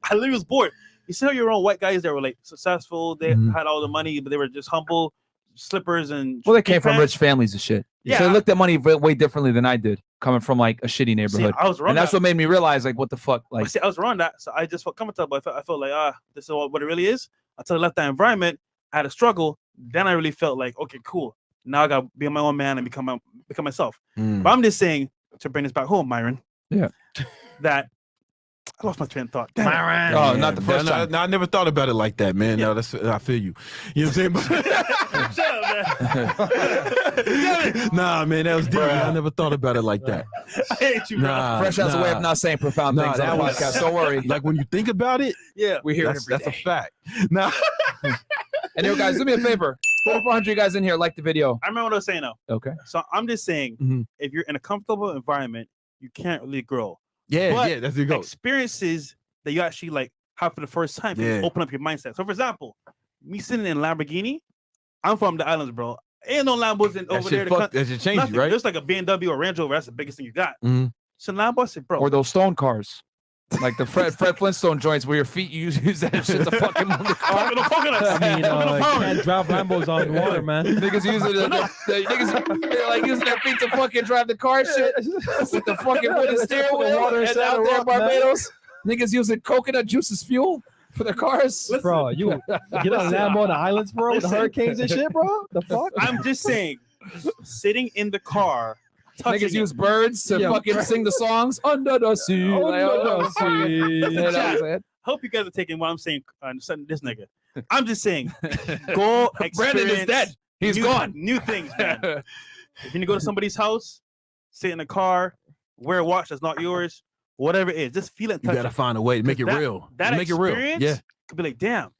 I literally was bored. You see how your own white guys that were like successful, they had all the money, but they were just humble, slippers and. Well, they came from rich families and shit. Yeah, so they looked at money way differently than I did, coming from like a shitty neighborhood. See, I was wrong. And that's what made me realize, like, what the fuck, like. See, I was wrong that, so I just felt comfortable. I felt like, this is what it really is. Until I left that environment, I had a struggle. Then I really felt like, okay, cool. Now I got to be my own man and become myself. But I'm just saying, to bring this back home, Myron. Yeah. That I lost my train of thought. Myron. Oh, not the first time. No, I never thought about it like that, man. Yeah. No, I feel you. You know what I'm saying? Shut up, man. Nah, man, that was deep. I never thought about it like that. I hate you, bro. Fresh has a way of not saying profound things on the podcast. Don't worry. Like when you think about it, we hear it every that's day. A fact. Nah. Anyway, guys, do me a favor. 400 guys in here like the video. I remember what I was saying though. Okay. So I'm just saying, if you're in a comfortable environment, you can't really grow. Yeah, that's the goal. Experiences that you actually like have for the first time open up your mindset. So, for example, me sitting in a Lamborghini, I'm from the islands, bro. Ain't no Lambos over there. That should change you, right? There's like a BMW or Range Rover. That's the biggest thing you got. So Lambo, I said, bro. Or those stone cars. Like the Fred Flintstone joints where your feet use that shit to fucking move the car. I mean, you can't drive Lambos on the water, man. Niggas using niggas like using their feet to fucking drive the car shit with the fucking wooden steering wheel and out there in Barbados. Niggas using coconut juice as fuel. for their cars. Bro, you get on Lambo on the islands, bro, with the hurricanes and shit, bro. The fuck? I'm just saying, sitting in the car, touching Niggas use birds to fucking sing the songs under the sea. Hope you guys are taking what I'm saying. This nigga. I'm just saying, go experience. Brandon is dead. He's gone. New things, man. If you need to go to somebody's house, sit in a car, wear a watch that's not yours, whatever it is, just feel it. You gotta find a way to make it real. That make it real. Yeah, could be like, damn.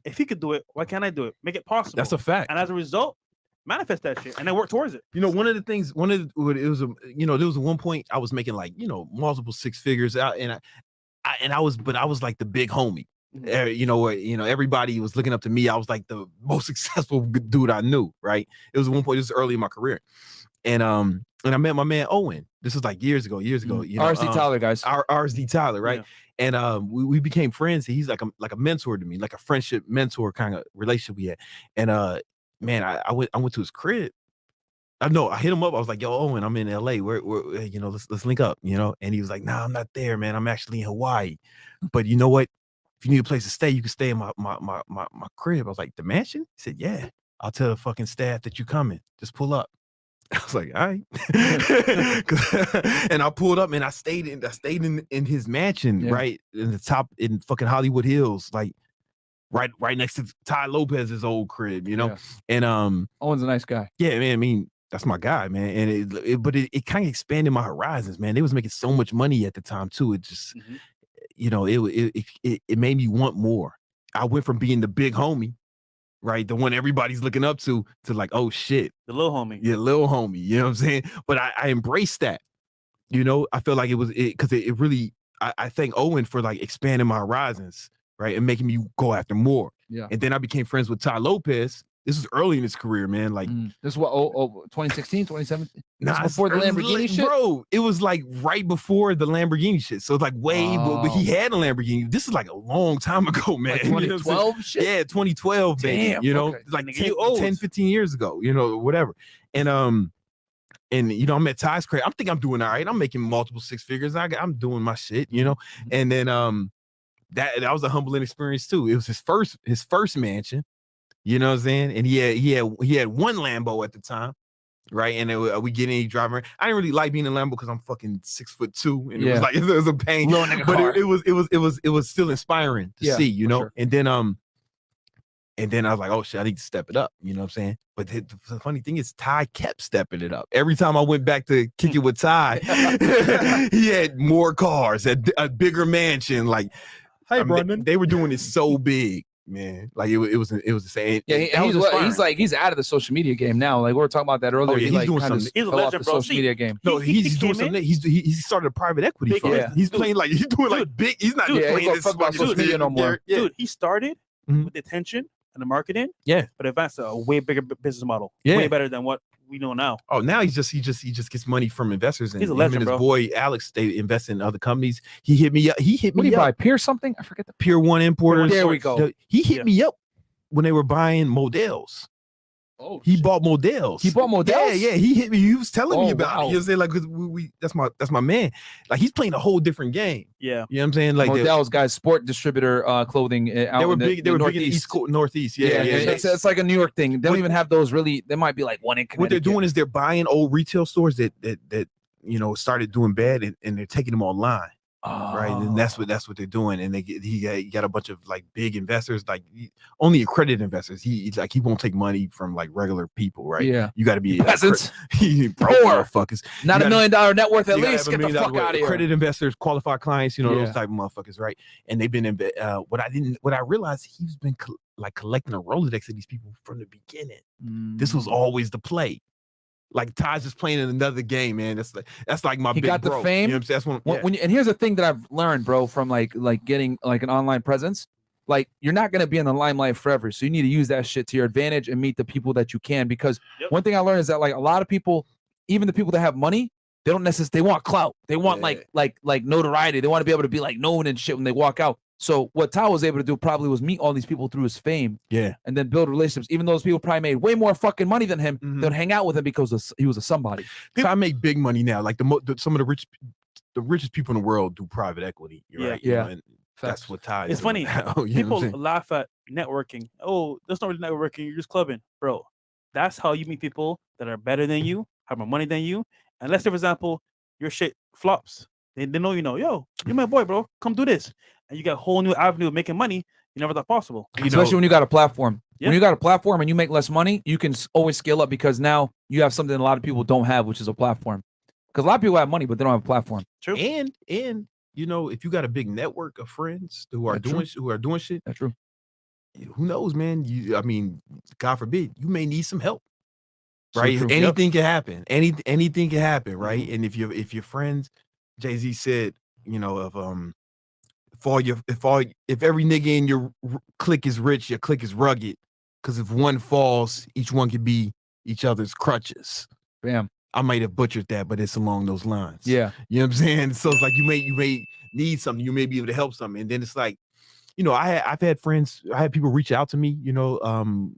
If he could do it, why can't I do it? Make it possible. That's a fact. And as a result, manifest that shit and then work towards it. You know, one of the things, there was one point I was making like, multiple six figures out, and I was like the big homie. Everybody was looking up to me. I was like the most successful dude I knew. Right? It was one point. This was early in my career, and I met my man Owen. This was like years ago. RSD Tyler, guys. RSD Tyler, right? Yeah. And we became friends. He's like a mentor to me, like a friendship mentor kind of relationship we had. And man, I went to his crib. I hit him up. I was like, yo, Owen, I'm in LA. We're let's link up, And he was like, nah, I'm not there, man. I'm actually in Hawaii. But you know what? If you need a place to stay, you can stay in my crib. I was like, the mansion? He said, yeah. I'll tell the fucking staff that you coming. Just pull up. I was like, all right. And I pulled up and I stayed in his mansion, right in the top in fucking Hollywood Hills, like right next to Ty Lopez's old crib, Yeah. And Owen's a nice guy. Yeah, man. I mean, that's my guy, man. And it kind of expanded my horizons, man. They was making so much money at the time too. It just, it made me want more. I went from being the big homie, right, the one everybody's looking up to like, oh shit, the little homie. Yeah, little homie. You know what I'm saying? But I embraced that. I feel like it was because it really. I thank Owen for like expanding my horizons, right, and making me go after more. Yeah. And then I became friends with Ty Lopez. This was early in his career, man. Like this is what 2016, 2017. Nah, before the Lamborghini shit, bro. It was like right before the Lamborghini shit. So it's like but he had a Lamborghini. This is like a long time ago, man. Like 2012 shit. Yeah, 2012, damn, baby. okay. Like 10, 15 years ago. Whatever. And I met Ty's crib. I'm thinking I'm doing all right. I'm making multiple six figures. I'm doing my shit. And then that was a humbling experience too. It was his first mansion. You know what I'm saying? And he had one Lambo at the time, right? And we get in, he driving around. I didn't really like being in Lambo because I'm fucking 6'2", and it was a pain. But it was still inspiring to see, Sure. And then I was like, oh shit, I need to step it up. You know what I'm saying? But the funny thing is, Ty kept stepping it up. Every time I went back to kick it with Ty, he had more cars, a bigger mansion. Like, hey, Brandon, they were doing it so big. Man, like it was the same. Yeah, he's out of the social media game now. Like we were talking about that earlier. Oh, yeah, he's doing something. He's a fell off legend, the bro. social media game. No, he's doing something. He started a private equity fund. Yeah. He's playing like he's doing like big. He's not just playing this about social media no more. Yeah. Dude, he started with the attention and the marketing. Yeah, but advanced a way bigger business model. Yeah, way better than what we know now. Oh, now he just gets money from investors, and he's a legend, his bro. boy Alex, they invest in other companies. He hit me up. What do you buy? Pier something? I forget the Pier 1 Importers. There we go. He hit me up when they were buying models. Oh, he bought models. He bought models. Yeah. He hit me. He was telling me about it. Wow. You know what I'm saying? Like, 'cause that's my man. Like, he's playing a whole different game. Yeah. You know what I'm saying? Like models, guys, sport distributor clothing. Out they were in big. They were big in the Northeast. Yeah. It's like a New York thing. They don't even have those really. They might be like one in Connecticut. What they're doing is they're buying old retail stores that started doing bad, and they're taking them online. Right, and that's what they're doing, and he got a bunch of like big investors, like only accredited investors. He won't take money from like regular people, right? Yeah, you got to be peasants, poor motherfuckers. Not $1 million net worth at least. Get the fuck out of here. Accredited investors, qualified clients, those type of motherfuckers, right? And they've been what I realized, he's been collecting a Rolodex of these people from the beginning. This was always the play. Like Ty's just playing in another game, man. That's like my. He got the fame. You know what I'm saying? That's and here's the thing that I've learned, bro, from like getting like an online presence. Like you're not gonna be in the limelight forever, so you need to use that shit to your advantage and meet the people that you can. Because one thing I learned is that like a lot of people, even the people that have money, they don't necessarily. They want clout. They want like notoriety. They want to be able to be like known and shit when they walk out. So what Ty was able to do probably was meet all these people through his fame, and then build relationships. Even though those people probably made way more fucking money than him, they'd hang out with him because he was a somebody. Ty make big money now. Like some of the richest people in the world do private equity. Right? Yeah. That's what ties. It's funny. People laugh at networking. Oh, that's not really networking. You're just clubbing, bro. That's how you meet people that are better than you, have more money than you. And let's say, for example, your shit flops. They know yo, you're my boy, bro. Come do this. And you got a whole new avenue of making money you never thought possible. Especially when you got a platform. Yeah. When you got a platform and you make less money, you can always scale up because now you have something a lot of people don't have, which is a platform. Because a lot of people have money, but they don't have a platform. True. And if you got a big network of friends who are doing shit, that's true. Who knows, man? God forbid, you may need some help. Right? So anything can happen. Anything can happen, right? Mm-hmm. And if your friends, Jay-Z said, if every nigga in your clique is rich, your clique is rugged. Because if one falls, each one could be each other's crutches. Bam. I might have butchered that, but it's along those lines. Yeah. You know what I'm saying? So it's like you may need something, you may be able to help something. And then it's like, I've had friends, I had people reach out to me,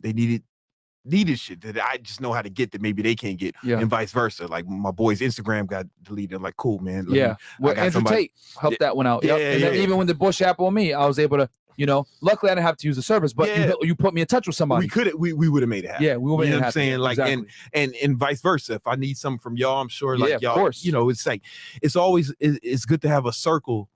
they needed shit that I just know how to get that maybe they can't get, and vice versa. Like my boy's Instagram got deleted. I'm like, cool, man. Well, Andrew Tate helped that one out. And then even when the Bush app on me, I was able to, luckily I didn't have to use the service, but you put me in touch with somebody. We would have made it happen. Yeah, we would have made it happen. I'm saying? Like, exactly. and vice versa. If I need something from y'all, I'm sure like y'all, of course. It's like, it's always, it's good to have a circle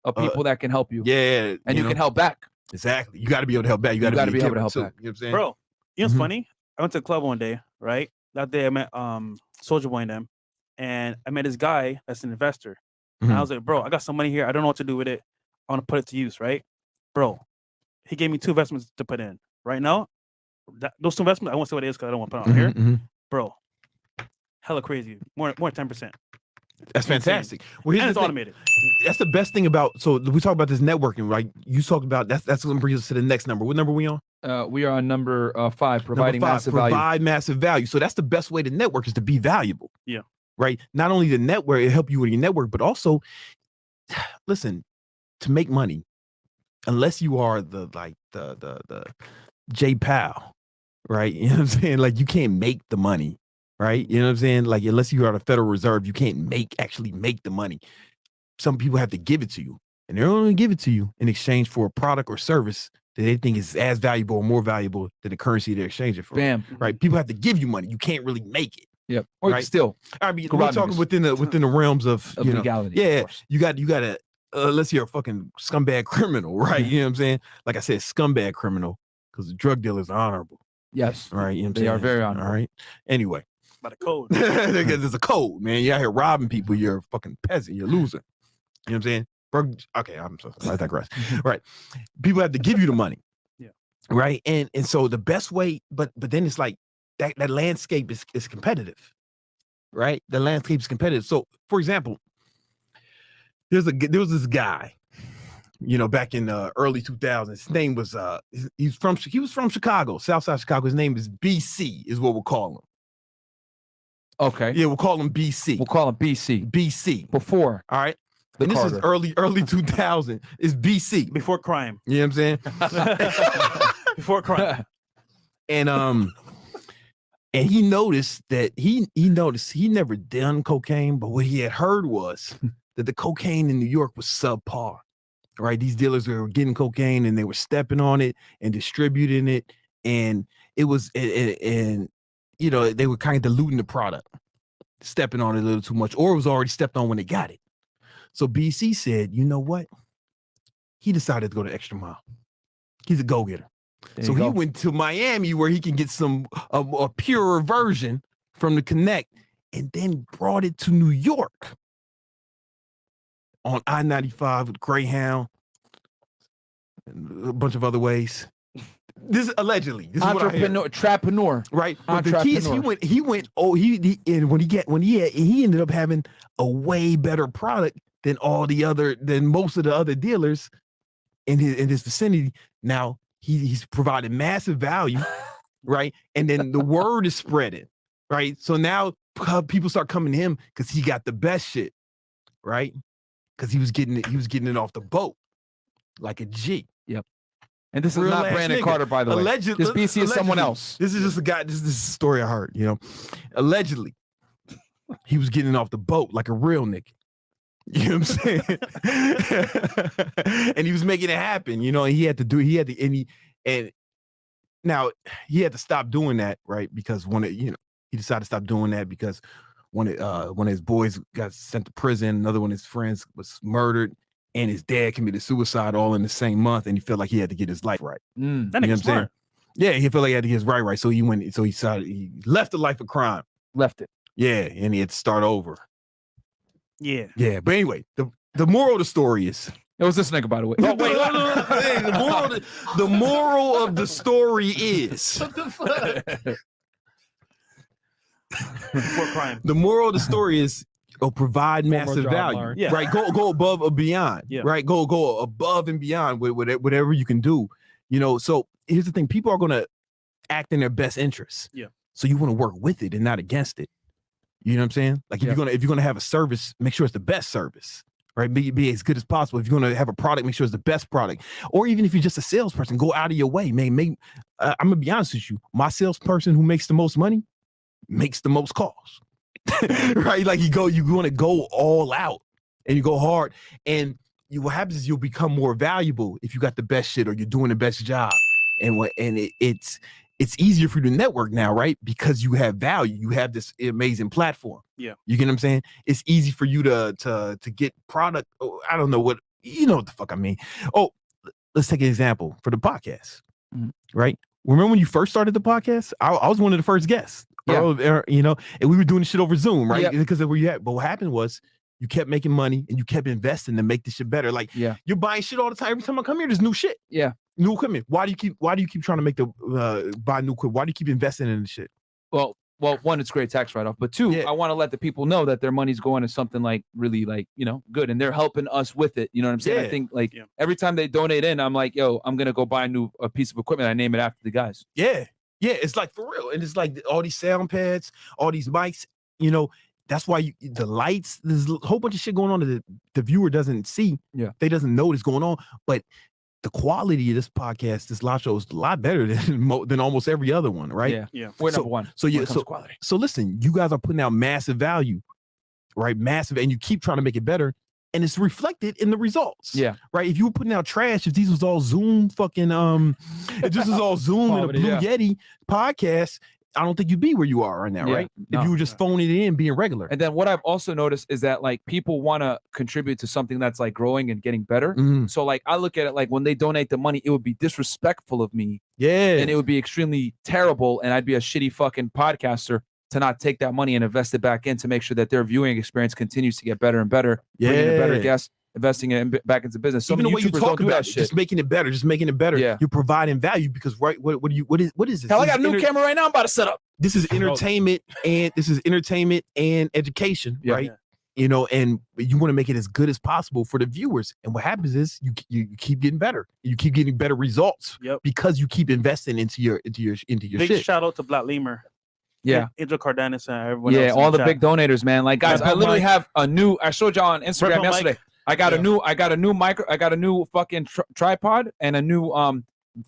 of people that can help you. Yeah. And you can help back. Exactly. You got to be able to help back. You got to be able to help back. You know what I'm saying? Bro, it's funny. I went to a club one day, right? That day I met Soulja Boy and them, and I met this guy that's an investor. And I was like, bro, I got some money here. I don't know what to do with it. I want to put it to use, right? Bro, he gave me 2 investments to put in. Right now, those 2 investments, I won't say what it is because I don't want to put it on here. Bro, hella crazy. More 10%. That's fantastic. Well, and it's automated. That's the best thing about. So we talk about this networking, right? You talk about that's what brings us to the next number. What number are we on? We are on number 5, providing massive value. Provide massive value. So that's the best way to network is to be valuable. Yeah. Right. Not only the network, it help you with your network, but also, listen, to make money, unless you are the J Powell, right? You know what I'm saying? Like you can't make the money. Right. You know what I'm saying? Like, unless you are the Federal Reserve, you can't actually make the money. Some people have to give it to you, and they're only give it to you in exchange for a product or service that they think is as valuable or more valuable than the currency they're exchanging for. Bam. Right. People have to give you money. You can't really make it. Yep. Or right? Still. I mean, we're talking within the realms of legality. Yeah. You got to, unless you're a fucking scumbag criminal, right? You know what I'm saying? Like I said, scumbag criminal, because the drug dealers are honorable. Yes. Right. You know what I'm they saying? are very honorable. All right. Anyway. By the code. There's a code, man. You're out here robbing people. You're a fucking peasant. You're a loser. You know what I'm saying? Bro, okay, I'm sorry. I digress. Right. People have to give you the money. Yeah. Right. And so the best way, but then it's like that landscape is competitive. Right. The landscape is competitive. So for example, there was this guy, back in the early 2000s. His name was he was from Chicago, Southside Chicago. His name is BC, is what we'll call him. Okay. Yeah, we'll call him BC. We'll call him BC. BC. Before. All right. And this is early 2000. It's BC. Before crime. You know what I'm saying? Before crime. And he noticed that he never done cocaine, but what he had heard was that the cocaine in New York was subpar. Right? These dealers were getting cocaine and they were stepping on it and distributing it. And it was they were kind of diluting the product, stepping on it a little too much, or it was already stepped on when they got it. So BC said, you know what? He decided to go the extra mile. He's a go-getter. So he went to Miami where he can get some a purer version from the Connect, and then brought it to New York on I-95 with Greyhound and a bunch of other ways. This allegedly, this entrepreneur, right? But the key is he went. Oh, he ended up having a way better product than most of the other dealers in his vicinity. Now he's providing massive value, right? And then the word is spreading, right? So now people start coming to him because he got the best shit, right? Because he was getting it off the boat like a G. Yep. And this is not Brandon Carter, by the way. This BC is someone else. This is just a guy. This is a story I heard. Allegedly, he was getting off the boat like a real nigga. You know what I'm saying? And he was making it happen, and now he had to stop doing that, right? Because he decided to stop doing that because one of his boys got sent to prison, another one of his friends was murdered, and his dad committed suicide all in the same month, and he felt like he had to get his life right. That You know what I'm saying? Yeah, he felt like he had to get his right. So he he left the life of crime. Left it. Yeah, and he had to start over. Yeah. Yeah, but anyway, the moral of the story is. It was this nigga, by the way. Oh, wait, no. Hey, the moral of the story is. Crime. The moral of the story is provide massive value. Yeah. Right. Go above or beyond. Yeah. Right. Go above and beyond with whatever you can do. So here's the thing: people are gonna act in their best interests. Yeah. So you want to work with it and not against it. You know what I'm saying? Like if you're gonna have a service, make sure it's the best service. Right, be as good as possible. If you're gonna have a product, make sure it's the best product. Or even if you're just a salesperson, go out of your way. I'm gonna be honest with you. My salesperson who makes the most money makes the most calls. Right, like you want to go all out and you go hard. And what happens is you'll become more valuable if you got the best shit or you're doing the best job. It's easier for you to network now, right? Because you have value. You have this amazing platform. Yeah. You get what I'm saying? It's easy for you to get product. Oh, I don't know what the fuck I mean. Oh, let's take an example for the podcast, right? Remember when you first started the podcast? I was one of the first guests. Yeah. And we were doing this shit over Zoom, right? Yep. Because of where you at. But what happened was you kept making money and you kept investing to make this shit better. Like you're buying shit all the time. Every time I come here, there's new shit. Yeah. New equipment. Why do you keep trying to make buy new equipment? Why do you keep investing in the shit? Well, one, it's great tax write-off, but two, I want to let the people know that their money's going to something like really good, and they're helping us with it. You know what I'm saying? Yeah. I think every time they donate in, I'm like, yo, I'm gonna go buy a piece of equipment. I name it after the guys. Yeah, it's like for real, and it's like all these sound pads, all these mics. That's why the lights. There's a whole bunch of shit going on that the viewer doesn't see. Yeah, they doesn't know what's going on, but the quality of this podcast, this live show is a lot better than almost every other one, right? Yeah. We're number one. So listen, you guys are putting out massive value, right? Massive, and you keep trying to make it better, and it's reflected in the results. Yeah. Right. If you were putting out trash, if these was all Zoom fucking if this was all Zoom and a Blue Yeti podcast, I don't think you'd be where you are right now, right? If you were just phoning it in, being regular. And then what I've also noticed is that people want to contribute to something that's growing and getting better. So I look at it when they donate the money, it would be disrespectful of me. Yeah. And it would be extremely terrible. And I'd be a shitty fucking podcaster to not take that money and invest it back in to make sure that their viewing experience continues to get better and better. Yeah. Bringing a better guest, investing it back into business. So even the way you talk about it, just making it better. Yeah. You're providing value because what is this? Hell, I got a new camera right now. I'm about to set up. This is entertainment and education, right? And you want to make it as good as possible for the viewers. And what happens is you keep getting better. You keep getting better results because you keep investing into your Big shit. Shout out to Black Lemur. Yeah. Angel Cardenas and everyone else. All the big donators, man. Guys, I literally have a new, I showed y'all on Instagram yesterday. I got a new micro, I got a new fucking tripod and a new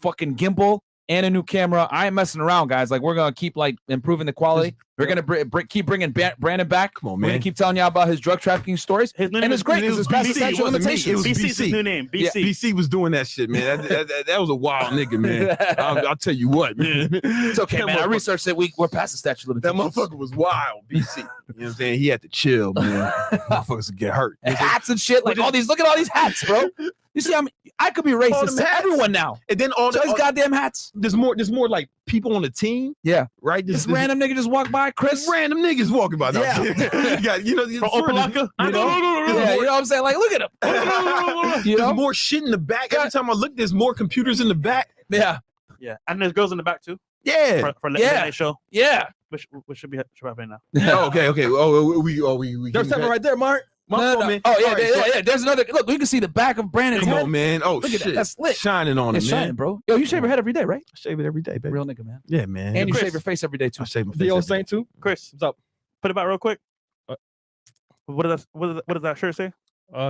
fucking gimbal and a new camera. I ain't messing around, guys. We're gonna keep improving the quality. We're gonna keep bringing Brandon back. Come on, man. We're gonna keep telling y'all about his drug trafficking stories. His name it's great because it's past the statute of limitations. BC's his new name. BC. Yeah, BC was doing that shit, man. That was a wild nigga, man. I'll tell you what, man. It's okay, man. I researched that we're past the statute of limitations. That motherfucker was wild, BC. You know what I'm saying? He had to chill, man. Motherfuckers would get hurt. And hats and shit. Look at all these hats, bro. You see, I could be racist to everyone now. And then all these goddamn hats. There's more people on the team. Yeah. Right? This random nigga just walked by, Chris. Random niggas walking by. Yeah. You know what I'm saying? Look at him. There's more shit in the back. Every time I look, there's more computers in the back. Yeah. Yeah. And there's girls in the back too. Yeah. For late night show. Yeah. Which should be happening now. Oh, okay. Oh, we. There's something right there, Mark. No. Oh, yeah. There's another. Look, you can see the back of Brandon's head. Come on, man. Oh, look shit. At that. That's lit. Shining on it, man. Shining, bro. Yo, you shave your head every day, right? I shave it every day, baby. Real nigga, man. Yeah, man. And you shave your face every day, too. I shave my face. The old Saint, too? Chris, what's up? Put it back real quick. What does that shirt say?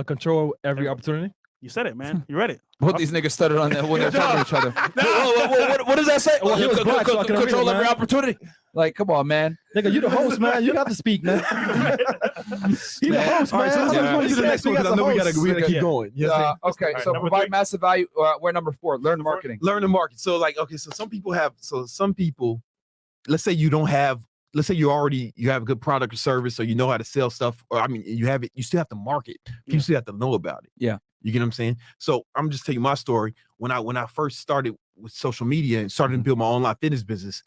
Control every opportunity. You said it, man. You read it. What these niggas stuttered on that when they're talking to each other. What does that say? Well, he was black, so I can read it, Control every man. opportunity. Like, come on, man. Nigga, you the host, man. You got to speak, man. You the host, All right, so man. let's go to the next one because I know we gotta keep going. Yeah. Okay, so number provide 3. massive value. We're number 4. Learn the marketing. Learn the market. So like, okay, so some people, let's say you don't have, let's say you have a good product or service, or you know how to sell stuff, or I mean, you have it, you still have to market. You still have to know about it. Yeah. You get what I'm saying? So I'm just telling you my story. When I first started with social media and started to build my online fitness business,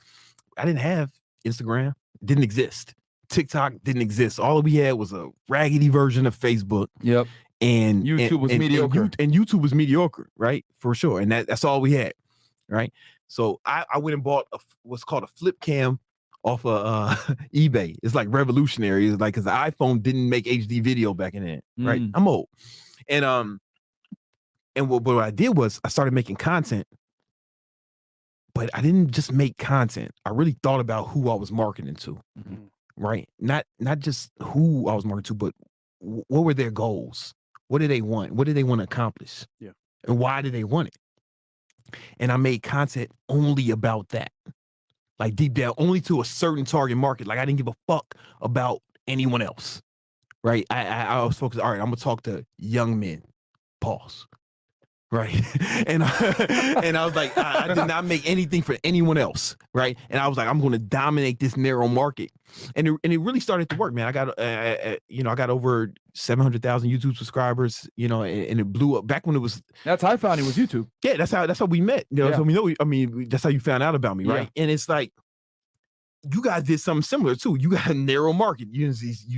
I didn't have Instagram. It didn't exist. TikTok didn't exist. All we had was a raggedy version of Facebook. Yep. And YouTube was mediocre. And YouTube was mediocre, right? For sure. And that's all we had, right? So I went and bought what's called a flip cam off of eBay. It's like revolutionary. It's like, because the iPhone didn't make HD video back in then, right? I'm old. And what I did was I started making content, but I didn't just make content. I really thought about who I was marketing to, right? Not just who I was marketing to, but what were their goals? What did they want? What did they want to accomplish? Yeah. And why did they want it? And I made content only about that. Like deep down, only to a certain target market. Like I didn't give a fuck about anyone else, right? I was focused, all right, I'm gonna talk to young men, pause. Right. And I was like, I did not make anything for anyone else. Right. And I was like, I'm going to dominate this narrow market. And it really started to work, man. I got, I got over 700,000 YouTube subscribers, and it blew up back when it was. That's how I found it was YouTube. Yeah. That's how we met. So we know, that's how you found out about me. Right. Yeah. And it's like, you guys did something similar too. You got a narrow market. You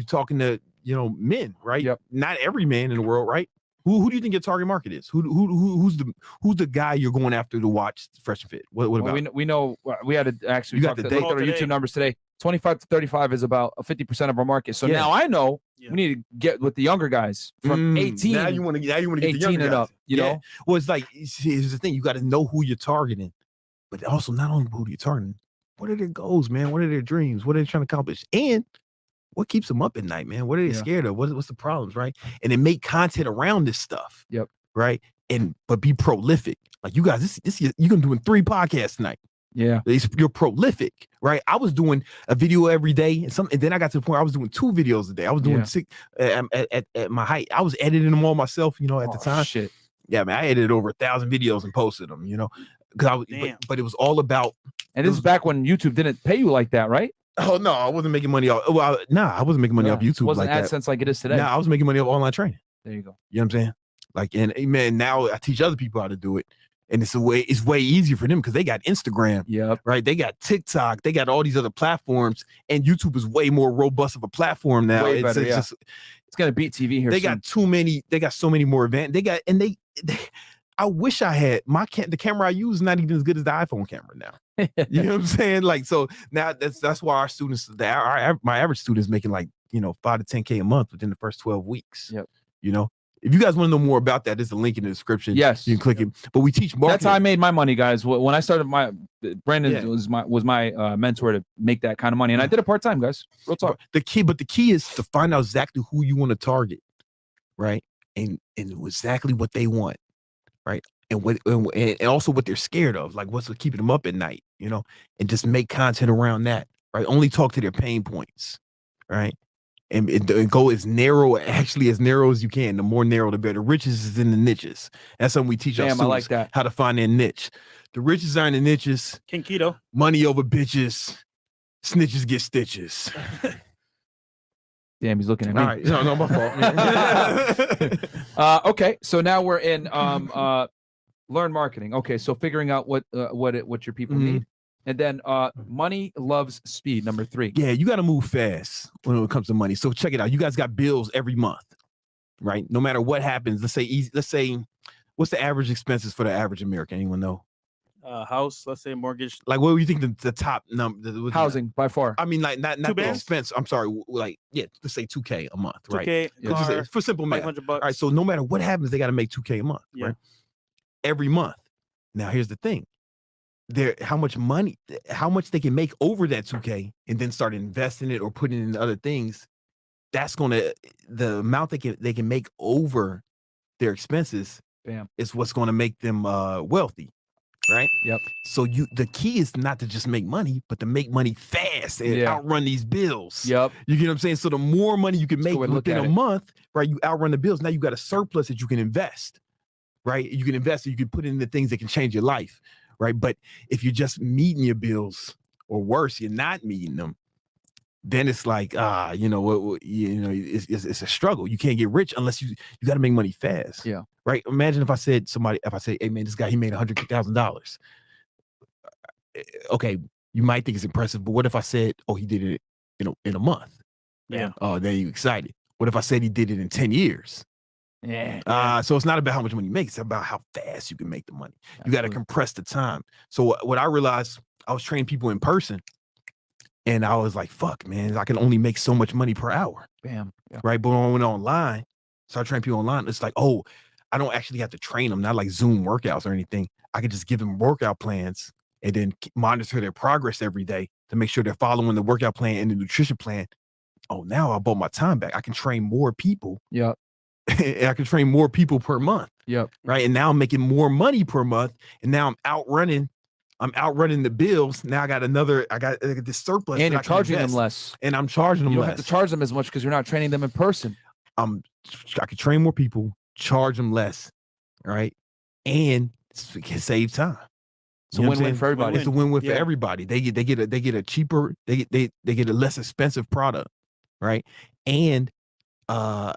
talking to, men, right? Yep. Not every man in the world. Right. Who do you think your target market is? Who's the guy you're going after to watch Fresh and Fit? What about? We know we had to actually talk to our YouTube numbers today. 25 to 35 is about 50% of our market. So now I know we need to get with the younger guys from 18. Now you want to get the younger and guys. up. You know. Well, it's like here's the thing: you got to know who you're targeting, but also not only who you're targeting. What are their goals, man? What are their dreams? What are they trying to accomplish? And what keeps them up at night, man? What are they scared of? What's the problems, right? And then make content around this stuff. Yep. Right. But be prolific. Like you guys, you're gonna doing 3 podcasts tonight. Yeah. You're prolific, right? I was doing a video every day, and then I got to the point I was doing 2 videos a day. I was doing 6 at my height. I was editing them all myself, at the time. Shit. Yeah, man. I edited over 1,000 videos and posted them, because but it was all about. And this is back when YouTube didn't pay you like that, right? Oh no, I wasn't making money off. Well, I wasn't making money off YouTube. It wasn't like AdSense like it is today. No, I was making money off online training. There you go. You know what I'm saying? Like, and man, now I teach other people how to do it, and it's way easier for them because they got Instagram. Yep. Right. They got TikTok. They got all these other platforms, and YouTube is way more robust of a platform now. Way better, it's gonna beat TV here. They got too many. They got so many more events. They I wish I had the camera I use is not even as good as the iPhone camera now. You know what I'm saying? Like, so now that's why our students, my average student is making like, 5 to 10K a month within the first 12 weeks. Yep. If you guys want to know more about that, there's a link in the description. Yes. You can click it. But we teach marketing. That's how I made my money, guys. When I started Brandon was my mentor to make that kind of money. And I did it part-time, guys. Real talk. The key is to find out exactly who you want to target. Right. And exactly what they want. Right. And also what they're scared of, like what's keeping them up at night, and just make content around that, right? Only talk to their pain points, right? And go as narrow as you can. The more narrow, the better. Riches is in the niches. That's something we teach our students. I like that. How to find their niche. The riches are in the niches. King Keto. Money over bitches. Snitches get stitches. Damn, he's looking at me. All right, no, my fault. Okay, so now we're in learn marketing. Okay, so figuring out what your people need, and then money loves speed. Number 3. Yeah, you got to move fast when it comes to money. So check it out. You guys got bills every month, right? No matter what happens. Let's say, what's the average expenses for the average American? Anyone know? House, let's say mortgage. Like, what do you think the top number? Housing by far. I mean, like not the expense. I'm sorry. Like, let's say 2K a month, right? 2K, car, for simple math. $500. All right. So no matter what happens, they got to make 2K a month, right? Every month. Now, here's the thing: how much they can make over that 2K, and then start investing it or putting it in other things. That's the amount they can make over their expenses. Bam. Is what's going to make them wealthy. right? Yep. So the key is not to just make money, but to make money fast and outrun these bills. Yep. You get what I'm saying? So the more money you can make within a month, right? You outrun the bills. Now you got a surplus that you can invest, right? You can invest, you can put in the things that can change your life, right? But if you're just meeting your bills, or worse, you're not meeting them, then it's like, it's a struggle. You can't get rich unless you got to make money fast. Yeah. Right. Imagine if I say, hey man, this guy, he made $100,000. Okay. You might think it's impressive, but what if I said, oh, he did it in a month? Yeah. Oh, then you excited. What if I said he did it in 10 years? Yeah. So it's not about how much money you make. It's about how fast you can make the money. You got to compress the time. So what I realized, I was training people in person. And I was like, fuck, man, I can only make so much money per hour. Bam. Yeah. Right. But when I went online, started training people online, it's like, oh, I don't actually have to train them, not like Zoom workouts or anything. I could just give them workout plans and then monitor their progress every day to make sure they're following the workout plan and the nutrition plan. Oh, now I bought my time back. I can train more people. Yep. I can train more people per month. Yep. Right. And now I'm making more money per month. And now I'm outrunning the bills. Now I got this surplus. And you're charging them less. And I'm charging them less. You don't have to charge them as much because you're not training them in person. I could train more people, charge them less, right? And save time. It's a win-win for everybody. It's a win-win for everybody. They get a cheaper, they get a less expensive product, right? And I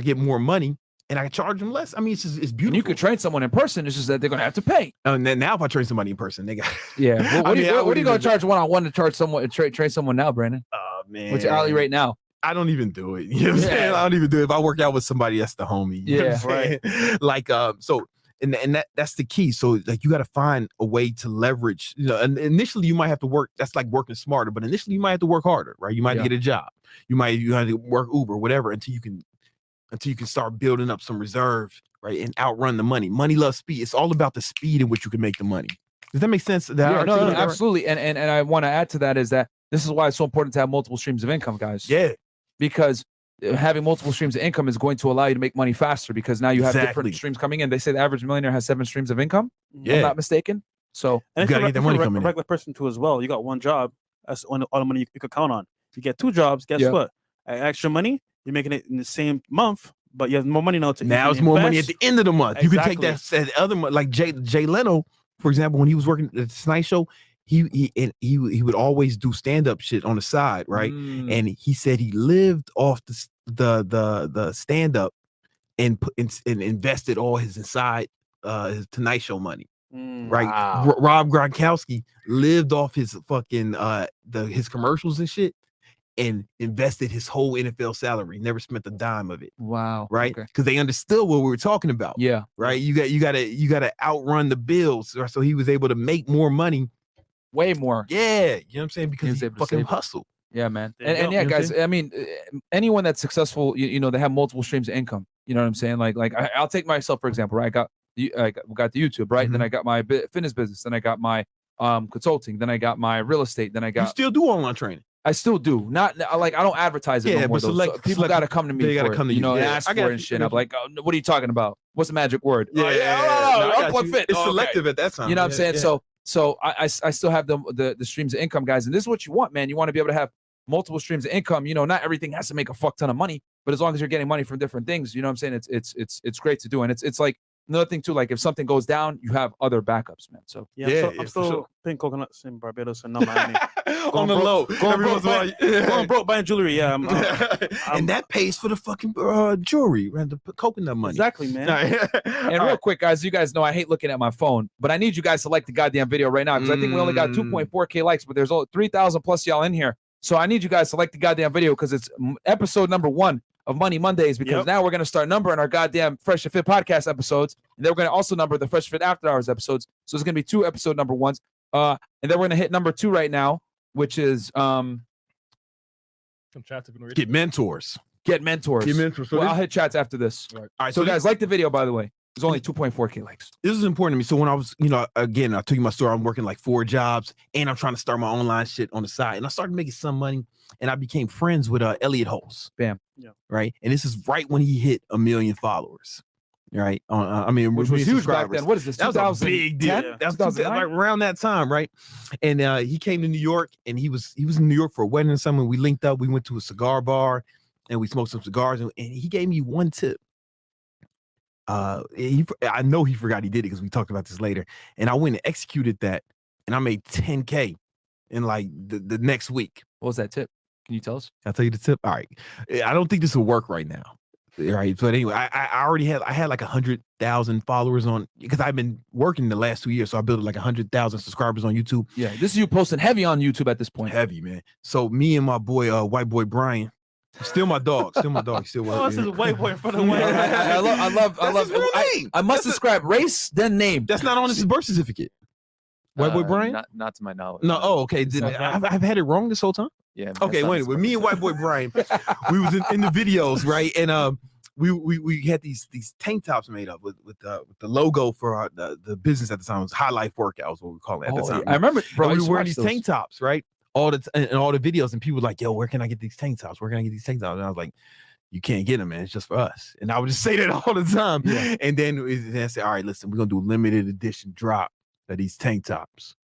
get more money. And I charge them less. I mean, it's beautiful. And you could train someone in person. It's just that they're gonna have to pay. And then now, if I train somebody in person, they got Well, what are you gonna charge one-on-one to charge someone train someone now, Brandon? Oh man, what's your hourly rate now? I don't even do it. You know what I'm saying? I don't even do it. If I work out with somebody, that's the homie. You know what I'm saying? Like so. And that's the key. So like you got to find a way to leverage. And initially you might have to work. That's like working smarter. But initially you might have to work harder, right? You might have to get a job. You have to work Uber, whatever, until you can start building up some reserve, right? And outrun the money. Money loves speed. It's all about the speed in which you can make the money. Does that make sense? No, absolutely. And I want to add to that is that this is why it's so important to have multiple streams of income, guys. Yeah. Because having multiple streams of income is going to allow you to make money faster because now you have different streams coming in. They say the average millionaire has 7 streams of income. If I'm not mistaken. So and you got to get the money coming in. A regular person too as well. You got one job. That's all the money you could count on. You get 2 jobs. Guess what? Extra money. You're making it in the same month, but you have more money now. Now it's more money at the end of the month. Exactly. You can take that other month, like Jay Leno, for example, when he was working at the Tonight Show. He would always do stand-up shit on the side, right? And he said he lived off the stand-up and invested all his his Tonight Show money. Right? Wow. Rob Gronkowski lived off his fucking his commercials and shit and invested his whole NFL salary, never spent a dime of it. Wow. Right? Because they understood what we were talking about. Yeah. Right? You gotta outrun the bills. Right? So he was able to make more money. Way more. Yeah, you know what I'm saying? Because he fucking hustled. Yeah, man. And yeah, guys, I mean, anyone that's successful, they have multiple streams of income. You know what I'm saying? Like I'll take myself, for example, right? I got the YouTube, right? Then I got my fitness business. Then I got my consulting. Then I got my real estate. Then I got. You still do online training? I still do. Not like I don't advertise it no more. But people got to come to me. They got to come to you. And ask for it and shit. I'm like, oh, what are you talking about? What's the magic word? It's selective at that time. You know what I'm saying? So I still have the streams of income, guys, and this is what you want, man. You want to be able to have multiple streams of income. Not everything has to make a fuck ton of money, but as long as you're getting money from different things, you know what I'm saying? It's great to do, and it's like another thing too. Like if something goes down, you have other backups, man. So I'm still paying coconuts in Barbados and not Miami. On the low, going broke buying jewelry. Yeah, and that pays for the fucking jewelry, right? The coconut money. Exactly, man. And real quick, guys, you guys know I hate looking at my phone, but I need you guys to like the goddamn video right now because I think we only got 2.4K likes, but there's 3,000 plus y'all in here. So I need you guys to like the goddamn video because it's episode number 1 of Money Mondays because now we're going to start numbering our goddamn Fresh and Fit podcast episodes. And then we're going to also number the Fresh Fit After Hours episodes. So it's going to be 2 episode number 1s. And then we're going to hit number 2 right now, which is Get mentors. Get mentors. Well, I'll hit chats after this. All right. So guys, like the video, by the way. There's only 2.4K likes. This is important to me. So when I was, again, I told you my story. I'm working like 4 jobs and I'm trying to start my online shit on the side. And I started making some money and I became friends with Elliot Holtz. Bam. Yeah. Right. And this is right when he hit 1 million followers. right? I mean, which was huge back then. What is this? That was a big deal. Yeah. That was like around that time, right? And he came to New York, and he was in New York for a wedding or something. We linked up. We went to a cigar bar, and we smoked some cigars. And he gave me one tip. I know he forgot he did it because we talked about this later. And I went and executed that, and I made $10K in like the next week. What was that tip? Can you tell us? I'll tell you the tip. All right. I don't think this will work right now. Right. But anyway, I already had like 100,000 followers on, because I've been working the last 2 years. So I built like 100,000 subscribers on YouTube. Yeah. This is you posting heavy on YouTube at this point. Heavy, man. So me and my boy, white boy Brian, still my dog. Still This is a white boy in front of white. I love. I must describe race, then name. That's not on his birth certificate. White boy Brian? Not to my knowledge. No. Oh, okay. I've had it wrong this whole time. Yeah. Okay. Wait. With me and white boy Brian, we was in the videos, right? And we had these tank tops made up with the logo for the business at the time. It was High Life Workouts, what we call it at the time. I remember, bro. And we were wearing these tank tops, right? All the videos, and people were like, "Yo, where can I get these tank tops? Where can I get these tank tops?" And I was like, "You can't get them, man. It's just for us." And I would just say that all the time. Yeah. And then I said, "All right, listen, we're gonna do a limited edition drop of these tank tops.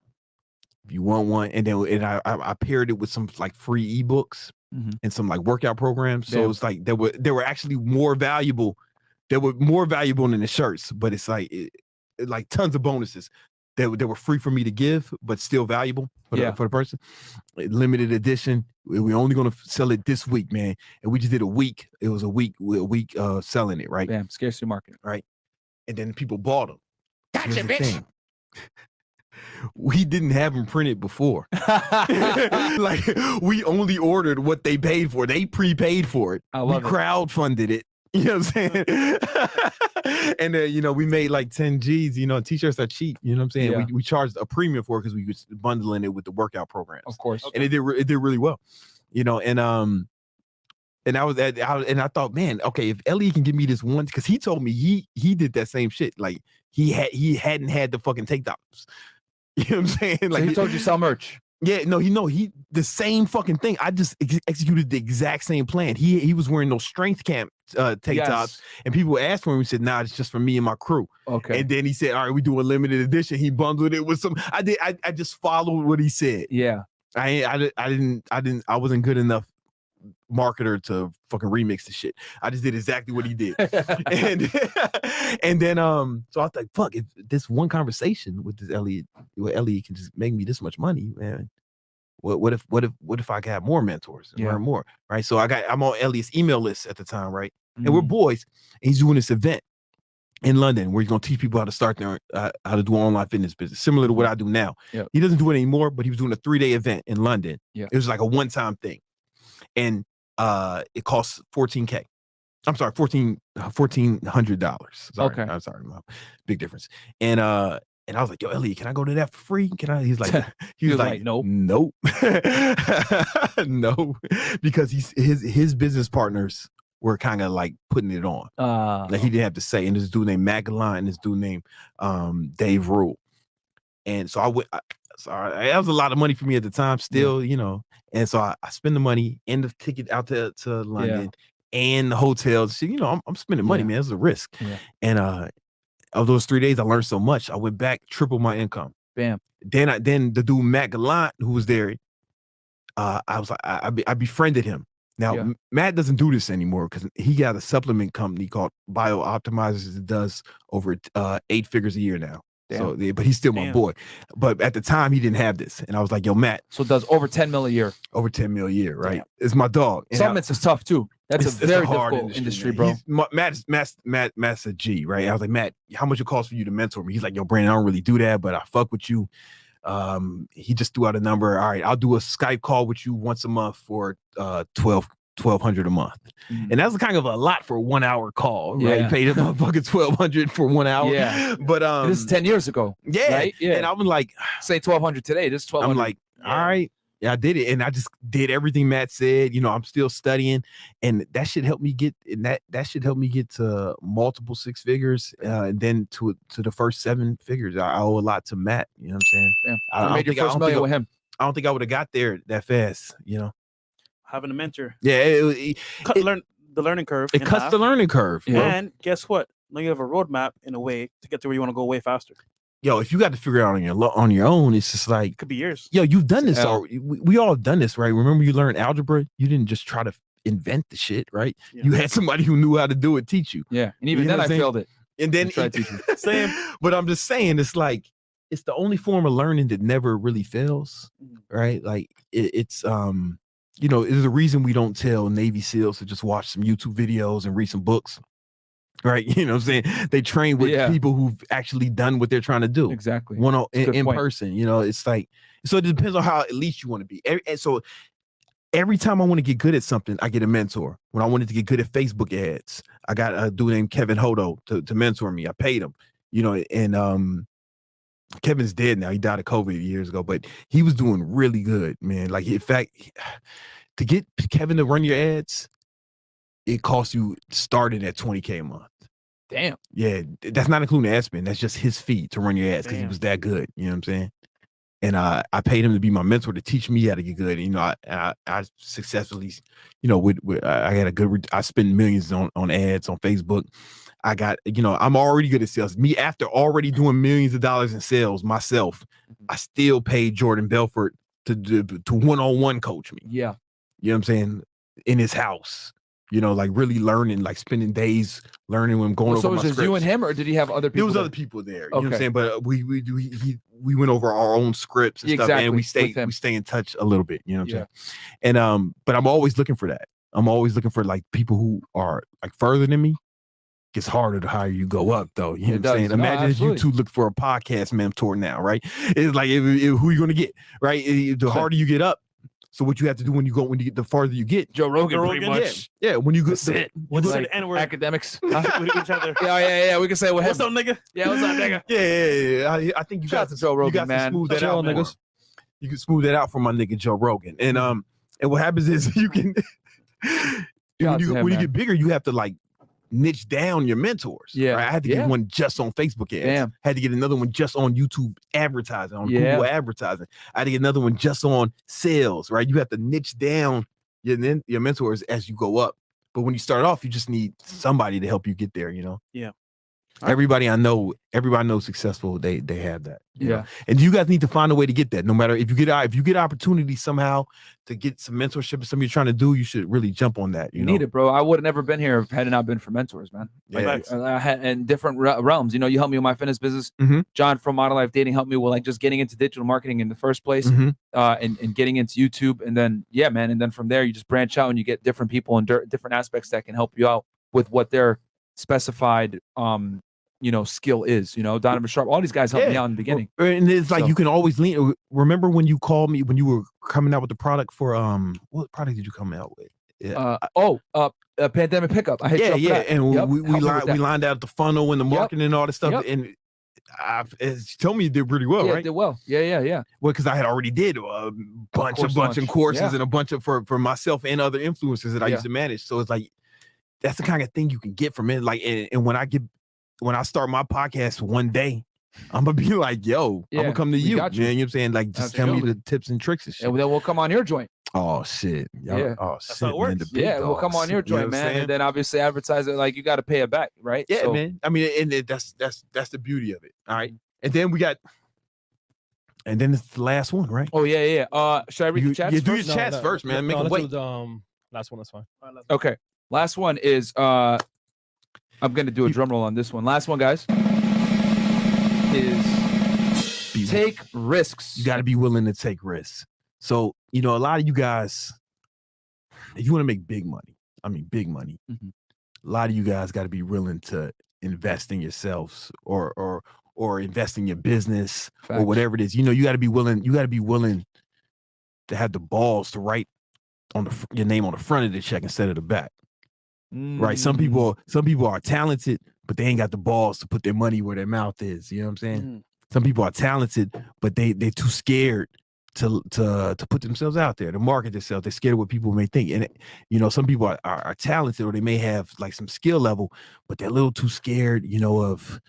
If you want one," and then I paired it with some like free ebooks and some like workout programs. So it's like they were actually more valuable. They were more valuable than the shirts, but it's like like tons of bonuses. They were free for me to give, but still valuable for the person. Limited edition. We're only going to sell it this week, man. And we just did a week. It was a week selling it, right? Bam, scarcity market. Right. And then people bought them. Gotcha, bitch. We didn't have them printed before. Like, we only ordered what they paid for. They prepaid for it. We crowdfunded it. You know what I'm saying? And then, we made like 10 G's, t-shirts are cheap. You know what I'm saying? Yeah. We charged a premium for it because we was bundling it with the workout programs. Of course. And it did really well, and I thought, man, okay, if Elliot can give me this one, because he told me he did that same shit. Like he hadn't had the fucking take tops. You know what I'm saying? Like so he told you sell merch. Yeah, no, he the same fucking thing. I just executed the exact same plan. He was wearing those strength camp tank tops, and people asked for him. He said, "Nah, it's just for me and my crew." Okay. And then he said, "All right, we do a limited edition." He bundled it with some. I just followed what he said. Yeah. I wasn't good enough marketer to fucking remix the shit. I just did exactly what he did. and then so I was like, fuck, if this one conversation with this Elliot can just make me this much money, man. What if I got more mentors and learn more, right? So I'm on Elliot's email list at the time, right? And we're boys, and he's doing this event in London where he's gonna teach people how to start their how to do online fitness business, similar to what I do now. Yep. He doesn't do it anymore, but he was doing a 3-day event in London. It was like a one-time thing. And it costs $14K. I'm sorry, $1,400. Okay. I'm sorry, big difference. And I was like, "Yo, Elliot, can I go to that for free? Can I?" He's like, he was like, nope. No, because his business partners were kind of like putting it on. Like he didn't have to say. And this dude named Matt Gallant and this dude named Dave Rule. And so I went. Sorry, that was a lot of money for me at the time. Still, And so I spend the money and the ticket out to London and the hotel. So, I'm spending money, man. It's a risk. Yeah. And of those 3 days, I learned so much. I went back, tripled my income. Bam. Then the dude Matt Gallant, who was there, I befriended him. Now Matt doesn't do this anymore because he got a supplement company called Bio Optimizers that does over 8 figures a year now. Damn. So, but he's still my boy. But at the time, he didn't have this, and I was like, "Yo, Matt." So it does over 10 mil a year. Over 10 mil a year, right? Damn. It's my dog. Supplements is tough too. That's a very difficult industry, bro. Matt's a G, right? I was like, "Matt, how much it costs for you to mentor me?" He's like, "Yo, Brandon, I don't really do that, but I fuck with you." He just threw out a number. All right, I'll do a Skype call with you once a month for $1,200 a month. And that's kind of a lot for a 1 hour call, right? You paid a motherfucking $1,200 for 1 hour. Yeah. But this is 10 years ago. Yeah. Right? Yeah. And I was like, say $1,200 today. This is $1,200. I'm like, all right. Yeah, I did it. And I just did everything Matt said. I'm still studying. And that should help me get to multiple 6 figures. And then to the first 7 figures. I owe a lot to Matt. You know what I'm saying? Yeah. I made your first million with him. I don't think I would have got there that fast, Having a mentor. Yeah. The learning curve. It cuts the learning curve. And guess what? Now you have a roadmap in a way to get to where you want to go way faster. Yo, if you got to figure it out on your own, it's just like It could be years. Yo, you've done this already. We all have done this, right? Remember you learned algebra? You didn't just try to invent the shit, right? Yeah. You had somebody who knew how to do it teach you. Yeah, and even then I failed it. And then Same. But I'm just saying, it's like it's the only form of learning that never really fails, right? Like it's you know, there's a reason we don't tell Navy SEALs to just watch some YouTube videos and read some books. Right, you know what I'm saying? They train with people who've actually done what they're trying to do. Exactly. In person, you know, it's like, so it depends on how elite you want to be. And so every time I want to get good at something, I get a mentor. When I wanted to get good at Facebook ads, I got a dude named Kevin Hodo to mentor me. I paid him, you know, and Kevin's dead now. He died of COVID years ago, but he was doing really good, man. Like, in fact, to get Kevin to run your ads, it costs you starting at $20K a month. Damn. Yeah, that's not including ad spend. That's just his fee to run your ads because he was that good. You know what I'm saying? And I paid him to be my mentor to teach me how to get good. And, you know, I successfully, you know, I had a good. I spent millions on ads on Facebook. I got, you know, I'm already good at sales. Me, after already doing millions of dollars in sales myself, I still paid Jordan Belfort to one-on-one coach me. Yeah, you know what I'm saying, in his house. You know, like really learning, like spending days learning when I'm going over so my it was just scripts. you and him, or did he have other people? There was there? other people there. You know what I'm saying? But we went over our own scripts and stuff, and we stay in touch a little bit. You know what I'm saying? And but I'm always looking for that. I'm always looking for like people who are like further than me. It's harder the higher you go up, though. You know what I'm saying? Imagine if you two look for a podcast mentor now, right? It's like who you gonna get, right? The harder you get up. So what you have to do when you get the farther you get, Joe Rogan pretty much. Yeah, when you go what's the N-word? Academics. We each other. Yeah. We can say what's up, nigga? Yeah, what's up, nigga? Yeah. I think you got to Joe Rogan, man. Smooth that out, niggas. You can smooth that out for my nigga Joe Rogan. And what happens is you can when you get bigger, you have to like niche down your mentors. Yeah. Right? I had to get one just on Facebook ads. Damn. Had to get another one just on YouTube advertising, on Google advertising. I had to get another one just on sales, right? You have to niche down your mentors as you go up. But when you start off, you just need somebody to help you get there, you know? Yeah. Everybody knows successful, they have that. You Yeah. know? And you guys need to find a way to get that. No matter if you get opportunity somehow to get some mentorship or something you're trying to do, you should really jump on that. You know? Need it, bro. I would have never been here had it not been for mentors, man. Like, I had in different realms. You know, you helped me with my fitness business. John from Modern Life Dating helped me with like just getting into digital marketing in the first place, and getting into YouTube, and then man, and then from there you just branch out and you get different people and different aspects that can help you out with what their specified skill is. Donovan Sharp, all these guys helped me out in the beginning. And it's like you can always lean. Remember when you called me when you were coming out with the product for what product did you come out with? A pandemic pickup. I hit you up for that. And we lined out the funnel and the marketing and all this stuff. And she told me you did pretty well, right? Did well. Yeah. Well, because I had already did a bunch of courses and a bunch of for myself and other influencers that I used to manage. So it's like that's the kind of thing you can get from it. Like, and when I start my podcast one day, I'm gonna be like, yo, I'm gonna come to you. Man, you know what I'm saying? Like, just tell me the tips and tricks and shit. And then we'll come on your joint. Oh shit. Yeah. Oh That's shit, how it works. man. We'll come on your joint, man. And then obviously advertise it, like you got to pay it back, right? Yeah, man. I mean, and that's the beauty of it. All right. And then it's the last one, right? Oh yeah. Should I read the chats? You do your chats first, man. Make them wait. Last one, that's fine. Okay. Last one is I'm gonna do a drum roll on this one. Last one, guys, is take risks. You got to be willing to take risks. So, a lot of you guys, if you want to make big money, a lot of you guys got to be willing to invest in yourselves or invest in your business or whatever it is. You got to be willing. You got to be willing to have the balls to write on your name on the front of the check instead of the back. Right. Some people are talented, but they ain't got the balls to put their money where their mouth is. You know what I'm saying? Some people are talented, but they're too scared to put themselves out there, to market themselves. They're scared of what people may think. And some people are talented, or they may have like some skill level, but they're a little too scared, of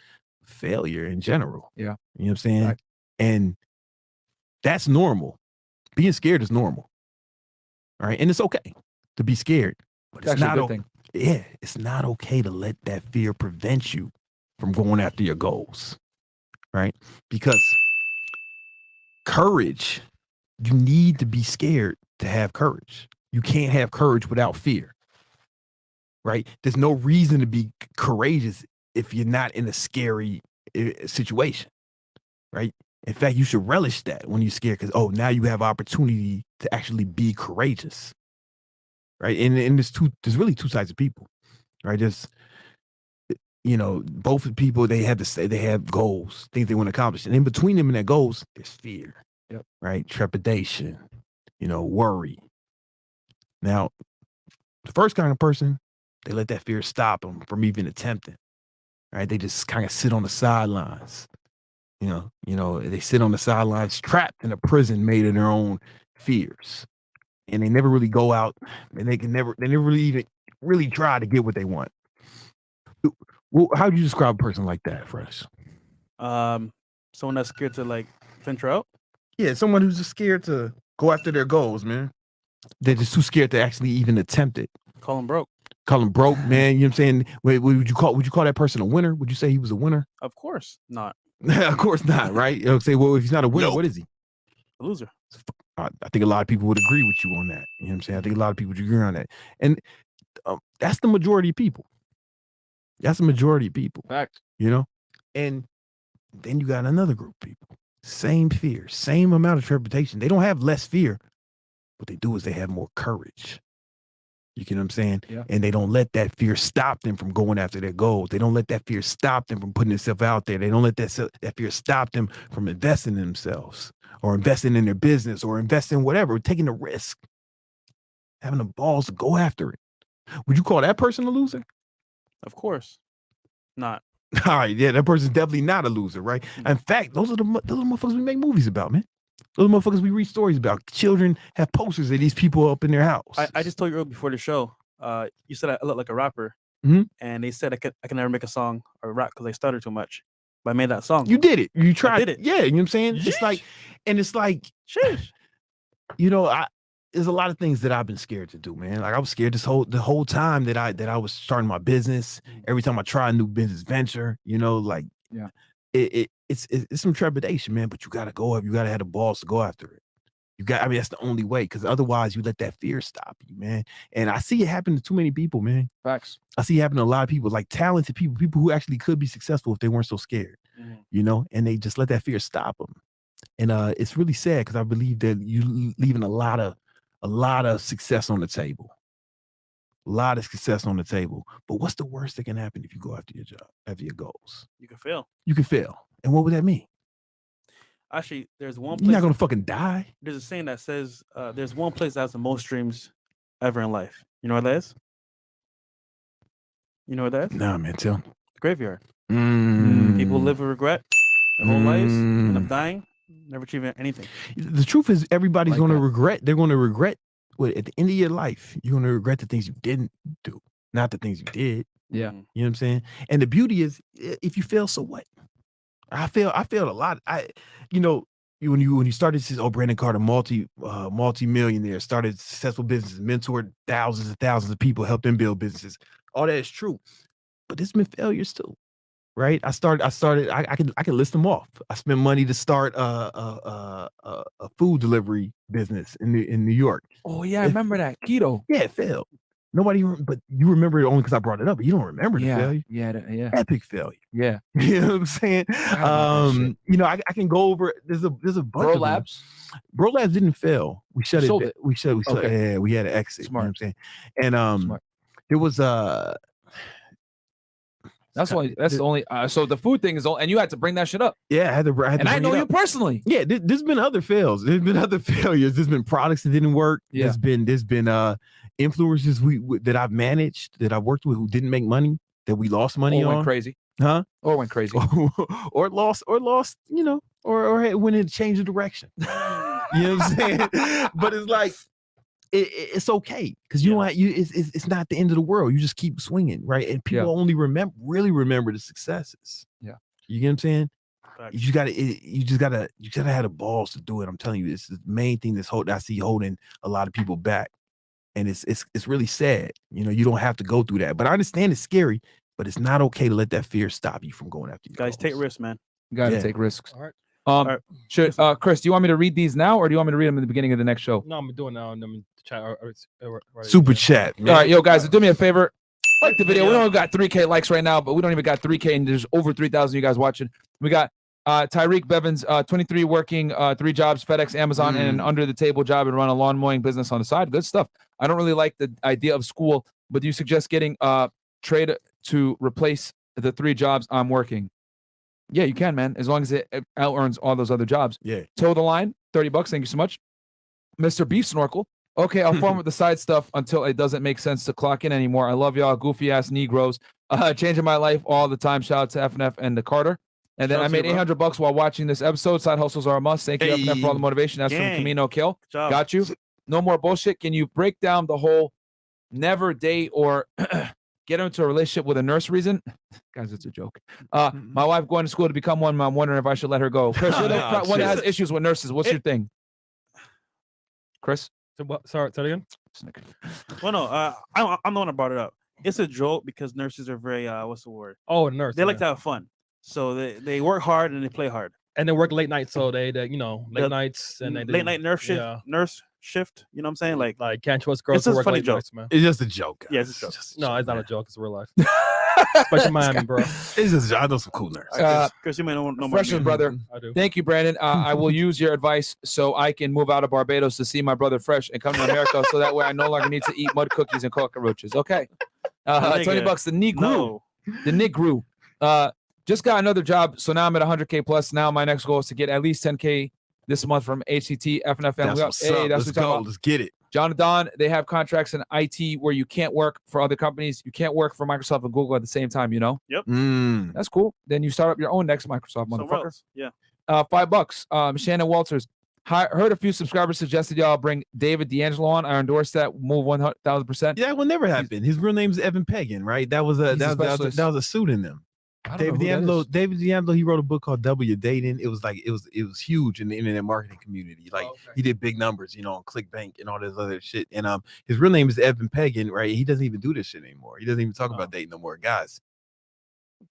failure in general. Yeah. You know what I'm saying? Right. And that's normal. Being scared is normal. All right. And it's okay to be scared. But it's not it's not okay to let that fear prevent you from going after your goals, right? Because courage, you need to be scared to have courage. You can't have courage without fear, right? There's no reason to be courageous if you're not in a scary situation, right? In fact, you should relish that when you're scared because, now you have opportunity to actually be courageous, right? And there's really two sides of people, right? There's, both people, they have goals, things they want to accomplish. And in between them and their goals, there's fear, right? Trepidation, worry. Now, the first kind of person, they let that fear stop them from even attempting, right? They just kind of sit on the sidelines. They sit on the sidelines, trapped in a prison made of their own fears, and they never really go out, and they never really try to get what they want. Well, how do you describe a person like that, Fresh? Someone that's scared to like venture out. Yeah, someone who's just scared to go after their goals, man. They're just too scared to actually even attempt it. Call them broke. Call him broke, man. You know what I'm saying? Wait, would you call that person a winner? Would you say he was a winner? Of course not. Of course not, right? You'll say, well, if he's not a winner, what is he? A loser. I think a lot of people would agree with you on that. You know what I'm saying? I think a lot of people would agree on that. And that's the majority of people. That's the majority of people. Fact. And then you got another group of people. Same fear, same amount of trepidation. They don't have less fear. What they do is they have more courage. You get what I'm saying? Yeah. And they don't let that fear stop them from going after their goals. They don't let that fear stop them from putting themselves out there. They don't let that fear stop them from investing in themselves or investing in their business or investing in whatever, taking a risk, having the balls to go after it. Would you call that person a loser? Of course not. All right, yeah, that person's definitely not a loser, right? In fact, those are the motherfuckers we make movies about, man. Those motherfuckers we read stories about. Children have posters of these people up in their house. I just told you earlier before the show. You said I look like a rapper, and they said I can never make a song or rap because I stutter too much. But I made that song. You did it. You tried. I did it. Yeah, you know what I'm saying? Sheesh. It's like, Sheesh. There's a lot of things that I've been scared to do, man. Like I was scared the whole time that I was starting my business. Every time I try a new business venture, it's some trepidation, man. But you gotta go up. You gotta have the balls to go after it. That's the only way, because otherwise you let that fear stop you, man. And I see it happen to too many people, man. Facts. I see it happen to a lot of people, like talented people who actually could be successful if they weren't so scared, and they just let that fear stop them. And it's really sad because I believe that you leaving a lot of success on the table. A lot of success on the table. But what's the worst that can happen if you go after your job, after your goals? You can fail. You can fail. And what would that mean? Actually, there's one place. You're not gonna fucking die. There's a saying that says there's one place that has the most dreams ever in life. You know what that is? You know what that is? Nah, man, tell me. The graveyard. People live with regret their whole lives, end up dying, never achieving anything. The truth is, everybody's Like gonna that. regret. They're gonna regret. At the end of your life, you're gonna regret the things you didn't do, not the things you did. Yeah. You know what I'm saying? And the beauty is, if you fail, so what? I failed a lot. When you started this, Brandon Carter, multi-millionaire, started successful businesses, mentored thousands and thousands of people, helped them build businesses. All that is true, but there's been failures too, right? I can list them off. I spent money to start a food delivery business in New York. Oh yeah, I remember that keto. Yeah, it failed. Nobody, but you remember it only because I brought it up. But you don't remember the failure. Yeah. Epic failure. Yeah. You know what I'm saying? I can go over. There's a bunch Bro of Labs. them. Bro Labs didn't fail. We shut Sold it. We shut. Okay. Yeah, we had an exit. Smart. You know what I'm saying? And Smart. there was That's the only. So the food thing is all, and you had to bring that shit up. Yeah, I had to. And I know you personally. Yeah, there's been other fails. There's been other failures. There's been products that didn't work. Yeah. There's been influencers that I've managed, that I've worked with, who didn't make money, that we lost money on. Went crazy. Huh? Or went crazy. or lost, or went in change of direction. You know what I'm saying? But it's like it's okay, because it's not the end of the world. You just keep swinging, right? And people only really remember the successes. Yeah. You get what I'm saying? You just gotta have the balls to do it. I'm telling you, this is the main thing I see holding a lot of people back. and it's really sad. You know, you don't have to go through that, but I understand it's scary, but it's not okay to let that fear stop you from going after your Guys, goals. take risks, man. You got to take risks. All right. right. Should Chris, do you want me to read these now, or do you want me to read them in the beginning of the next show? No, I'm doing now. And then chat. Super chat, man. All right, yo, guys, do me a favor. Like the video. We only got 3K likes right now, but we don't even got 3K, and there's over 3,000 you guys watching. We got Tyrek, Bevins, 23, working 3 jobs, FedEx, Amazon, and an under-the-table job, and run a lawn mowing business on the side. Good stuff. I don't really like the idea of school, but do you suggest getting trade to replace the 3 jobs I'm working? Yeah, you can, man, as long as it out-earns all those other jobs. Yeah. Toe the line, $30. Thank you so much. Mr. Beef Snorkel. Okay, I'll farm with the side stuff until it doesn't make sense to clock in anymore. I love y'all, goofy-ass Negroes. Changing my life all the time. Shout out to FNF and the Carter. And then I made $800 while watching this episode. Side hustles are a must. Thank you, FNF, for all the motivation. That's from Camino Kill. Got you. No more bullshit. Can you break down the whole never date or get into a relationship with a nurse reason? Guys, it's a joke. My wife going to school to become one. I'm wondering if I should let her go. Chris, you're the one that has issues with nurses. What's your thing? Chris? Sorry, say it again. Well, no, I'm the one that brought it up. It's a joke because nurses are very what's the word? Oh, nurse. They like to have fun, so they work hard and they play hard. And they work late nights, so they late nights and they late night nurse shift. You know what I'm saying? Like can't trust girls. It's just to a work funny late joke. nights, man. It's just a joke. Yeah, it's a joke. No, it's not a joke. It's real life. Especially Miami, bro. It's just I know some cool nerds. Chris, you may know more. Freshman brother. I do. Thank you, Brandon. I will use your advice so I can move out of Barbados to see my brother Fresh and come to America so that way I no longer need to eat mud cookies and cockroaches. Okay. $20. The Negro. The Negro. Just got another job, so now I'm at 100K plus. Now my next goal is to get at least 10K this month from HCT, FNF family. That's what's up. Let's go. Let's get it. Jonathan, they have contracts in IT where you can't work for other companies. You can't work for Microsoft and Google at the same time, you know? Yep. That's cool. Then you start up your own next Microsoft, motherfucker. Yeah. $5. Shannon Walters. Heard a few subscribers suggested y'all bring David D'Angelo on. I endorse that. Move 1,000%. Yeah, that will never happen. His real name is Evan Pagan, right? That was a a pseudonym. David D'Angelo, he wrote a book called W Dating. It was huge in the internet marketing community. Like he did big numbers, on ClickBank and all this other shit. And his real name is Evan Pagan, right? He doesn't even do this shit anymore. He doesn't even talk about dating no more. Guys,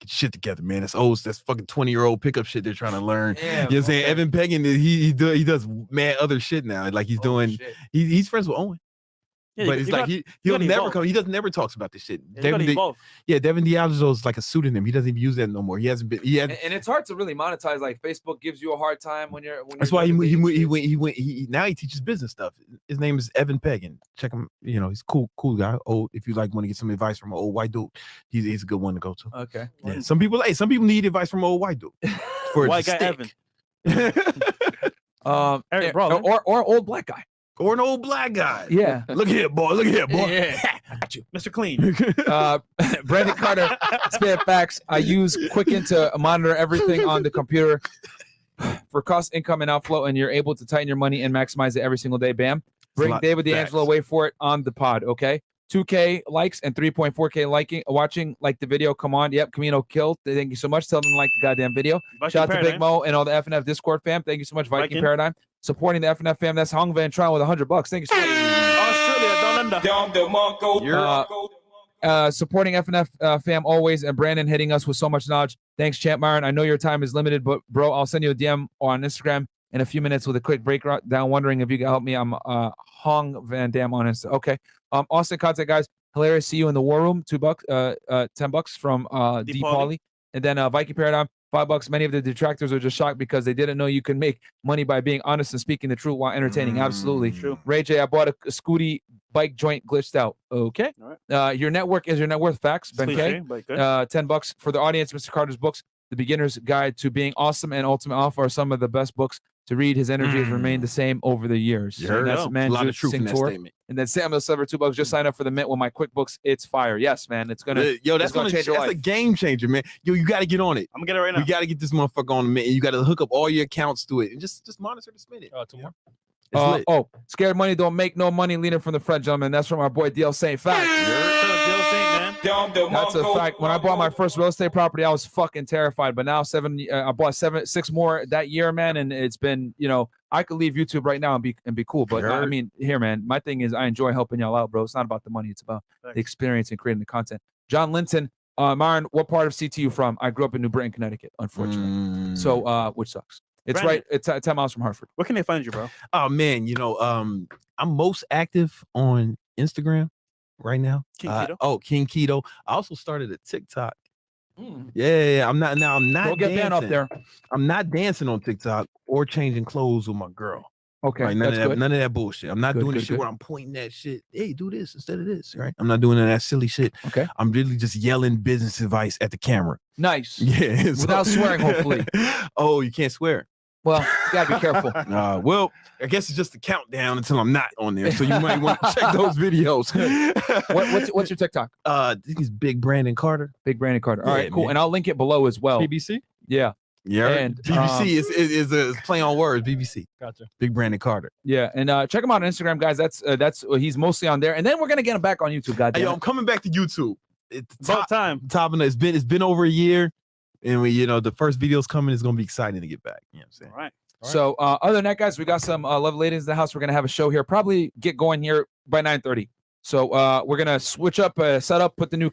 get shit together, man. It's old. That's fucking 20-year-old pickup shit they're trying to learn. Yeah, you know what I'm saying? Evan Pagan, he does mad other shit now. Like he's doing. He's friends with Owen. Yeah, but it's like he'll never come. He doesn't never talks about this shit. Devin D'Angelo is like a pseudonym. He doesn't even use that no more. He hasn't been. And it's hard to really monetize. Like Facebook gives you a hard time when you're. That's why he went. Now he teaches business stuff. His name is Evan Pagan. Check him. He's cool guy. Old. If you want to get some advice from an old white dude, he's a good one to go to. Okay. Yeah. Some people need advice from an old white dude. For white guy Evan. Eric, bro, or old black guy. Or an old black guy. Yeah. Look here, boy. Yeah. I got you. Mr. Clean. Brandon Carter, Spit Facts. I use Quicken to monitor everything on the computer for cost, income, and outflow, and you're able to tighten your money and maximize it every single day. Bam. Bring David D'Angelo away for it on the pod, okay? 2K likes and 3.4K watching. Like the video. Come on. Yep. Camino killed. Thank you so much. Tell them to like the goddamn video. Shout out to Big Mo and all the FNF Discord fam. Thank you so much. Viking Paradigm. Supporting the FNF fam. That's Hong Van Tron with $100. Thank you so much. Australia, supporting FNF fam always, and Brandon hitting us with so much knowledge. Thanks, Champ Myron. I know your time is limited, but bro, I'll send you a DM on Instagram in a few minutes with a quick breakdown. Wondering if you can help me. I'm Hong Van Dam on Insta. Okay. Austin contact guys. Hilarious. See you in the war room. $2, $10 from D Pauly. And then Viking Paradigm. $5. Many of the detractors are just shocked because they didn't know you can make money by being honest and speaking the truth while entertaining. Absolutely true. Ray J, I bought a Scooty bike joint glitched out. Okay. All right. Your network is your net worth. Facts. Ben K. $10 for the audience. Mr. Carter's books. The Beginner's Guide to Being Awesome and Ultimate Alpha are some of the best books to read. His energy has remained the same over the years. You heard that's a lot of truth in that statement. And then Samuel Silver, $2. Just sign up for the Mint with my QuickBooks. It's fire. Yes, man. It's gonna. That's gonna change your life. That's a game changer, man. You got to get on it. I'm gonna get it right now. You got to get this motherfucker on the Mint. You got to hook up all your accounts to it and just monitor the spend it. Scared money don't make no money. Leaning from the front, gentlemen. That's from our boy DL Saint. Fact. DL Saint, man. That's a fact. When I bought my first real estate property, I was fucking terrified. But now I bought 6 more that year, man, and it's been, I could leave YouTube right now and be cool. But I mean, here, man, my thing is I enjoy helping y'all out, bro. It's not about the money; it's about the experience and creating the content. John Linton, Myron, what part of CT you from? I grew up in New Britain, Connecticut, unfortunately. So, which sucks. It's Brandon, right. It's 10 miles from Hartford. Where can they find you, bro? Oh man, I'm most active on Instagram right now. King Keto? King Keto. I also started a TikTok. Yeah, I'm not Don't get banned up there. I'm not dancing on TikTok or changing clothes with my girl. Okay, right, none of that bullshit. I'm not doing the shit where I'm pointing that shit. Hey, do this instead of this, right? I'm not doing that silly shit. Okay. I'm really just yelling business advice at the camera. Nice. Yeah. Without swearing, hopefully. Oh, you can't swear. Well, you gotta be careful. Well, I guess it's just a countdown until I'm not on there. So you might want to check those videos. What's your TikTok? This is Big Brandon Carter. Big Brandon Carter. All right, cool. Man. And I'll link it below as well. BBC? Yeah. Yeah. And BBC is a play on words. BBC. Gotcha. Big Brandon Carter. Yeah, and check him out on Instagram, guys. That's he's mostly on there. And then we're gonna get him back on YouTube, goddamn. Hey, yo, I'm coming back to YouTube. It's about time. It's been over a year, and the first video's coming. It's gonna be exciting to get back. You know what I'm saying? All right. So other than that, guys, we got some lovely ladies in the house. We're gonna have a show here. Probably get going here by 9:30. So we're gonna switch up, set up, put the new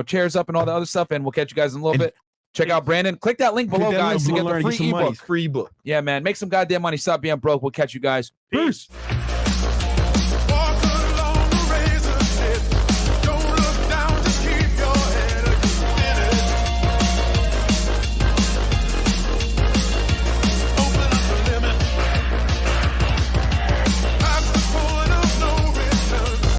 chairs up and all the other stuff, and we'll catch you guys in a little bit. Check out Brandon. Click that link below, guys, to get the free ebook. Free ebook. Yeah, man. Make some goddamn money. Stop being broke. We'll catch you guys. Peace.